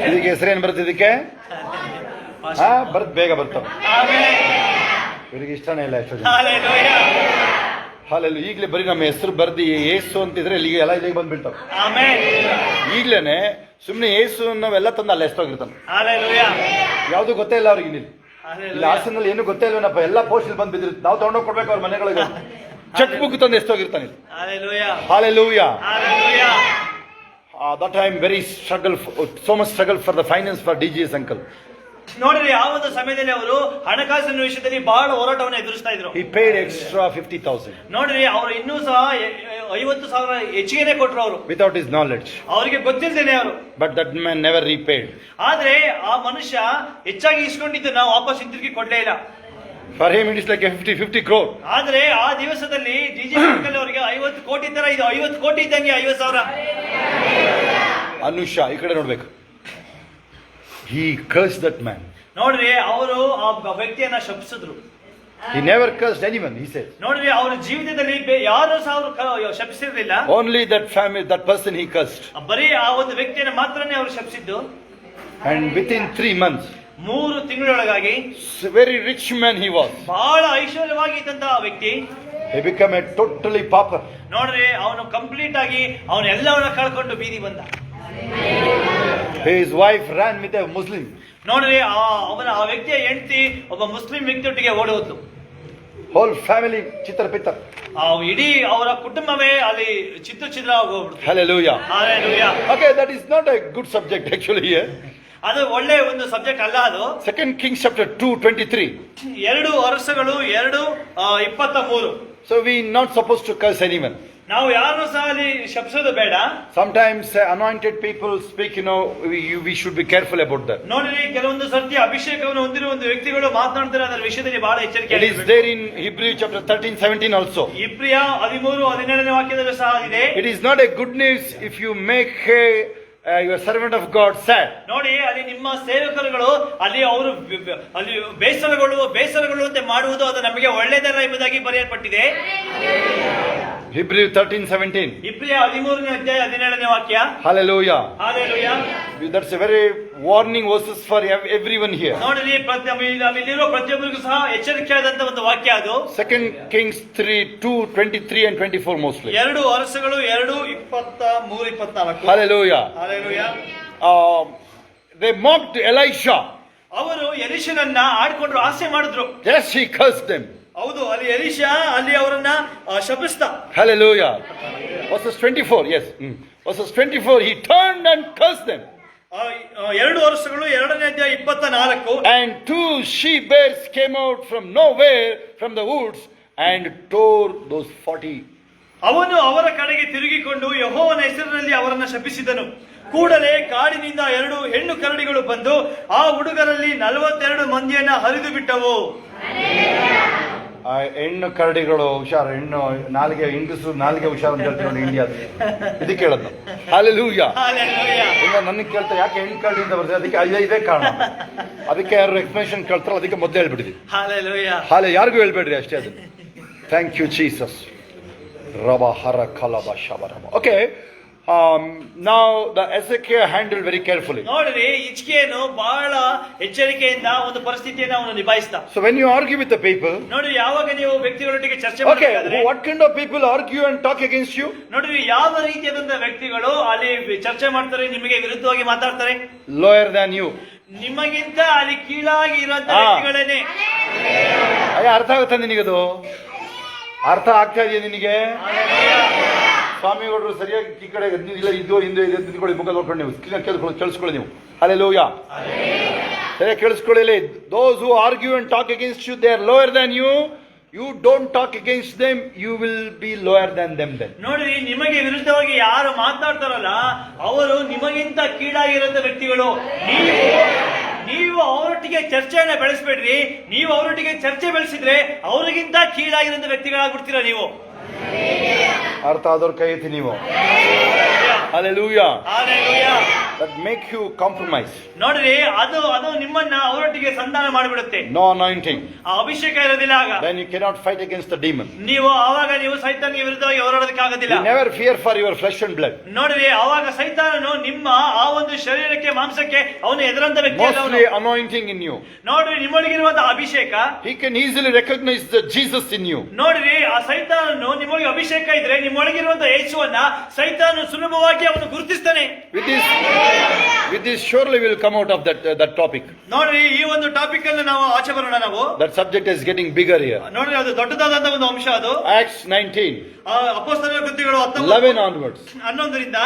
ಇದಕ್ಕೆ ಹೆಸರೇನು ಬರ್ತಿದ್ದಕ್ಕೆ ಬೇಗ ಬರ್ತಾವೆ. ಇವರಿಗೆ ಇಷ್ಟನೇ ಇಲ್ಲ ಎಷ್ಟು ಜನ. ಹಾಲೆಲ್ಲ ಈಗಲೇ ಬರೀ ನಮ್ಮ ಹೆಸರು ಬರ್ದಿ ಏಸು ಅಂತಿದ್ರೆ ಇಲ್ಲಿಗೆ ಎಲ್ಲ ಇಲ್ಲಿಗೆ ಬಂದ್ಬಿಡ್ತಾವೆ. ಈಗ್ಲೇನೆ ಸುಮ್ನೆ ಏಸು ನಾವೆಲ್ಲ ತಂದು ಅಲ್ಲ ಎಷ್ಟೋಗಿರ್ತಾನೆ. ಯಾವ್ದು ಗೊತ್ತೇ ಇಲ್ಲ ಅವ್ರಿಗೆ. ಇಲ್ಲಿ ಹಾಸನಲ್ಲಿ ಏನು ಗೊತ್ತೇ ಇಲ್ವೇನಪ್ಪ, ಎಲ್ಲ ಪೋಸ್ಟ್ ಬಂದ್ ಬಿದ್ದಿರುತ್ತೆ. ನಾವು ತಗೊಂಡೋಗಿ ಕೊಡ್ಬೇಕು ಅವ್ರ ಮನೆಗಳಿಗೆ. ಚೆಕ್ ಬುಕ್ ತಂದು ಎಷ್ಟೋಗಿರ್ತಾನೆ. Hallelujah. That time very so much struggle for the finance for DJ's uncle. ನೋಡ್ರಿ ಆ ಒಂದು ಸಮಯದಲ್ಲಿ ಅವರು ಹಣಕಾಸಿನ ವಿಷಯದಲ್ಲಿ ಬಹಳ ಹೋರಾಟವನ್ನು ಎದುರಿಸ್ತಾ ಇದ್ರು. He paid extra 50,000. ನೋಡ್ರಿ ಅವರು ಇನ್ನೂ ಸಹ 50,000 ಹೆಚ್ಚಿಗೆನೆ ಕೊಟ್ರು ಅವರು. Without his knowledge. ಅವರಿಗೆ ಗೊತ್ತಿಲ್ಲದೇನೆ ಅವರು. But that man never repaid. ಆದ್ರೆ ಆ ಮನುಷ್ಯ ಹೆಚ್ಚಾಗಿ ಇಸ್ಕೊಂಡಿದ್ದು ನಾವು ವಾಪಸ್ ಹಿಂತಿರುಗಿ ಕೊಡ್ಲೇ ಇಲ್ಲ. For him it is like a 50 crore. ಆದ್ರೆ ಆ ದಿವಸದಲ್ಲಿ ಡಿಜೆ ಅಂಕಲ್ ಅವರಿಗೆ 50 ಕೋಟಿ ತರ ಇದು 50 ಕೋಟಿ ಇದ್ದಂಗೆ 50,000. ಅನುಷಾ ಈ ಕಡೆ ನೋಡ್ಬೇಕು. He cursed that man. ನೋಡ್ರಿ ಅವರು ಆ ವ್ಯಕ್ತಿಯನ್ನ ಶಪಿಸಿದ್ರು. He never cursed anyone, he said. ನೋಡ್ರಿ ಅವರ ಜೀವಿತದಲ್ಲಿ ಯಾರು ಸಹ ಅವರು ಶಪಿಸಿರಲಿಲ್ಲ. Only that family, that person he cursed. ಬರೀ ಆ ಒಂದು ವ್ಯಕ್ತಿಯನ್ನ ಮಾತ್ರನೇ ಅವರು ಶಪಿಸಿದ್ದು. And within 3 months, 3 ತಿಂಗಳೊಳಗಾಗಿ very rich man he was. ಬಹಳ ಐಶ್ವರ್ಯವಾಗಿದ್ದಂತಹ ವ್ಯಕ್ತಿ. He became a totally pauper. ನೋಡ್ರಿ ಅವನು ಕಂಪ್ಲೀಟ್ ಆಗಿ ಅವನು ಎಲ್ಲವನ್ನ ಕಳ್ಕೊಂಡು ಬೀದಿ ಬಂದ. His wife ran with a Muslim. ನೋಡ್ರಿ ಅವನ ಆ ವ್ಯಕ್ತಿಯ ಹೆಂಡತಿ ಒಬ್ಬ ಮುಸ್ಲಿಂ ವ್ಯಕ್ತಿಯೊಟ್ಟಿಗೆ ಓಡಿ ಹೋದ್ಲು. Whole family ಚಿತ್ರಪಿತ್ರ. ಇಡೀ ಅವರ ಕುಟುಂಬವೇ ಅಲ್ಲಿ ಚಿತ್ರ ಆಗೋಗ್ಬಿಡ್ತು. Hallelujah. Hallelujah. Okay, that is not a good subject actually here. ಅದು ಒಳ್ಳೆ ಒಂದು ಸಬ್ಜೆಕ್ಟ್ ಅಲ್ಲ ಅದು. 2 Kings chapter 2:23. 2 ಅರಸುಗಳು 2:23. So we not supposed to curse anyone. ನಾವು ಯಾರನ್ನು ಸಹ ಅಲ್ಲಿ ಶಪಿಸೋದು ಬೇಡ. Sometimes anointed people speak, we should be careful about that. ನೋಡ್ರಿ ಕೆಲವೊಂದು ಸರ್ತಿ ಅಭಿಷೇಕವನ್ನು ಹೊಂದಿರುವ ಒಂದು ವ್ಯಕ್ತಿಗಳು ಮಾತನಾಡ್ತಾರೆ, ಅದರ ವಿಷಯದಲ್ಲಿ ಬಹಳ ಎಚ್ಚರಿಕೆ. It is there in Hebrew chapter 13:17 also. ಇಬ್ರಿಯ 13:17 ವಾಕ್ಯದಲ್ಲೂ ಸಹ ಇದೆ. It is not a good news if you make your servant of God sad. ನೋಡಿ ಅಲ್ಲಿ ನಿಮ್ಮ ಸೇವಕರುಗಳು ಅಲ್ಲಿ ಅವರು ಅಲ್ಲಿ ಬೇಸರಗೊಳ್ಳುವಂತೆ ಮಾಡುವುದು ಅದು ನಮಗೆ ಒಳ್ಳೆಯದಲ್ಲ ಎಂಬುದಾಗಿ ಬರೆಯಲ್ಪಟ್ಟಿದೆ. Hebrew 13:17. ಇಬ್ರಿಯ 13ನೇ ಅಧ್ಯಾಯ 17ನೇ ವಾಕ್ಯ. Hallelujah. Hallelujah. That's a very warning verses for everyone here. ನೋಡಿರಿ ಇಲ್ಲಿರೋ ಪ್ರತಿಯೊಬ್ಬರಿಗೂ ಸಹ ಎಚ್ಚರಿಕೆಯಾದಂತ ಒಂದು ವಾಕ್ಯ ಅದು. 2 Kings 2:23 and 24 mostly. 2 ಅರಸುಗಳು 2:23-24. Hallelujah. Hallelujah. They mocked Elisha. ಅವರು ಎಲಿಷನನ್ನ ಆಡ್ಕೊಂಡ್ರು, ಹಾಸ್ಯ ಮಾಡಿದ್ರು. Yes, he cursed them. ಹೌದು, ಅಲ್ಲಿ ಎಲಿಷಾ ಅಲ್ಲಿ ಅವರನ್ನ ಶಪಿಸ್ತ. Hallelujah. Verses 24, yes. Verses 24, he turned and cursed them. 2 ವರ್ಷಗಳು 2ನೇ ಅಧ್ಯಾಯ 24. And 2 she-bears came out from nowhere from the woods and tore those 40. ಅವನು ಅವರ ಕಡೆಗೆ ತಿರುಗಿಕೊಂಡು ಯೆಹೋವನ ಹೆಸರಿನಲ್ಲಿ ಅವರನ್ನ ಶಪಿಸಿದನು. ಕೂಡಲೇ ಕಾಡಿನಿಂದ 2 ಹೆಣ್ಣು ಕರಡಿಗಳು ಬಂದು ಆ ಹುಡುಗರಲ್ಲಿ 42 ಮಂದಿಯನ್ನ ಹರಿದು ಬಿಟ್ಟವು. ಹೆಣ್ಣು ಕರಡಿಗಳು ಹುಷಾರು, ಹೆಣ್ಣು ನಾಲಿಗೆ ಹೆಂಗಸು ನಾಲಿಗೆ ಹುಷಾರು ಅಂತ ಹೇಳ್ತೀವಿ ನೋಡಿ ಇಂಡಿಯಾದ. ಇದಕ್ಕೆ ಹೇಳೋದು Hallelujah. ಇಲ್ಲ ನನಗೆ ಕೇಳ್ತಾ ಯಾಕೆ ಹೆಣ್ಣು ಕರಡಿ ಅಂತ ಬರ್ತದೆ, ಅದಕ್ಕೆ ಇದೇ ಕಾರಣ. ಅದಕ್ಕೆ ಯಾರು ಎಕ್ಸ್ಪ್ಲನೇಷನ್ ಕೇಳ್ತಾರೋ ಅದಕ್ಕೆ ಮೊದಲೇ ಹೇಳ್ಬಿಟ್ಟಿದ್ವಿ. ಹಾಲೆ ಯಾರಿಗೂ ಹೇಳ್ಬೇಡ್ರಿ ಅಷ್ಟೇ ಅದು. Thank you Jesus. ರಬ ಹರ ಕಲಬ ಶಬರಬ. Okay, now the Ezekiel handled very carefully. ನೋಡ್ರಿ, ಹಿಜ್ಕೀಯನು ಬಹಳ ಎಚ್ಚರಿಕೆಯಿಂದ ಒಂದು ಪರಿಸ್ಥಿತಿಯನ್ನು ಅವನು ನಿಭಾಯಿಸ್ತಾ. So when you argue with the people, ನೋಡ್ರಿ, ಯಾವಾಗ ನೀವು ವ್ಯಕ್ತಿಗಳೊಟ್ಟಿಗೆ ಚರ್ಚೆ okay, ಮಾಡಬೇಕಾದ್ರೆ what kind of people argue and talk against you? ನೋಡ್ರಿ, ಯಾವ ರೀತಿಯಾದಂತ ವ್ಯಕ್ತಿಗಳು ಅಲ್ಲಿ ಚರ್ಚೆ ಮಾಡ್ತಾರೆ, ನಿಮಗೆ ವಿರುದ್ಧವಾಗಿ ಮಾತಾಡ್ತಾರೆ? Lower than you. ನಿಮಗಿಂತ ಅಲ್ಲಿ ಕೀಳಾಗಿ ಇರುವಂತ ವ್ಯಕ್ತಿಗಳೇನೆ. ಅರ್ಥ ಆಗುತ್ತಾ ನಿನಗದು? ಅರ್ಥ ಆಗ್ತಾ ಇದೆಯಾ ನಿನಗೆ? ಸ್ವಾಮಿಗಳು ಸರಿಯಾಗಿ ಈ ಕಡೆ ಇಲ್ಲ, ಇದು ಹಿಂದೆ ಇದೆ ನಿಂತ್ಕೊಳ್ಳಿ, ಮುಖ ನೋಡ್ಕೊಂಡು ನೀವು ಕೇಳಿಸ್ಕೊಳ್ಳಿ ನೀವು. Hallelujah. ಸರಿಯಾಗಿ ಕೇಳಿಸ್ಕೊಳ್ಳಿ. Those who argue and talk against you, they are lower than you. You don't talk against them, you will be lower than them then. ನೋಡ್ರಿ, ನಿಮಗೆ ವಿರುದ್ಧವಾಗಿ ಯಾರು ಮಾತಾಡ್ತಾರಲ್ಲ ಅವರು ನಿಮಗಿಂತ ಕೀಳಾಗಿರೋ ವ್ಯಕ್ತಿಗಳು. ನೀವು ಅವರೊಟ್ಟಿಗೆ ಚರ್ಚೆಯನ್ನ ಬೆಳೆಸಬೇಡ್ರಿ. ನೀವು ಅವರೊಟ್ಟಿಗೆ ಚರ್ಚೆ ಬೆಳೆಸಿದ್ರೆ ಅವರಿಗಿಂತ ಕೀಳಾಗಿರೋ ವ್ಯಕ್ತಿಗಳಾಗ್ಬಿಡ್ತೀರಾ ನೀವು. ಅರ್ಥ ಆದವ್ರ ಕೈ ಎತ್ತಿ ನೀವು. Hallelujah. Hallelujah. That make you compromise. ನೋಡ್ರಿ, ಅದು ನಿಮ್ಮನ್ನ ಅವರೊಟ್ಟಿಗೆ ಸಂಧಾನ ಮಾಡಿಬಿಡುತ್ತೆ. No anointing. ಆ ಅಭಿಷೇಕ ಇರೋದಿಲ್ಲ ಆಗ. Then you cannot fight against the demon. ನೀವು ಸೈತಾನಿಗೆ ವಿರುದ್ಧವಾಗಿ ಹೋರಾಡೋದಕ್ಕೆ ಆಗೋದಿಲ್ಲ. You never fear for your flesh and blood. ನೋಡ್ರಿ, ಆವಾಗ ಸೈತಾನನು ನಿಮ್ಮ ಆ ಒಂದು ಶರೀರಕ್ಕೆ ಮಾಂಸಕ್ಕೆ ಅವನು ಎದುರಂತ ವ್ಯಕ್ತಿ ಅಲ್ಲ. Mostly anointing in you. ನೋಡ್ರಿ, ನಿಮ್ಮೊಳಗಿರುವಂತಹ ಅಭಿಷೇಕ. He can easily recognize the Jesus in you. ನೋಡ್ರಿ, ಆ ಸೈತಾನನು ನಿಮ್ಮೊಳಗೆ ಅಭಿಷೇಕ ಇದ್ರೆ ನಿಮ್ಮೊಳಗಿರುವಂತಹ ಯೇಸುವನ್ನ ಸೈತಾನನು ಸುಲಭವಾಗಿ ಅವನು ಗುರುತಿಸ್ತಾನೆ. With this surely will come out of that topic. ನೋಡ್ರಿ, ಈ ಒಂದು ಟಾಪಿಕ್ ಅನ್ನು ನಾವು ಆಚೆ ಬರೋಣ. ನಾವು that subject is getting bigger here. ನೋಡ್ರಿ, ಅದು ದೊಡ್ಡದಾದಂತ ಒಂದು ಅಂಶ. ಅದು Acts 19 ಅಪೊಸ್ತಲರ ಕೃತ್ಯಗಳು 11 onwards. 11ರಿಂದ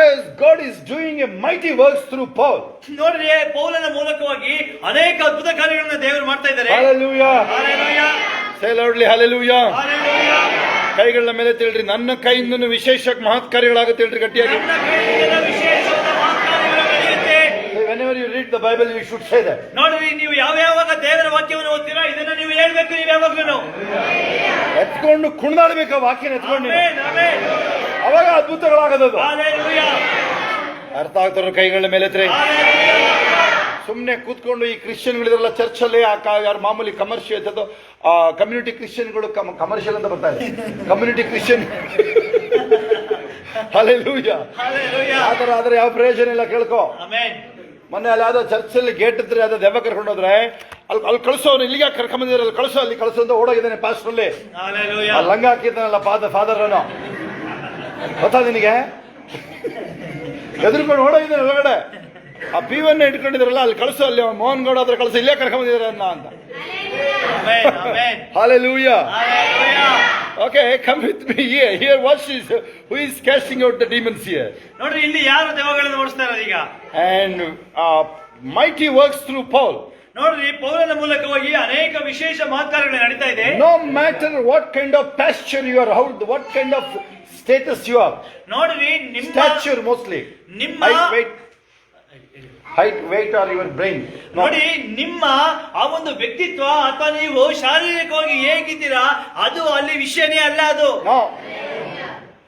as God is doing a mighty works through Paul. ನೋಡ್ರಿ, ಪೌಲನ ಮೂಲಕವಾಗಿ ಅನೇಕ ಅದ್ಭುತ ಕಾರ್ಯಗಳನ್ನು ದೇವರು ಮಾಡ್ತಾ ಇದ್ದಾರೆ. Hallelujah. Hallelujah. Say loudly hallelujah. Hallelujah. ಕೈಗಳ ಮೇಲೆ ತಿಳ್ರಿ, ನನ್ನ ಕೈಯಿಂದ ವಿಶೇಷ ಮಹತ್ ಕಾರ್ಯಗಳಾಗುತ್ತೆ ಹೇಳ್ರಿ ಗಟ್ಟಿಯಾಗಿ. Whenever you read the Bible, you should say that. ನೋಡ್ರಿ, ನೀವು ಯಾವಾಗ ದೇವರ ವಾಕ್ಯವನ್ನು ಓದ್ತೀರಾ ಇದನ್ನ ನೀವು ಹೇಳ್ಬೇಕು. ನೀವು ಯಾವಾಗ್ಲೂ ಎತ್ಕೊಂಡು ಕುಣಿದಾಡ್ಬೇಕು ಆ ವಾಕ್ಯನ ಎತ್ಕೊಂಡು. Amen, amen. ಅವಾಗ ಅದ್ಭುತಗಳಾಗೋದು. Hallelujah. ಅರ್ಥ ಆಗ್ತಾರ? ಕೈಗಳ ಮೇಲೆ ಎತ್ರಿ. ಸುಮ್ಮನೆ ಕೂತ್ಕೊಂಡು ಈ ಕ್ರಿಶ್ಚಿಯನ್ಗಳಿದ್ರಲ್ಲ ಚರ್ಚಲ್ಲಿ ಯಾರು ಮಾಮೂಲಿ ಕಮರ್ಷಿಯಲ್ ಕಮ್ಯುನಿಟಿ ಕ್ರಿಶ್ಚಿಯನ್ಗಳು ಕಮರ್ಷಿಯಲ್ ಅಂತ ಬರ್ತಾ ಇದೆ. Community Christian Hallelujah. ಆತರ ಆದ್ರೆ ಯಾವ ಪ್ರಯೋಜನ ಇಲ್ಲ, ಕೇಳ್ಕೊ. ಮೊನ್ನೆ ಅಲ್ಲಿ ಯಾವ್ದೋ ಚರ್ಚಲ್ಲಿ ಗೇಟ್ ಇದ್ರೆ ಯಾವ್ದೋ ದೆವ್ವ ಕರ್ಕೊಂಡು ಹೋದ್ರೆ ಅಲ್ಲಿ ಕಳಿಸೋ, ಅವ್ನು ಇಲ್ಲಿಗೆ ಕರ್ಕೊಂಬಂದಿದ್ರೆ ಅಲ್ಲಿ ಕಳಿಸೋ, ಅಲ್ಲಿ ಕಳಿಸೋ ಅಂತ ಓಡೋಗಿದ್ದಾನೆ ಪಾಸ್ಟರ್ ಅಲ್ಲಿ. ಲಂಗ ಹಾಕಿದ್ದಾನಲ್ಲ ಫಾದರ್ ಅನ್ನೋ ಗೊತ್ತಾ ನಿನಗೆ? ಎದುರ್ಕೊಂಡು ಓಡೋಗಿದ್ದಾನೆ ಒಳಗಡೆ. ಆ ಪೀವನ್ನ ಇಟ್ಕೊಂಡಿದ್ರಲ್ಲ ಅಲ್ಲಿ ಕಳಿಸೋ, ಅಲ್ಲಿ ಮೋಹನ್ ಗೌಡ ಹತ್ರ ಕಳಿಸೋ, ಇಲ್ಲೇ ಕರ್ಕೊಂಬಂದಿದ್ದಾರೆ ಅಂತ. Hallelujah. Okay, come with me here. Here who is casting out the demons here? ನೋಡ್ರಿ, ಇಲ್ಲಿ ಯಾರು ದೆವ್ವಗಳನ್ನು ಓಡಿಸ್ತಾ ಇರೋದು ಈಗ? And mighty works through Paul. ನೋಡ್ರಿ, ಪೌಲನ ಮೂಲಕವಾಗಿ ಅನೇಕ ವಿಶೇಷ ಮಹತ್ಕಾರ್ಯಗಳು ನಡೀತಾ ಇದೆ. No matter what kind of pasture you are, what kind of status you are. ನೋಡ್ರಿ, ನಿಮ್ಮ stature mostly. ನಿಮ್ಮ height, weight or your brain. ನೋಡಿ, ನಿಮ್ಮ ಆ ಒಂದು ವ್ಯಕ್ತಿತ್ವ ಅಥವಾ ನೀವು ಶಾರೀರಿಕವಾಗಿ ಹೇಗಿದ್ದೀರಾ ಅದು ಅಲ್ಲಿ ವಿಷಯನೇ ಅಲ್ಲ ಅದು. No.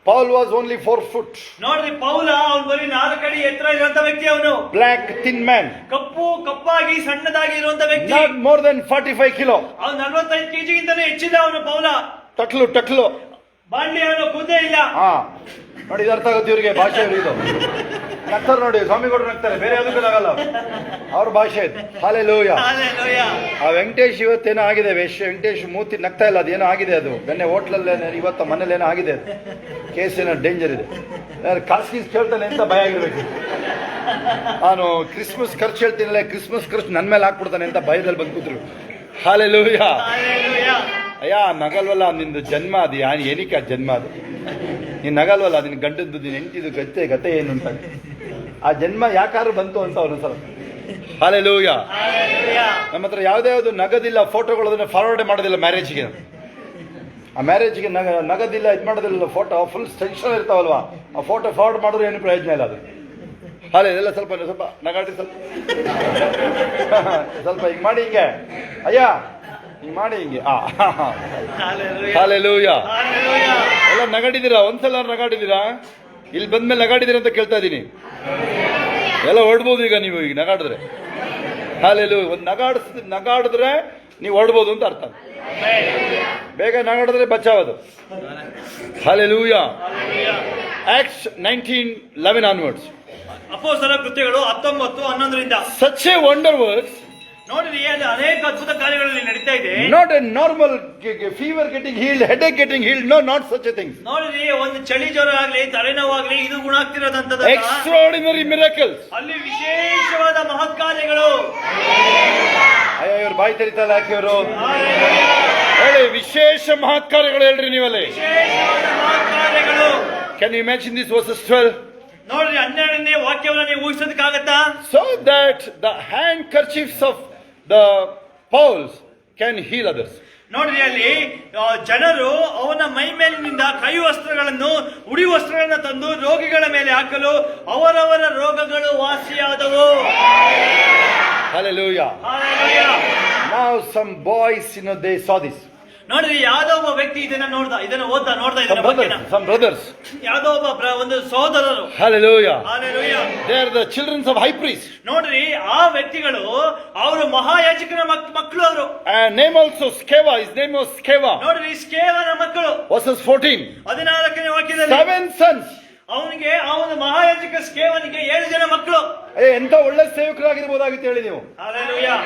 Paul was only 4 foot. ನೋಡ್ರಿ, ಪೌಲ ಅವನು ಬರೀ 4 ಅಡಿ ಎತ್ತರ ಇರುವಂತ ವ್ಯಕ್ತಿ. ಅವನು black thin man. ಕಪ್ಪಾಗಿ ಸಣ್ಣದಾಗಿ ಇರುವಂತ ವ್ಯಕ್ತಿ. Not more than 45 kilo. ಅವನು 45 kgಗಿಂತಲೂ ಹೆಚ್ಚಿದ ಅವನು ಪೌಲ. ಟಕ್ಲು ಬಾಂಡಿ, ಅವನು ಕೂದೇ ಇಲ್ಲ. ನೋಡಿ, ಇದು ಅರ್ಥ ಆಗುತ್ತೆ ಇವ್ರಿಗೆ ಭಾಷೆ. ಇದು ನಗ್ತಾರೆ ನೋಡಿ, ಸ್ವಾಮಿಗಳು ನಗ್ತಾರೆ, ಬೇರೆ ಯಾವುದಕ್ಕೂ ಆಗಲ್ಲ, ಅವ್ರ ಭಾಷೆ ಇದು. Hallelujah. ಆ ವೆಂಕಟೇಶ್ ಇವತ್ತೇನೋ ಆಗಿದೆ, ವೆಂಕಟೇಶ್ ಮೂತಿ ನಗ್ತಾ ಇಲ್ಲ, ಅದೇನೋ ಆಗಿದೆ. ಅದು ಬೆನ್ನೆ ಹೋಟ್ಲಲ್ಲೇ ಇವತ್ತು ಮನೇಲೇನೋ ಆಗಿದೆ. ಕೇಸ್ ಏನೋ ಡೇಂಜರ್ ಇದೆ. ಖಾಸಗಿ ಕೇಳ್ತಾನೆ ಅಂತ ಭಯ ಆಗಿರ್ಬೇಕು. ನಾನು ಕ್ರಿಸ್ಮಸ್ ಖರ್ಚು ಹೇಳ್ತೀನಲ್ಲ, ಕ್ರಿಸ್ಮಸ್ ಖರ್ಚು ನನ್ನ ಮೇಲೆ ಹಾಕ್ಬಿಡ್ತಾನೆ ಅಂತ ಭಯದಲ್ಲಿ ಬಂದು ಕೂತ್ರು. ಹಾಲೆಲೂಯಾ. Hallelujah. ಅಯ್ಯ ನಗಲ್ವಲ್ಲ, ನಿಂದು ಜನ್ಮ ಅದು ಏನಕ್ಕೆ ಆ ಜನ್ಮ ಅದು, ನೀನು ನಗಲ್ವಲ್ಲ, ನಿನ್ನ ಗಂಡದ್ದು ನೀನು ಹೆಂಡತಿದ್ದು ಗತೆ ಏನು ಅಂತ, ಆ ಜನ್ಮ ಯಾಕಾದ್ರೂ ಬಂತು ಅಂತ ಅವ್ರು ಸಲ. ಹಾಲೆಲೂಯಾ. Hallelujah. ನಮ್ಮ ಹತ್ರ ಯಾವುದೇ ಯಾವುದು ನಗದಿಲ್ಲ, ಫೋಟೋಗಳು ಅದನ್ನ ಫಾರ್ವರ್ಡ್ ಮಾಡೋದಿಲ್ಲ ಮ್ಯಾರೇಜ್ಗೆ. ಆ ಮ್ಯಾರೇಜ್ಗೆ ನಗದಿಲ್ಲ, ಇದು ಮಾಡೋದಿಲ್ಲ, ಫೋಟೋ ಫುಲ್ ಟೆನ್ಷನ್ ಇರ್ತಾವಲ್ವಾ, ಆ ಫೋಟೋ ಫಾರ್ವರ್ಡ್ ಮಾಡಿದ್ರೆ ಏನು ಪ್ರಯೋಜನ ಇಲ್ಲ ಅದು. ಹಾಲೆ ಎಲ್ಲ ಸ್ವಲ್ಪ ನಗಾಡಿ, ಸ್ವಲ್ಪ ಹಿಂಗೆ ಮಾಡಿ, ಹಿಂಗೆ ಅಯ್ಯ ಹಿಂಗೆ ಮಾಡಿ, ಹಿಂಗೆ Hallelujah. ಹಾಲೆಲೂಯಾ. Hallelujah. ಎಲ್ಲ ನಗಾಡಿದ್ದೀರಾ? ಒಂದ್ಸಲ ನಗಾಡಿದ್ದೀರಾ? ಇಲ್ಲಿ ಬಂದ್ಮೇಲೆ ನಗಾಡಿದ್ದೀರಾ ಅಂತ ಕೇಳ್ತಾ ಇದ್ದೀನಿ. ಎಲ್ಲ ಹೊರಡ್ಬೋದು ಈಗ ನೀವು ಈಗ ನಗಾಡಿದ್ರೆ. ಹಾಲೆಲೂಯಾ. ಒಂದು ನಗಾಡಿದ್ರೆ ನೀವು ಹೊರಡ್ಬೋದು ಅಂತ ಅರ್ಥ. ಬೇಗ ನಗಾಡಿದ್ರೆ ಬಚಾವದು. ಹಾಲೆಲೂಯಾ. Acts 19:11 onwards. ಅಪೊಸ್ತಲರ ಕೃತ್ಯಗಳು 19:11 Such a wonder works. ನೋಡಿರಿ, ಅಲ್ಲಿ ಅನೇಕ ಅದ್ಭುತ ಕಾರ್ಯಗಳಲ್ಲಿ ನಡೀತಾ ಇದೆ. Not a normal fever getting healed, headache getting healed. No, not such a thing. ನೋಡಿರಿ, ಒಂದು ಚಳಿ ಜ್ವರ ಆಗ್ಲಿ, ತಲೆನೋವಾಗ್ಲಿ, ಇದು ಗುಣ ಆಗ್ತಿರೋದಂತದ. Extraordinary miracles. ಅಲ್ಲಿ ವಿಶೇಷವಾದ ಮಹತ್ ಕಾರ್ಯಗಳು. ಅಯ್ಯೋ ಇವ್ರು ಬಾಯಿ ತೆರಿತಲ್ಲ ಯಾಕೆ ಇವರು? ಹೇಳಿ, ವಿಶೇಷ ಮಹತ್ ಕಾರ್ಯಗಳು ಹೇಳ್ರಿ ನೀವಲ್ಲಿ. ವಿಶೇಷವಾದ ಮಹತ್ ಕಾರ್ಯಗಳು. Can you imagine this verses 12? ನೋಡ್ರಿ, 12ನೇ ವಾಕ್ಯವನ್ನು ನೀವು ಊಹಿಸೋದಕ್ಕಾಗತ್ತಾ? So that the handkerchiefs of the Pauls can heal others. ನೋಡ್ರಿ, ಅಲ್ಲಿ ಜನರು ಅವನ ಮೈ ಮೇಲಿನಿಂದ ಕೈ ವಸ್ತ್ರಗಳನ್ನು, ಉಡಿ ವಸ್ತ್ರಗಳನ್ನ ತಂದು ರೋಗಿಗಳ ಮೇಲೆ ಹಾಕಲು ಅವರವರ ರೋಗಗಳು ವಾಸಿಯಾದವು. Hallelujah. Hallelujah. Now some boys, they saw this. ನೋಡ್ರಿ, ಯಾವ್ದೋ ಒಬ್ಬ ವ್ಯಕ್ತಿ ಇದನ್ನ ನೋಡ್ತಾ ಇದ್ದಾನೆ. Some brothers. ಯಾವ್ದೋ ಒಂದು ಸಹೋದರರು. Hallelujah. Hallelujah. They are the children of high priest. ನೋಡ್ರಿ, ಆ ವ್ಯಕ್ತಿಗಳು ಅವರು ಮಹಾಯಾಜಕನ ಮಕ್ಕಳು. ಅವರು Name also Sceva. His name was Sceva. ನೋಡ್ರಿ, ಸ್ಕೇವನ ಮಕ್ಕಳು. Verses 14. 14ನೇ ವಾಕ್ಯದಲ್ಲಿ 7 sons. ಅವನಿಗೆ, ಅವನ ಮಹಾಯಾಜಕ ಸ್ಕೇವನಿಗೆ 7 ಜನ ಮಕ್ಕಳು. ಎಂತ ಒಳ್ಳೆ ಸೇವಕರಾಗಿರ್ಬೋದಾಗಿತ್ತು ಹೇಳಿ ನೀವು. Hallelujah.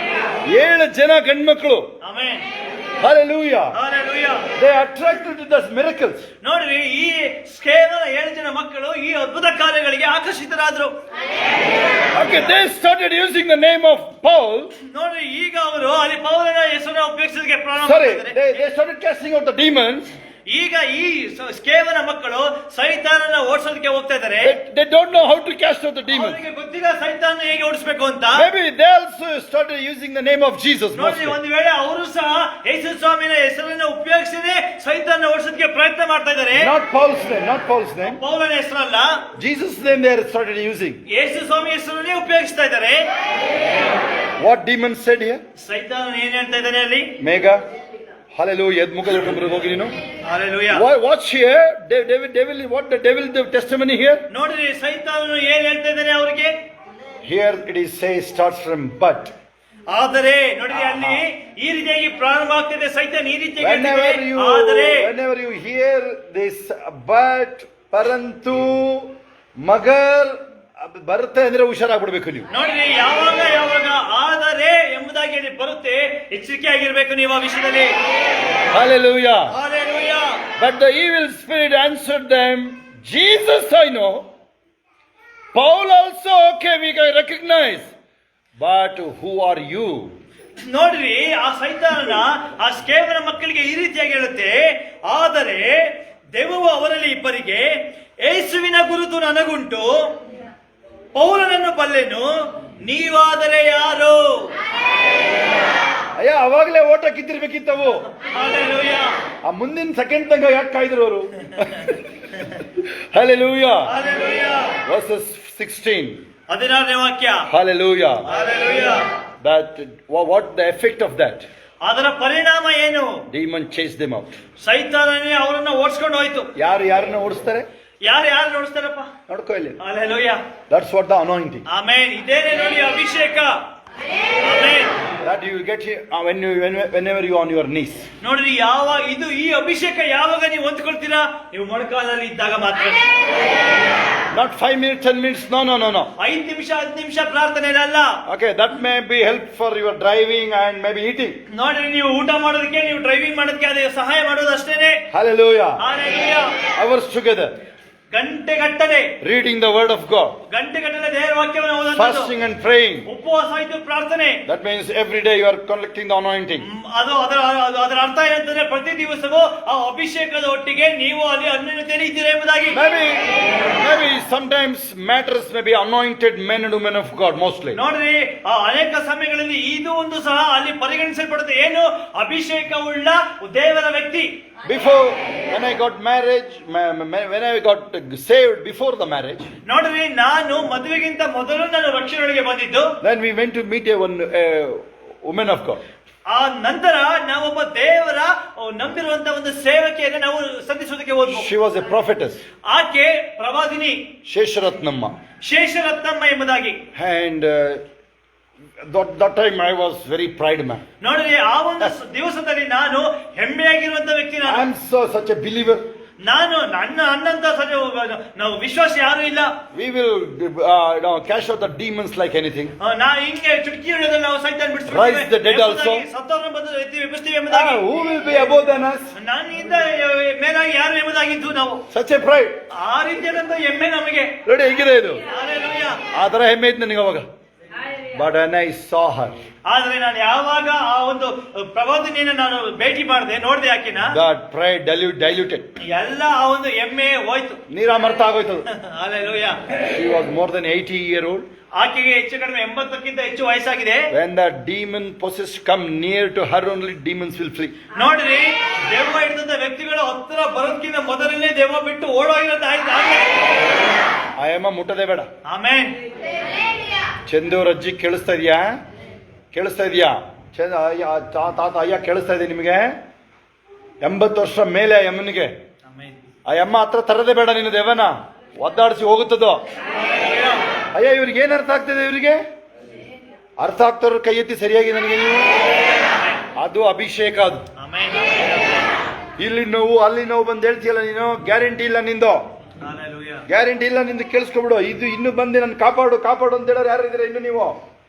7 ಜನ ಗಂಡ್ಮಕ್ಳು. Amen. Hallelujah. Hallelujah. They attracted to those miracles. ನೋಡ್ರಿ, ಈ ಸ್ಕೇವನ 7 ಜನ ಮಕ್ಕಳು ಈ ಅದ್ಭುತ ಕಾರ್ಯಗಳಿಗೆ ಆಕರ್ಷಿತರಾದ್ರು. Okay, they started using the name of Paul. ನೋಡ್ರಿ, ಈಗ ಅವರು ಅಲ್ಲಿ ಪೌಲನ ಹೆಸರನ್ನು ಉಪಯೋಗಿಸೋದಕ್ಕೆ ಪ್ರಾರಂಭ Sorry, ಮಾಡಿದ್ದಾರೆ. they started casting out the demons. ಈಗ ಈ ಸ್ಕೇವನ ಮಕ್ಕಳು ಸೈತಾನನ ಓಡಿಸೋದಕ್ಕೆ ಹೋಗ್ತಾ ಇದ್ದಾರೆ. They don't know how to cast out the demons. ಅವರಿಗೆ ಗೊತ್ತಿಲ್ಲ ಸೈತಾನ ಹೇಗೆ ಓಡಿಸಬೇಕು ಅಂತ. Maybe they also started using the name of Jesus. ನೋಡ್ರಿ, ಒಂದು ವೇಳೆ ಅವರು ಸಹ ಯೇಸು ಸ್ವಾಮಿನ ಹೆಸರನ್ನು ಉಪಯೋಗಿಸಿ ಸೈತಾನ ಓಡಿಸೋದಕ್ಕೆ ಪ್ರಯತ್ನ ಮಾಡ್ತಾ ಇದ್ದಾರೆ. Not Paul's name, not Paul's name. ಪೌಲನ ಹೆಸರಲ್ಲ, Jesus' name they started using. ಯೇಸು ಸ್ವಾಮಿ ಹೆಸರನ್ನೇ ಉಪಯೋಗಿಸ್ತಾ ಇದ್ದಾರೆ. What demons said here? ಸೈತಾನ ಏನ್ ಹೇಳ್ತಾ ಇದ್ದಾನೆ ಅಲ್ಲಿ? Mega. Hallelujah. ಮುಖದಲ್ಲಿ ಹೋಗಿ ನೀನು. Hallelujah. Watch here. Devil, what the devil, the testimony here? ನೋಡ್ರಿ, ಸೈತಾನನು ಏನ್ ಹೇಳ್ತಾ ಇದ್ದಾನೆ ಅವರಿಗೆ? Here it is starts from but. ಆದರೆ ನೋಡ್ರಿ, ಅಲ್ಲಿ ಈ ರೀತಿಯಾಗಿ ಪ್ರಾರಂಭ ಆಗ್ತಿದೆ. ಸೈತಾನ ಈ ರೀತಿಯಾಗಿ Whenever you hear this but, ಪರಂತು, ಮಗರ್ ಬರುತ್ತೆ ಅಂದ್ರೆ ಹುಷಾರಾಗ್ಬಿಡ್ಬೇಕು ನೀವು. ನೋಡ್ರಿ, ಯಾವಾಗ ಆದರೆ ಎಂಬುದಾಗಿ ಅಲ್ಲಿ ಬರುತ್ತೆ, ಎಚ್ಚರಿಕೆ ಆಗಿರ್ಬೇಕು ನೀವು ಆ ವಿಷಯದಲ್ಲಿ. Hallelujah. Hallelujah. But the evil spirit answered them, Jesus I know, Paul also okay we can recognize, but who are you? ನೋಡ್ರಿ, ಆ ಸೈತಾನನ ಆ ಸ್ಕೇವನ ಮಕ್ಕಳಿಗೆ ಈ ರೀತಿಯಾಗಿ ಹೇಳುತ್ತೆ, ಆದರೆ ದೆವ್ವವು ಅವರಲ್ಲಿ ಇಬ್ಬರಿಗೆ, ಯೇಸುವಿನ ಗುರುತು ನನಗುಂಟು, ಪೌಲನನ್ನು ಬಲ್ಲೆನು, ನೀವಾದರೆ ಯಾರು? ಅಯ್ಯ, ಅವಾಗಲೇ ಓಟ ಕಿತ್ತಿರ್ಬೇಕಿತ್ತವು. Hallelujah. ಆ ಮುಂದಿನ ಸೆಕೆಂಡ್ ತನಕ ಯಾಕೆ ಕಾಯ್ದ್ರು ಅವರು? Hallelujah. Hallelujah. Verses 16. 16ನೇ ವಾಕ್ಯ. Hallelujah. Hallelujah. That what the effect of that? ಅದರ ಪರಿಣಾಮ ಏನು? Demon chased them out. ಸೈತಾನನೇ ಅವರನ್ನ ಓಡಿಸ್ಕೊಂಡು ಹೋಯ್ತು. ಯಾರನ್ನ ಓಡಿಸ್ತಾರೆ? ಯಾರು ನೋಡಿಸ್ತಾರಪ್ಪ? ನೋಡ್ಕೋ ಇಲ್ಲಿ. Hallelujah. That's what the anointing. Amen. ಇದೇನೆ ನೋಡಿ ಅಭಿಷೇಕ. Amen. That you get here whenever you on your knees. ನೋಡ್ರಿ, ಈ ಅಭಿಷೇಕ ಯಾವಾಗ ನೀವು ಹೊಂದ್ಕೊಳ್ತೀರಾ? ನೀವು ಮೊಣಕಾಲಲ್ಲಿ ಇದ್ದಾಗ ಮಾತ್ರ. Not 5 minutes, 10 minutes. No. 5 ನಿಮಿಷ 10 ನಿಮಿಷ ಪ್ರಾರ್ಥನೆ ಅಲ್ಲ. Okay, that may be help for your driving and maybe eating. ನೋಡ್ರಿ, ನೀವು ಊಟ ಮಾಡೋದಕ್ಕೆ, ನೀವು ಡ್ರೈವಿಂಗ್ ಮಾಡೋದಕ್ಕೆ ಅದು ಸಹಾಯ ಮಾಡೋದು ಅಷ್ಟೇನೆ. Hallelujah. Hallelujah. Hours together. ಗಂಟೆಗಟ್ಟಲೆ reading the word of God, ಗಂಟೆಗಟ್ಟಲೆ ದೇವರ ವಾಕ್ಯವನ್ನು ಓದುವಂತದ್ದು, fasting and praying. ಉಪವಾಸ ಇದ್ದು ಪ್ರಾರ್ಥನೆ. That means every day you are collecting the anointing. ಅದರ ಅರ್ಥ ಏನಂತಂದ್ರೆ ಪ್ರತಿ ದಿವಸವೂ ಆ ಅಭಿಷೇಕದ ಒಟ್ಟಿಗೆ ನೀವು ಅಲ್ಲಿ ಅನ್ಯೋನ್ಯತೆಯಲ್ಲಿ ಇದ್ದೀರಾ ಎಂಬುದಾಗಿ. Maybe sometimes matters may be anointed men and women of God mostly. ನೋಡ್ರಿ, ಅನೇಕ ಸಮಯಗಳಲ್ಲಿ ಇದು ಒಂದು ಸಹ ಅಲ್ಲಿ ಪರಿಗಣಿಸಲ್ಪಡುತ್ತೆ. ಏನು? ಅಭಿಷೇಕವುಳ್ಳ ದೇವರ ವ್ಯಕ್ತಿ. Before, when I got married, when I got saved before the marriage, ನೋಡ್ರಿ, ನಾನು ಮದುವೆಗಿಂತ ಮೊದಲು ನಾನು ರಕ್ಷಣೆಯೊಳಗೆ ಬಂದಿದ್ದು. then we went to meet a woman of God. ಆ ನಂತರ ನಾವೊಬ್ಬ ದೇವರ ನಂಬಿರುವಂತ ಒಂದು ಸೇವಕಿಯನ್ನು ನಾವು ಸಂಧಿಸೋದಕ್ಕೆ ಹೋದ್ವು. She was a prophetess. ಆಕೆ ಪ್ರವಾದಿನಿ ಶೇಷರತ್ನಮ್ಮ ಎಂಬುದಾಗಿ. And that time I was very pride man. ನೋಡ್ರಿ, ಆ ಒಂದು ದಿವಸದಲ್ಲಿ ನಾನು ಹೆಮ್ಮೆಯಾಗಿರುವಂತ ವ್ಯಕ್ತಿ. I am such a believer. ನಾನು ಅನ್ನಂತ ನಾವು ವಿಶ್ವಾಸ ಯಾರು ಇಲ್ಲ. We will cash out the demons like anything. ನಾ ಹಿಂಗೆ ಚುಟಕಿ ಹಿಡಿಯೋದ್ರಲ್ಲಿ ನಾವು ಸೈತಾನ್ ಬಿಡಿಸ್ಬಿಡ್ತೀವಿ. Rise the dead also. ಸತ್ತವರನ್ನು ಬಂದು ಎಬ್ಬಿಸ್ತೀವಿ ಎಂಬುದಾಗಿ. Who will be above than us? ನನ್ನಿಂದ ಮೇಲಾಗಿ ಯಾರು ಎಂಬುದಾಗಿದ್ದು ನಾವು. Such a pride. ಆ ರೀತಿಯಾದಂತ ಹೆಮ್ಮೆ ನಮಗೆ. ನೋಡಿ, ಹೇಗಿದೆ ಇದು? ಹಲ್ಲೆಲೂಯಾ. ಆ ತರ ಹೆಮ್ಮೆ ಇತ್ತು ನನಗೆ ಅವಾಗ. But when I saw her, ಆದ್ರೆ ನಾನು ಯಾವಾಗ ಆ ಒಂದು ಪ್ರವಾದಿನಿಯನ್ನು ನಾನು ಭೇಟಿ ಮಾಡಿದೆ, ನೋಡಿದೆ ಆಕಿನ, that pride diluted. ಎಲ್ಲ ಆ ಒಂದು ಹೆಮ್ಮೆ ಹೋಯ್ತು, ನೀರಾಮರ್ತ ಆಗೋಯ್ತು. Hallelujah. She was more than 80-year-old. ಆಕೆಗೆ ಹೆಚ್ಚು ಕಡಿಮೆ 80ಕ್ಕಿಂತ ಹೆಚ್ಚು ವಯಸ್ಸಾಗಿದೆ. When the demon possessed come near to her, only demons will flee. ನೋಡ್ರಿ, ದೆವ್ವ ಹಿಡಿದಂತ ವ್ಯಕ್ತಿಗಳು ಹತ್ರ ಬರೋದಕ್ಕಿಂತ ಮೊದಲನೇ ದೆವ್ವ ಬಿಟ್ಟು ಓಡೋಗಿರೋದು ಆಯಮ್ಮ ಮುಟ್ಟದೆ ಬೇಡ. ಆಮೆನ್. ಚಂದೂರ್ ಅಜ್ಜಿ ಕೇಳಿಸ್ತಾ ಇದೆಯಾ? ತಾತ ಅಯ್ಯ ಕೇಳಿಸ್ತಾ ಇದೆ ನಿಮಗೆ? 80 ವರ್ಷ ಮೇಲೆ ಅಮ್ಮನಿಗೆ. ಆ ಅಮ್ಮ ಹತ್ರ ತರದೆ ಬೇಡ ನಿನ್ನ ದೇವನ, ಒದ್ದಾಡಿಸಿ ಹೋಗುತ್ತದೋ. ಅಯ್ಯ, ಇವ್ರಿಗೆ ಏನ್ ಅರ್ಥ ಆಗ್ತದೆ? ಇವರಿಗೆ ಅರ್ಥ ಆಗ್ತಾರ ಕೈ ಎತ್ತಿ ಸರಿಯಾಗಿ ನನಗೆ ನೀವು. ಅದು ಅಭಿಷೇಕ. ಅದು ಇಲ್ಲಿ ನೋವು ಅಲ್ಲಿ ನೋವು ಬಂದು ಹೇಳ್ತೀಯಲ್ಲ ನೀನು, ಗ್ಯಾರಂಟಿ ಇಲ್ಲ ನಿಂದು. ಗ್ಯಾರಂಟಿ ಇಲ್ಲ ನಿಂದು, ಕೇಳಿಸ್ಕೊಬಿಡು. ಇದು ಇನ್ನು ಬಂದು ನನ್ನ ಕಾಪಾಡು ಅಂತ ಹೇಳೋರು ಯಾರು ಇದ್ರೆ ಇನ್ನು ನೀವು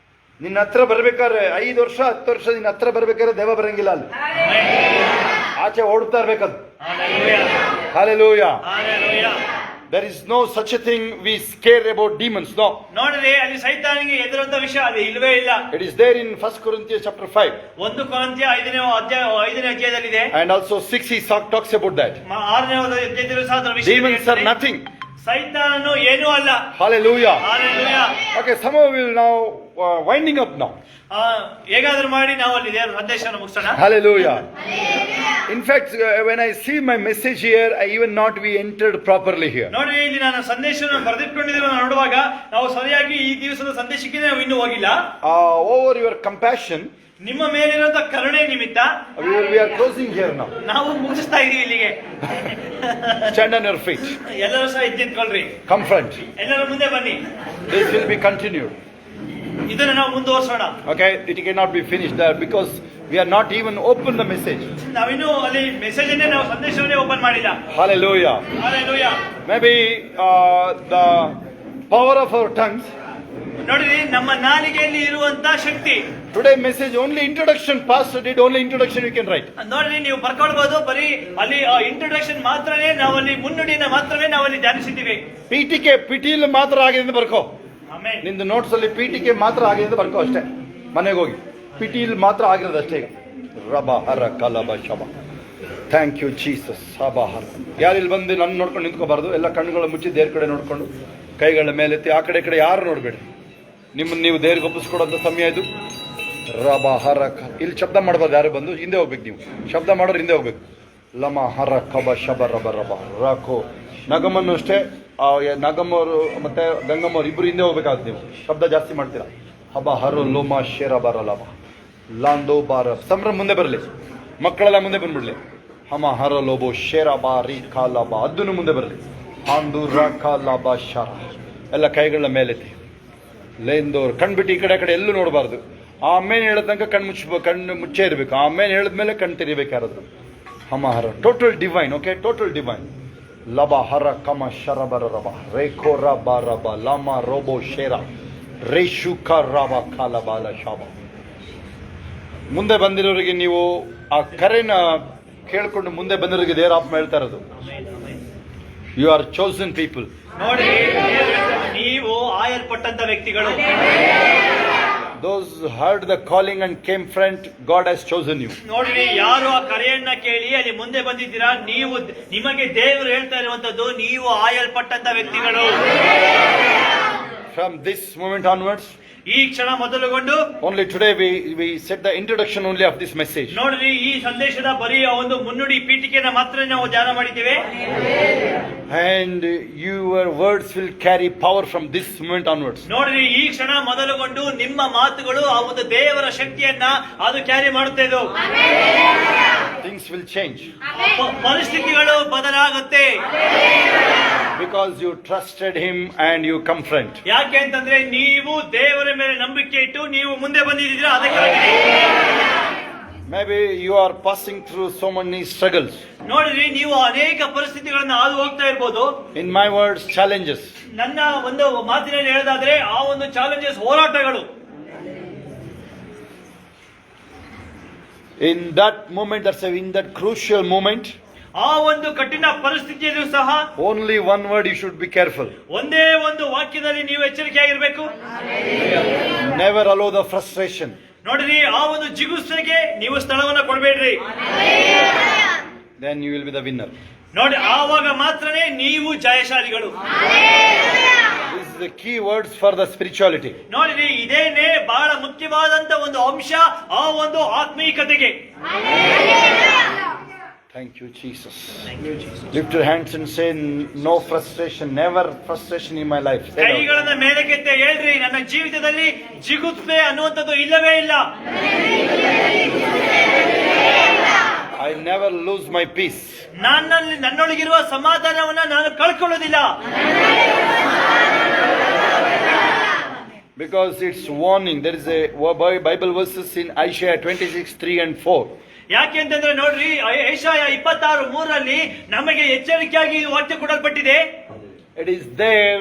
ನಿನ್ನ ಹತ್ರ ಬರ್ಬೇಕಾದ್ರೆ 5 ವರ್ಷ 10 ವರ್ಷ ನಿನ್ನ ಹತ್ರ ಬರ್ಬೇಕಾದ್ರೆ ದೇವ ಬರಂಗಿಲ್ಲ. ಅಲ್ಲಿ ಆಚೆ ಓಡ್ತಾ ಇರ್ಬೇಕದು. Hallelujah. There is no such a thing we scare about demons. No. ನೋಡ್ರಿ, ಅಲ್ಲಿ ಸೈತಾನಿಗೆ ಎದುರಂತ ವಿಷಯ ಅದು ಇಲ್ವೇ ಇಲ್ಲ. It is there in 1 Corinthians chapter 5. 1 ಕೊರಿಂಥಿಯ 5ನೇ ಅಧ್ಯಾಯದಲ್ಲಿ ಇದೆ. And also 6 he talks about that. 6ನೇ ಅಧ್ಯಾಯದಲ್ಲಿ ಸಹ ಅದರ ವಿಷಯ. Demons are nothing. ಸೈತಾನನು ಏನೂ ಅಲ್ಲ. Hallelujah. Hallelujah. Okay, some of you will now winding up now. ಹೇಗಾದ್ರೂ ಮಾಡಿ ನಾವು ಅಲ್ಲಿ ದೇವರ ಸಂದೇಶವನ್ನು ಮುಗಿಸೋಣ. Hallelujah. In fact, when I see my message here, I even not be entered properly here. ನೋಡಿ, ಇಲ್ಲಿ ನಾನು ಸಂದೇಶವನ್ನು ಬರೆದಿಟ್ಕೊಂಡಿರೋ ನೋಡುವಾಗ ನಾವು ಸರಿಯಾಗಿ ಈ ದಿವಸದ ಸಂದೇಶಕ್ಕೆ ನಾವು ಇನ್ನೂ ಹೋಗಿಲ್ಲ. Over your compassion, ನಿಮ್ಮ ಮೇಲಿರುವಂತ ಕರುಣೆ ನಿಮಿತ್ತ we are closing here now. ನಾವು ಮುಗಿಸ್ತಾ ಇದೀವಿ ಇಲ್ಲಿಗೆ. Stand on your feet. ಎಲ್ಲರೂ ಸಹ ಎದ್ದು ನಿಂತ್ಕೊಳ್ರಿ. Come front. ಎಲ್ಲರೂ ಮುಂದೆ ಬನ್ನಿ. This will be continued. ಇದನ್ನು ನಾವು ಮುಂದುವರಿಸೋಣ. Okay, it cannot be finished there because we are not even open the message. ನಾವಿನ್ನು ಅಲ್ಲಿ ಮೆಸೇಜ್ ಅನ್ನೇ ನಾವು ಸಂದೇಶವನ್ನೇ ಓಪನ್ ಮಾಡಿಲ್ಲ. Hallelujah. Hallelujah. Maybe the power of our tongues. ನೋಡಿರಿ, ನಮ್ಮ ನಾಲಿಗೆಯಲ್ಲಿ ಇರುವಂತ ಶಕ್ತಿ. Today message only introduction. Pastor did only introduction. You can write. ನೋಡ್ರಿ, ನೀವು ಬರ್ಕೊಳ್ಬಹುದು. ಬರೀ ಅಲ್ಲಿ ಇಂಟ್ರೊಡಕ್ಷನ್ ಮಾತ್ರನೇ ನಾವಲ್ಲಿ ಮುನ್ನುಡಿನ ಮಾತ್ರವೇ ನಾವಲ್ಲಿ ಧ್ಯಾನಿಸಿದ್ದೀವಿ. ಪಿಟಿಲ್ ಮಾತ್ರ ಆಗಿದೆ ಅಂತ ಬರ್ಕೋ. ಆಮೆನ್. ನಿಂದು ನೋಟ್ಸ್ ಅಲ್ಲಿ ಪಿಟಿಕೆ ಮಾತ್ರ ಆಗಿದೆ ಅಂತ ಬರ್ಕೋ ಅಷ್ಟೇ. ಮನೆಗೆ ಹೋಗಿ ಪಿಟಿಲ್ ಮಾತ್ರ ಆಗಿರೋದು ಅಷ್ಟೇ. ರಬ ಹರ ಕಲಬ ಶಬ. Thank you Jesus. ಹಬ ಹರ. ಯಾರು ಇಲ್ಲಿ ಬಂದು ನನ್ನ ನೋಡ್ಕೊಂಡು ನಿಂತ್ಕೋಬಾರ್ದು. ಎಲ್ಲ ಕಣ್ಣುಗಳು ಮುಚ್ಚಿ ದೇವ್ರ ಕಡೆ ನೋಡ್ಕೊಂಡು ಕೈಗಳ ಮೇಲೆತ್ತಿ ಆ ಕಡೆ ಯಾರು ನೋಡಬೇಡಿ. ನಿಮ್ಮನ್ನು ನೀವು ದೇವ್ರಿಗೆ ಒಪ್ಪಿಸ್ಕೊಡೋಂಥ ಸಮಯ ಇದು. ರಬ ಹರ ಕ. ಇಲ್ಲಿ ಶಬ್ದ ಮಾಡಬಾರ್ದು. ಯಾರು ಬಂದು ಹಿಂದೆ ಹೋಗ್ಬೇಕು. ನೀವು ಶಬ್ದ ಮಾಡೋರು ಹಿಂದೆ ಹೋಗ್ಬೇಕು. ಲಮ ಹರ ಕಬ ಶಬ ರಬ ರಬ ರಾಖೋ. ನಗಮನ್ನು ಅಷ್ಟೇ, ನಗಮ್ಮವರು ಮತ್ತೆ ಗಂಗಮ್ಮವ್ರು ಇಬ್ರು ಹಿಂದೆ ಹೋಗ್ಬೇಕಾಗುತ್ತೆ. ನೀವು ಶಬ್ದ ಜಾಸ್ತಿ ಮಾಡ್ತೀರಾ. ಹಬ ಹರು ಲೋಮ ಶೇರ ಬರ ಲಬ ಲಾಂದೋ ಬಾರ. ಸಂಭ್ರಮ ಮುಂದೆ ಬರಲಿ. ಮಕ್ಕಳೆಲ್ಲ ಮುಂದೆ ಬಂದ್ಬಿಡ್ಲಿ. ಹಮ ಹರ ಲೋಬೋ ಶೇರ ಬಾರಿ ಕಾಲಬ. ಅದನ್ನು ಮುಂದೆ ಬರಲಿ. ಹಾಂದು ರ ಕಾಲಬ ಶಾರ. ಎಲ್ಲ ಕೈಗಳ ಮೇಲೆತ್ತಿ ಲೇಂದೋರು ಕಣ್ಬಿಟ್ಟು ಈ ಕಡೆ ಎಲ್ಲೂ ನೋಡಬಾರ್ದು. ಆಮೇಲೆ ಹೇಳೋ ತನಕ ಕಣ್ಣು ಮುಚ್ಚೇ ಇರಬೇಕು. ಆಮೇಲೆ ಹೇಳಿದ್ಮೇಲೆ ಕಣ್ಣು ತೆರಿಬೇಕು ಯಾರಾದ್ರು. ಹಮ ಹರ total divine. Okay, total divine. ಲಬ ಹರ ಕಮ ಶರಬರ ರಬ ರೇಖೋ ರಬ ರಬ ಲಮ ರೋಬೋ ಶೇರ ರೇಷು ಕ ರಬ ಕಾಲ ಬಾಲ ಶಾಬ. ಮುಂದೆ ಬಂದಿರೋರಿಗೆ ನೀವು ಆ ಕರೆನ ಕೇಳ್ಕೊಂಡು ಮುಂದೆ ಬಂದಿರೋರಿಗೆ ದೇವರ ಆತ್ಮ ಹೇಳ್ತಾ ಇರೋದು. You are chosen people. ನೋಡಿ, ದೇವರು ಹೇಳ್ತಾನೆ, ನೀವು ಆಯಲ್ಪಟ್ಟಂತ ವ್ಯಕ್ತಿಗಳು. Those who heard the calling and came front, God has chosen you. ನೋಡ್ರಿ, ಯಾರು ಆ ಕರೆಯನ್ನ ಕೇಳಿ ಅಲ್ಲಿ ಮುಂದೆ ಬಂದಿದ್ದೀರಾ, ನಿಮಗೆ ದೇವರು ಹೇಳ್ತಾ ಇರುವಂತದ್ದು, ನೀವು ಆಯಲ್ಪಟ್ಟಂತ ವ್ಯಕ್ತಿಗಳು. From this moment onwards, ಈ ಕ್ಷಣ ಮೊದಲುಗೊಂಡು, only today we set the introduction only of this message. ನೋಡ್ರಿ, ಈ ಸಂದೇಶದ ಬರೀ ಒಂದು ಮುನ್ನುಡಿ ಪೀಠಿಕೆನ ಮಾತ್ರ ನಾವು ಧ್ಯಾನ ಮಾಡಿದ್ದೇವೆ. And your words will carry power from this moment onwards. ನೋಡ್ರಿ, ಈ ಕ್ಷಣ ಮೊದಲುಗೊಂಡು ನಿಮ್ಮ ಮಾತುಗಳು ಆ ಒಂದು ದೇವರ ಶಕ್ತಿಯನ್ನ ಅದು ಕ್ಯಾರಿ ಮಾಡುತ್ತೆ. Things will change. ಪರಿಸ್ಥಿತಿಗಳು ಬದಲಾಗುತ್ತೆ. Because you trusted him and you come front. ಯಾಕೆ ಅಂತಂದ್ರೆ ನೀವು ದೇವರ ಮೇಲೆ ನಂಬಿಕೆ ಇಟ್ಟು ನೀವು ಮುಂದೆ ಬಂದಿದ್ದೀರಾ, ಅದಕ್ಕಾಗಿ. Maybe you are passing through so many struggles. ನೋಡ್ರಿ, ನೀವು ಅನೇಕ ಪರಿಸ್ಥಿತಿಗಳನ್ನ ಹಾದು ಹೋಗ್ತಾ ಇರ್ಬೋದು. In my words, challenges. ನನ್ನ ಒಂದು ಮಾತಿನಲ್ಲಿ ಹೇಳೋದಾದ್ರೆ ಆ ಒಂದು ಚಾಲೆಂಜಸ್, ಹೋರಾಟಗಳು. In that moment, in that crucial moment, ಆ ಒಂದು ಕಠಿಣ ಪರಿಸ್ಥಿತಿಯಲ್ಲೂ ಸಹ only one word you should be careful. ಒಂದೇ ಒಂದು ವಾಕ್ಯದಲ್ಲಿ ನೀವು ಎಚ್ಚರಿಕೆಯಾಗಿರ್ಬೇಕು. Never allow the frustration. ನೋಡ್ರಿ, ಆ ಒಂದು ಜಿಗುಪ್ಸೆಗೆ ನೀವು ಸ್ಥಳವನ್ನ ಕೊಡಬೇಡ್ರಿ. Then you will be the winner. ನೋಡಿ, ಆವಾಗ ಮಾತ್ರನೇ ನೀವು ಜಯಶಾಲಿಗಳು. This is the key words for the spirituality. ನೋಡಿರಿ, ಇದೇನೆ ಬಹಳ ಮುಖ್ಯವಾದಂತ ಒಂದು ಅಂಶ ಆ ಒಂದು ಆತ್ಮೀಕತೆಗೆ. Thank you, Jesus. Lift your hands and say, no frustration, never frustration in my life. ಕೈಗಳನ್ನ ಮೇಲಕ್ಕೆತ್ತಿ ಹೇಳ್ರಿ, ನನ್ನ ಜೀವಿತದಲ್ಲಿ ಜಿಗುಪ್ಸೆ ಅನ್ನುವಂಥದ್ದು ಇಲ್ಲವೇ ಇಲ್ಲ. I never lose my peace. ನನ್ನೊಳಗಿರುವ ಸಮಾಧಾನವನ್ನ ನಾನು ಕಳ್ಕೊಳ್ಳೋದಿಲ್ಲ. Because it's warning. There is a Bible verses in Isaiah 26:3 and 4. ಯಾಕೆ ಅಂತಂದ್ರೆ ನೋಡ್ರಿ, ಯೆಶಾಯ 26:3 ನಮಗೆ ಎಚ್ಚರಿಕೆಯಾಗಿ ವಾಕ್ಯ ಕೊಡಲ್ಪಟ್ಟಿದೆ. It is there,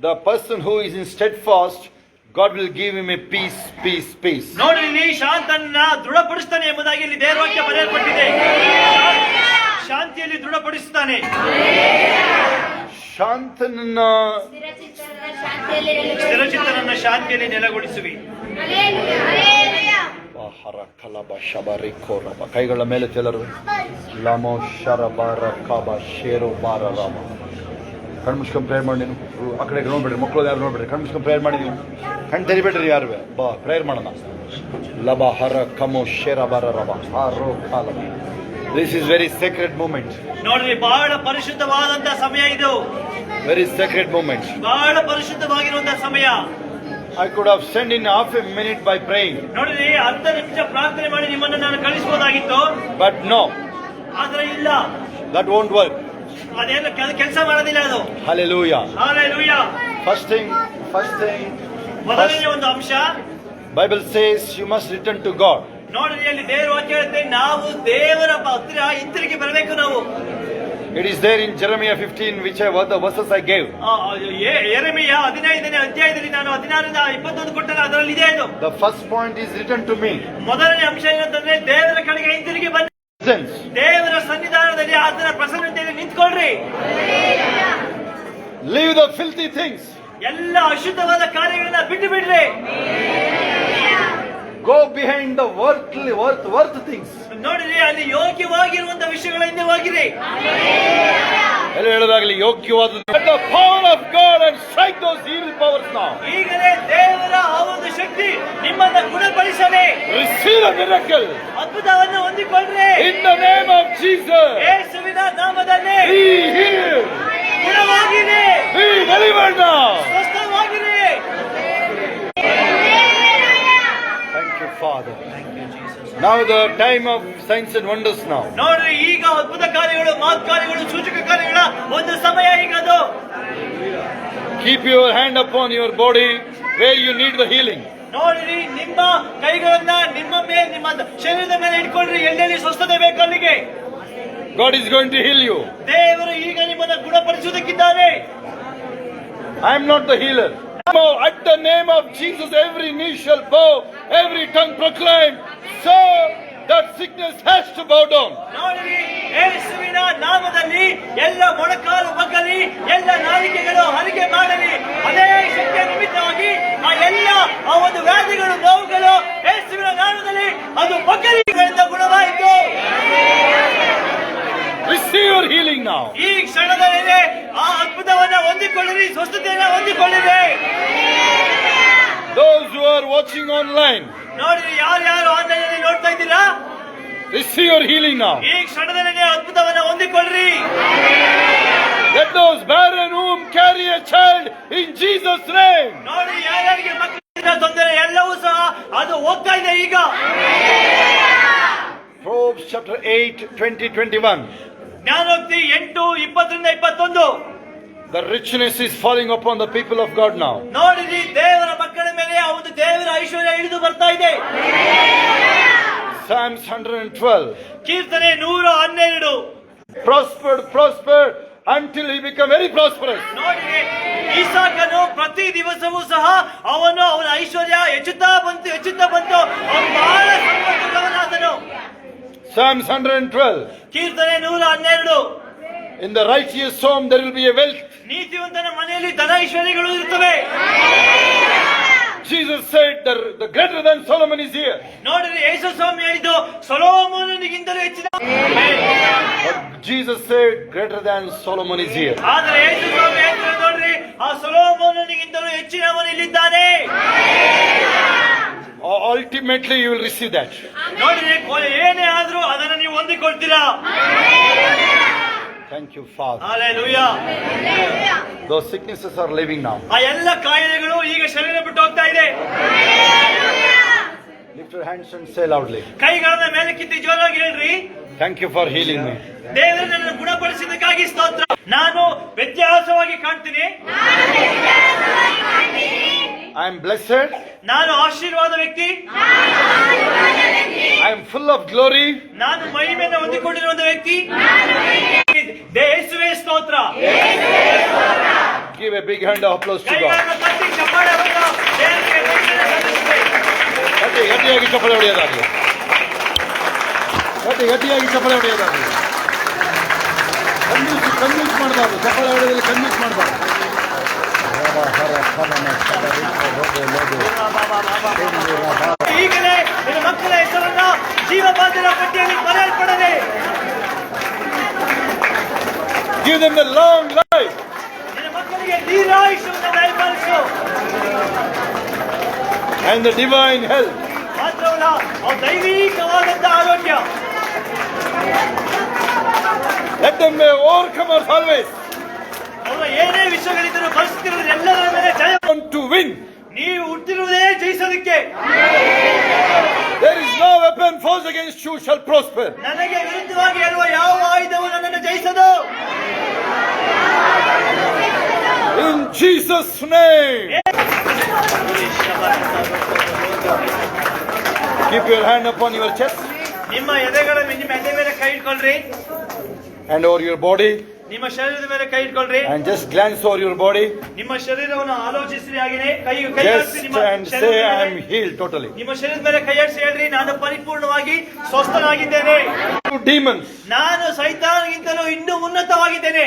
the person who is in steadfast, God will give him a peace, peace, peace. ನೋಡ್ರಿ, ಶಾಂತನ್ನ ದೃಢಪಡಿಸ್ತಾನೆ ಎಂಬುದಾಗಿ ಇಲ್ಲಿ ದೇವರ ವಾಕ್ಯ ಬರೆಯಲ್ಪಟ್ಟಿದೆ. ಶಾಂತಿಯಲ್ಲಿ ದೃಢಪಡಿಸುತ್ತಾನೆ. ಶಾಂತನನ್ನ, ಸ್ಥಿರಚಿತ್ತನನ್ನ ಶಾಂತಿಯಲ್ಲಿ ನೆಲೆಗೊಳಿಸುವಿ. ಕೈಗಳ ಮೇಲೆ ಚೆಲ್ಲರು. ಲಮೋ ಶರಬಾರ ಕಬ ಶೇರೋ ಬಾರ ರಾಮ. ಕಣ್ಣು ಮುಚ್ಕೊಂಡು ಪ್ರೇಯರ್ ಮಾಡಿ. ನೀನು ಆ ಕಡೆ ನೋಡ್ಬೇಡ್ರಿ, ಮಕ್ಕಳು ಯಾರು ನೋಡ್ಬೇಡ್ರಿ, ಕಣ್ಣು ಮುಚ್ಕೊಂಡು ಪ್ರೇಯರ್ ಮಾಡಿ. ನೀವು ಕಣ್ಣು ತೆರಿಬೇಡ್ರಿ ಯಾರು. ಬಾ ಪ್ರೇಯರ್ ಮಾಡೋಣ. ಲಬ ಹರ ಕಮೋ ಶೇರ ಬಾರ ರಬ ಹಾರೋ ಕಾಲ. This is very secret moment. ನೋಡ್ರಿ, ಬಹಳ ಪರಿಶುದ್ಧವಾದಂತ ಸಮಯ ಇದು. Very secret moment. ಬಹಳ ಪರಿಶುದ್ಧವಾಗಿರುವಂತಹ ಸಮಯ. I could have sent in half a minute by praying. ನೋಡ್ರಿ, 10 ನಿಮಿಷ ಪ್ರಾರ್ಥನೆ ಮಾಡಿ ನಿಮ್ಮನ್ನು ನಾನು ಕಳಿಸಬಹುದಾಗಿತ್ತು. But no. ಆದ್ರೆ ಇಲ್ಲ. That won't work. ಅದೇನು ಕೆಲಸ ಮಾಡೋದಿಲ್ಲ ಅದು. Hallelujah. Hallelujah. First thing. ಮೊದಲನೇ ಒಂದು ಅಂಶ, Bible says you must return to God. ನೋಡ್ರಿ, ಅಲ್ಲಿ ದೇವರ ವಾಕ್ಯ ಹೇಳುತ್ತೆ, ನಾವು ದೇವರ ಹತ್ತಿರ ಹಿಂತಿರುಗಿ ಬರಬೇಕು ನಾವು. It is there in Jeremiah 15, which the verses I gave. ಯೆರೆಮೀಯ 15ನೇ ಅಧ್ಯಾಯದಲ್ಲಿ ನಾನು 16-21 ಕೊಟ್ಟರೆ ಅದರಲ್ಲಿ ಇದೆ ಅದು. The first point is return to me. ಮೊದಲನೇ ಅಂಶ ಏನಂತಂದ್ರೆ ದೇವರ ಕಡೆಗೆ ಹಿಂತಿರುಗಿ ಬನ್ನಿ. ದೇವರ ಸನ್ನಿಧಾನದಲ್ಲಿ ಆತನ ಪ್ರಸನ್ನತೆಯಲ್ಲಿ ನಿಂತ್ಕೊಳ್ರಿ. Leave the filthy things. ಎಲ್ಲ ಅಶುದ್ಧವಾದ ಕಾರ್ಯಗಳನ್ನ ಬಿಟ್ಟು ಬಿಡ್ರಿ. Go behind the worth things. ನೋಡಿರಿ, ಅಲ್ಲಿ ಯೋಗ್ಯವಾಗಿರುವಂತ ವಿಷಯಗಳ ಹಿಂದೆ ಹೋಗಿರಿ. ಎಲ್ಲ ಹೇಳೋದಾಗಲಿ ಯೋಗ್ಯವಾದ. Let the power of God and strike those evil powers now. ಈಗಲೇ ದೇವರ ಆ ಒಂದು ಶಕ್ತಿ ನಿಮ್ಮನ್ನ ಗುಣಪಡಿಸಲಿ. Receive a miracle. ಅದ್ಭುತವನ್ನು ಹೊಂದಿಕೊಳ್ಳ್ರಿ. In the name of Jesus. ಯೇಸುವಿನ ನಾಮದಲ್ಲಿ Be healed. ಗುಣವಾಗಿರಿ. Be delivered now. ಸ್ವಸ್ಥವಾಗಿರಿ. Thank you, Father. Now the time of signs and wonders now. ನೋಡ್ರಿ, ಈಗ ಅದ್ಭುತ ಕಾರ್ಯಗಳು, ಮಹತ್ ಕಾರ್ಯಗಳು, ಸೂಚಕ ಕಾರ್ಯಗಳ ಒಂದು ಸಮಯ ಈಗ ಅದು. Keep your hand upon your body where you need the healing. ನೋಡ್ರಿ, ನಿಮ್ಮ ಕೈಗಳನ್ನ ನಿಮ್ಮ ಶರೀರದ ಮೇಲೆ ಇಟ್ಕೊಳ್ರಿ. ಎಲ್ಲೆಲ್ಲಿ ಸ್ವಸ್ಥತೆ ಬೇಕು ಅಲ್ಲಿಗೆ. God is going to heal you. ದೇವರು ಈಗ ನಿಮ್ಮನ್ನ ಗುಣಪಡಿಸುವುದಕ್ಕಿದ್ದಾನೆ. I am not the healer. At the name of Jesus, every knee shall bow, every tongue proclaim. So That sickness has to bow down. ನೋಡಿರಿ, ಯೇಸುವಿನ ನಾಮದಲ್ಲಿ ಎಲ್ಲ ಮೊಣಕಾಲು ಬಗ್ಗಲಿ, ಎಲ್ಲ ನಾಲಿಗೆಗಳು ಹರಿಕೆ ಮಾಡಲಿ. ಅದೇ ಶಕ್ತಿಯ ನಿಮಿತ್ತವಾಗಿ ಆ ಒಂದು ವ್ಯಾಧಿಗಳು, ನೋವುಗಳು ಯೇಸುವಿನ ನಾಮದಲ್ಲಿ ಅದು ಬಗ್ಗಲಿಗಳಿಂದ ಗುಣವಾಯಿತು. Receive your healing now. ಈ ಕ್ಷಣದಲ್ಲಿ ಆ ಅದ್ಭುತವನ್ನ ಹೊಂದಿಕೊಳ್ಳಿರಿ, ಸ್ವಸ್ಥತೆಯನ್ನ ಹೊಂದಿಕೊಳ್ಳಿರಿ. Those who are watching online, ನೋಡಿ, ಯಾರು ಆನ್ಲೈನ್ ಅಲ್ಲಿ ನೋಡ್ತಾ ಇದ್ದೀರಾ, receive your healing now. ಈ ಕ್ಷಣದಲ್ಲಿ ಅದ್ಭುತವನ್ನ ಹೊಂದಿಕೊಳ್ಳಿರಿ. Let those barren womb carry a child in Jesus' name. ನೋಡಿ, ಯಾರ್ಯಾರಿಗೆ ಮಕ್ಕಳಿನ ತೊಂದರೆ ಎಲ್ಲವೂ ಸಹ ಅದು ಹೋಗ್ತಾ ಇದೆ ಈಗ. Proverbs chapter 8, 20-21. ಜ್ಞಾನೋಕ್ತಿ 8:20-21. The richness is falling upon the people of God now. ನೋಡಿರಿ, ದೇವರ ಮಕ್ಕಳ ಮೇಲೆ ಆ ಒಂದು ದೇವರ ಐಶ್ವರ್ಯ ಇಳಿದು ಬರ್ತಾ ಇದೆ. Psalms 112. ಕೀರ್ತನೆ 112. Prospered until he become very prosperous. ನೋಡಿರಿ, ಇಸಾಕನು ಪ್ರತಿ ದಿವಸವೂ ಸಹ ಅವನ ಐಶ್ವರ್ಯ ಹೆಚ್ಚುತ್ತಾ ಬಂತು, ಅವನು ಬಹಳ ಸಂಪತ್ತುಳ್ಳವನಾದನು. Psalms 112. ಕೀರ್ತನೆ 112. In the righteous home there will be a wealth. ನೀತಿವಂತನ ಮನೆಯಲ್ಲಿ ಧನ ಐಶ್ವರ್ಯಗಳು ಇರುತ್ತವೆ. Jesus said the greater than Solomon is here. ನೋಡಿರಿ, ಯೇಸು ಸ್ವಾಮಿ ಹೇಳಿದ್ದು ಸೊಲೊಮೋನನಿಗಿಂತಲೂ ಹೆಚ್ಚಿನ. Jesus said greater than Solomon is here. ಆದರೆ ಯೇಸು ಸ್ವಾಮಿ ಹೇಳಿದ್ರು, ನೋಡ್ರಿ, ಆ ಸೊಲೊಮೋನನಿಗಿಂತಲೂ ಹೆಚ್ಚಿನವನು ಇಲ್ಲಿದ್ದಾನೆ. Ultimately you will receive that. ನೋಡಿರಿ, ಏನೇ ಆದ್ರೂ ಅದನ್ನು ನೀವು ಹೊಂದಿಕೊಳ್ತೀರಾ. Thank you, Father. Hallelujah. Those sicknesses are leaving now. ಆ ಎಲ್ಲ ಕಾಯಿಲೆಗಳು ಈಗ ಶರೀರ ಬಿಟ್ಟು ಹೋಗ್ತಾ ಇದೆ. Lift your hands and say loudly. ಕೈಗಳನ್ನ ಮೇಲೆ ಕಿತ್ತಿ ಜೋರಾಗಿ ಹೇಳ್ರಿ, Thank you for healing me. ದೇವರು ನನ್ನನ್ನು ಗುಣಪಡಿಸಿದ್ದಕ್ಕಾಗಿ ಸ್ತೋತ್ರ. ನಾನು ವ್ಯತ್ಯಾಸವಾಗಿ ಕಾಣ್ತೀನಿ. I am blessed. ನಾನು ಆಶೀರ್ವಾದ ವ್ಯಕ್ತಿ. I am full of glory. ನಾನು ಮಹಿಮೆಯನ್ನು ಹೊಂದಿಕೊಂಡಿರುವ ವ್ಯಕ್ತಿ. ಯೇಸುವೇ ಸ್ತೋತ್ರ. Give a big hand of applause to God. ಕೈಗಳನ್ನು ತಟ್ಟಿ ಚಪ್ಪಾಳೆಯನ್ನು ದೇವರಿಗೆ ಸಲ್ಲಿಸಬೇಕು. ಗಟ್ಟಿಯಾಗಿ ಚಪ್ಪಾಳೆ ಹೊಡೆಯೋದಾಗಲಿ. ಗಟ್ಟಿಯಾಗಿ ಚಪ್ಪಾಳೆ ಹೊಡೆಯೋದಾಗಲಿ. ಕನ್ವಿನ್ಸ್ ಮಾಡಬಾರ್ದು. ಚಪ್ಪಾಳೆ ಹೊಡೆಯೋದ್ರಲ್ಲಿ ಕನ್ವಿನ್ಸ್ ಮಾಡಬಾರ್ದು. ಈಗಲೇ ನಿನ್ನ ಮಕ್ಕಳ ಹೆಸರನ್ನ ಜೀವಬಾಧ್ಯರ ಪಟ್ಟಿಯಲ್ಲಿ ಬರೆಯಲ್ಪಡಲಿ. Give them the long life. ನಿನ್ನ ಮಕ್ಕಳಿಗೆ ದೀರ್ಘಾಯುಷ್ಯವನ್ನು ದಯಪಾಲಿಸು. And the divine health. ಮಾತ್ರವಲ್ಲ, ದೈವಿಕವಾದಂತ ಆರೋಗ್ಯ. Let them be overcomers always. ಅವರ ಏನೇ ವಿಷಯಗಳಿದ್ದರೂ ಪರಿಸ್ಥಿತಿಗಳು ಎಲ್ಲರ ಮೇಲೆ ಜಯ. Want to win. ನೀವು ಹುಟ್ಟಿರುವುದೇ ಜಯಿಸೋದಕ್ಕೆ. There is no weapon forged against you shall prosper. ನನಗೆ ವಿರುದ್ಧವಾಗಿ ಇರುವ ಯಾವ ಆಯುಧವು ನನ್ನನ್ನು ಜಯಿಸದು. In Jesus' name. Keep your hand upon your chest ನಿಮ್ಮ ನಿಮ್ಮ ಎದೆ ಮೇಲೆ ಕೈ ಇಟ್ಕೊಳ್ರಿ. and over your body. ನಿಮ್ಮ ಶರೀರದ ಮೇಲೆ ಕೈ ಇಟ್ಕೊಳ್ರಿ. And just glance over your body. ನಿಮ್ಮ ಶರೀರವನ್ನು ಆಲೋಚಿಸ್ರಿ. ಹಾಗೇನೆ ಕೈ Just and say I am healed totally. ನಿಮ್ಮ ಶರೀರದ ಮೇಲೆ ಕೈ ಆಡಿಸಿ ಹೇಳ್ರಿ, ನಾನು ಪರಿಪೂರ್ಣವಾಗಿ ಸ್ವಸ್ಥನಾಗಿದ್ದೇನೆ. To demons. ನಾನು ಸೈತಾನಗಿಂತಲೂ ಇನ್ನೂ ಉನ್ನತವಾಗಿದ್ದೇನೆ.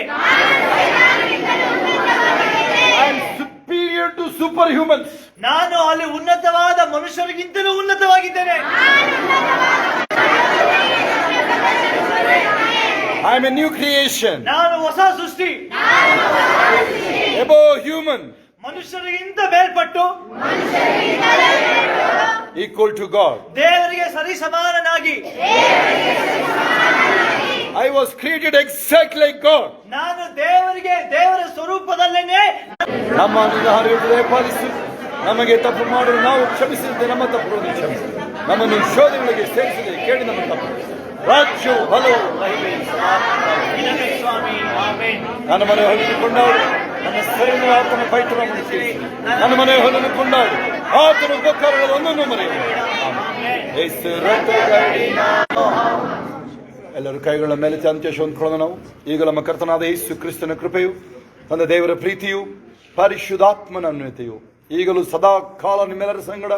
I am superior to superhumans. ನಾನು ಅಲ್ಲಿ ಉನ್ನತವಾದ ಮನುಷ್ಯರಿಗಿಂತಲೂ ಉನ್ನತವಾಗಿದ್ದೇನೆ. I am a new creation. ನಾನು ಹೊಸ ಸೃಷ್ಟಿ. Above human. ಮನುಷ್ಯರಿಗಿಂತ ಮೇಲ್ಪಟ್ಟು Equal to God. ದೇವರಿಗೆ ಸರಿ ಸಮಾನನಾಗಿ. I was created exactly like God. ನಾನು ದೇವರ ಸ್ವರೂಪದಲ್ಲೇನೆ. ನಮ್ಮ ಹರಿಯುತ್ತದೆ ಪಾಲಿಸು. ನಮಗೆ ತಪ್ಪು ಮಾಡಲು ನಾವು ಕ್ಷಮಿಸಿದಂತೆ ನಮ್ಮ ತಪ್ಪುಗಳನ್ನು ಕ್ಷಮಿಸಿ. ನಮ್ಮನ್ನು ಶೋಧನೆಗಳಿಗೆ ಸೇರಿಸದೆ ಕೇಳಿ ನಮ್ಮ ತಪ್ಪು. ರಾಜ್ಯವು ಬಲವು ಮಹಿಮೆಯು ನಿನಗೆ ಸ್ವಾಮಿ. ಆಮೆನ್. ನನ್ನ ಮನೆ ಹೊಲನ್ನು ಕೊಂಡಾಡು. ನನ್ನ ಸರಿನ ಆತನ ಪೈತ್ರವನ್ನು ಸೇರಿಸಿ. ನನ್ನ ಮನೆ ಹೊಲನ್ನು ಕೊಂಡಾಡು. ಆತನ ಉಪಕಾರಗಳ ಒಂದೊಂದು ಮನೆ. ಎಲ್ಲರೂ ಕೈಗಳ ಮೇಲೆ ಅಂತ್ಯಶ ಹೊಂದ್ಕೊಳ್ಳೋಣ. ನಾವು ಈಗ ನಮ್ಮ ಕರ್ತನಾದ ಯೇಸು ಕ್ರಿಸ್ತನ ಕೃಪೆಯು, ತಂದೆ ದೇವರ ಪ್ರೀತಿಯು, ಪರಿಶುದ್ಧಾತ್ಮನ ಅನ್ಯತೆಯು ಈಗಲೂ ಸದಾ ಕಾಲ ನಿಮ್ಮೆಲ್ಲರ ಸಂಗಡ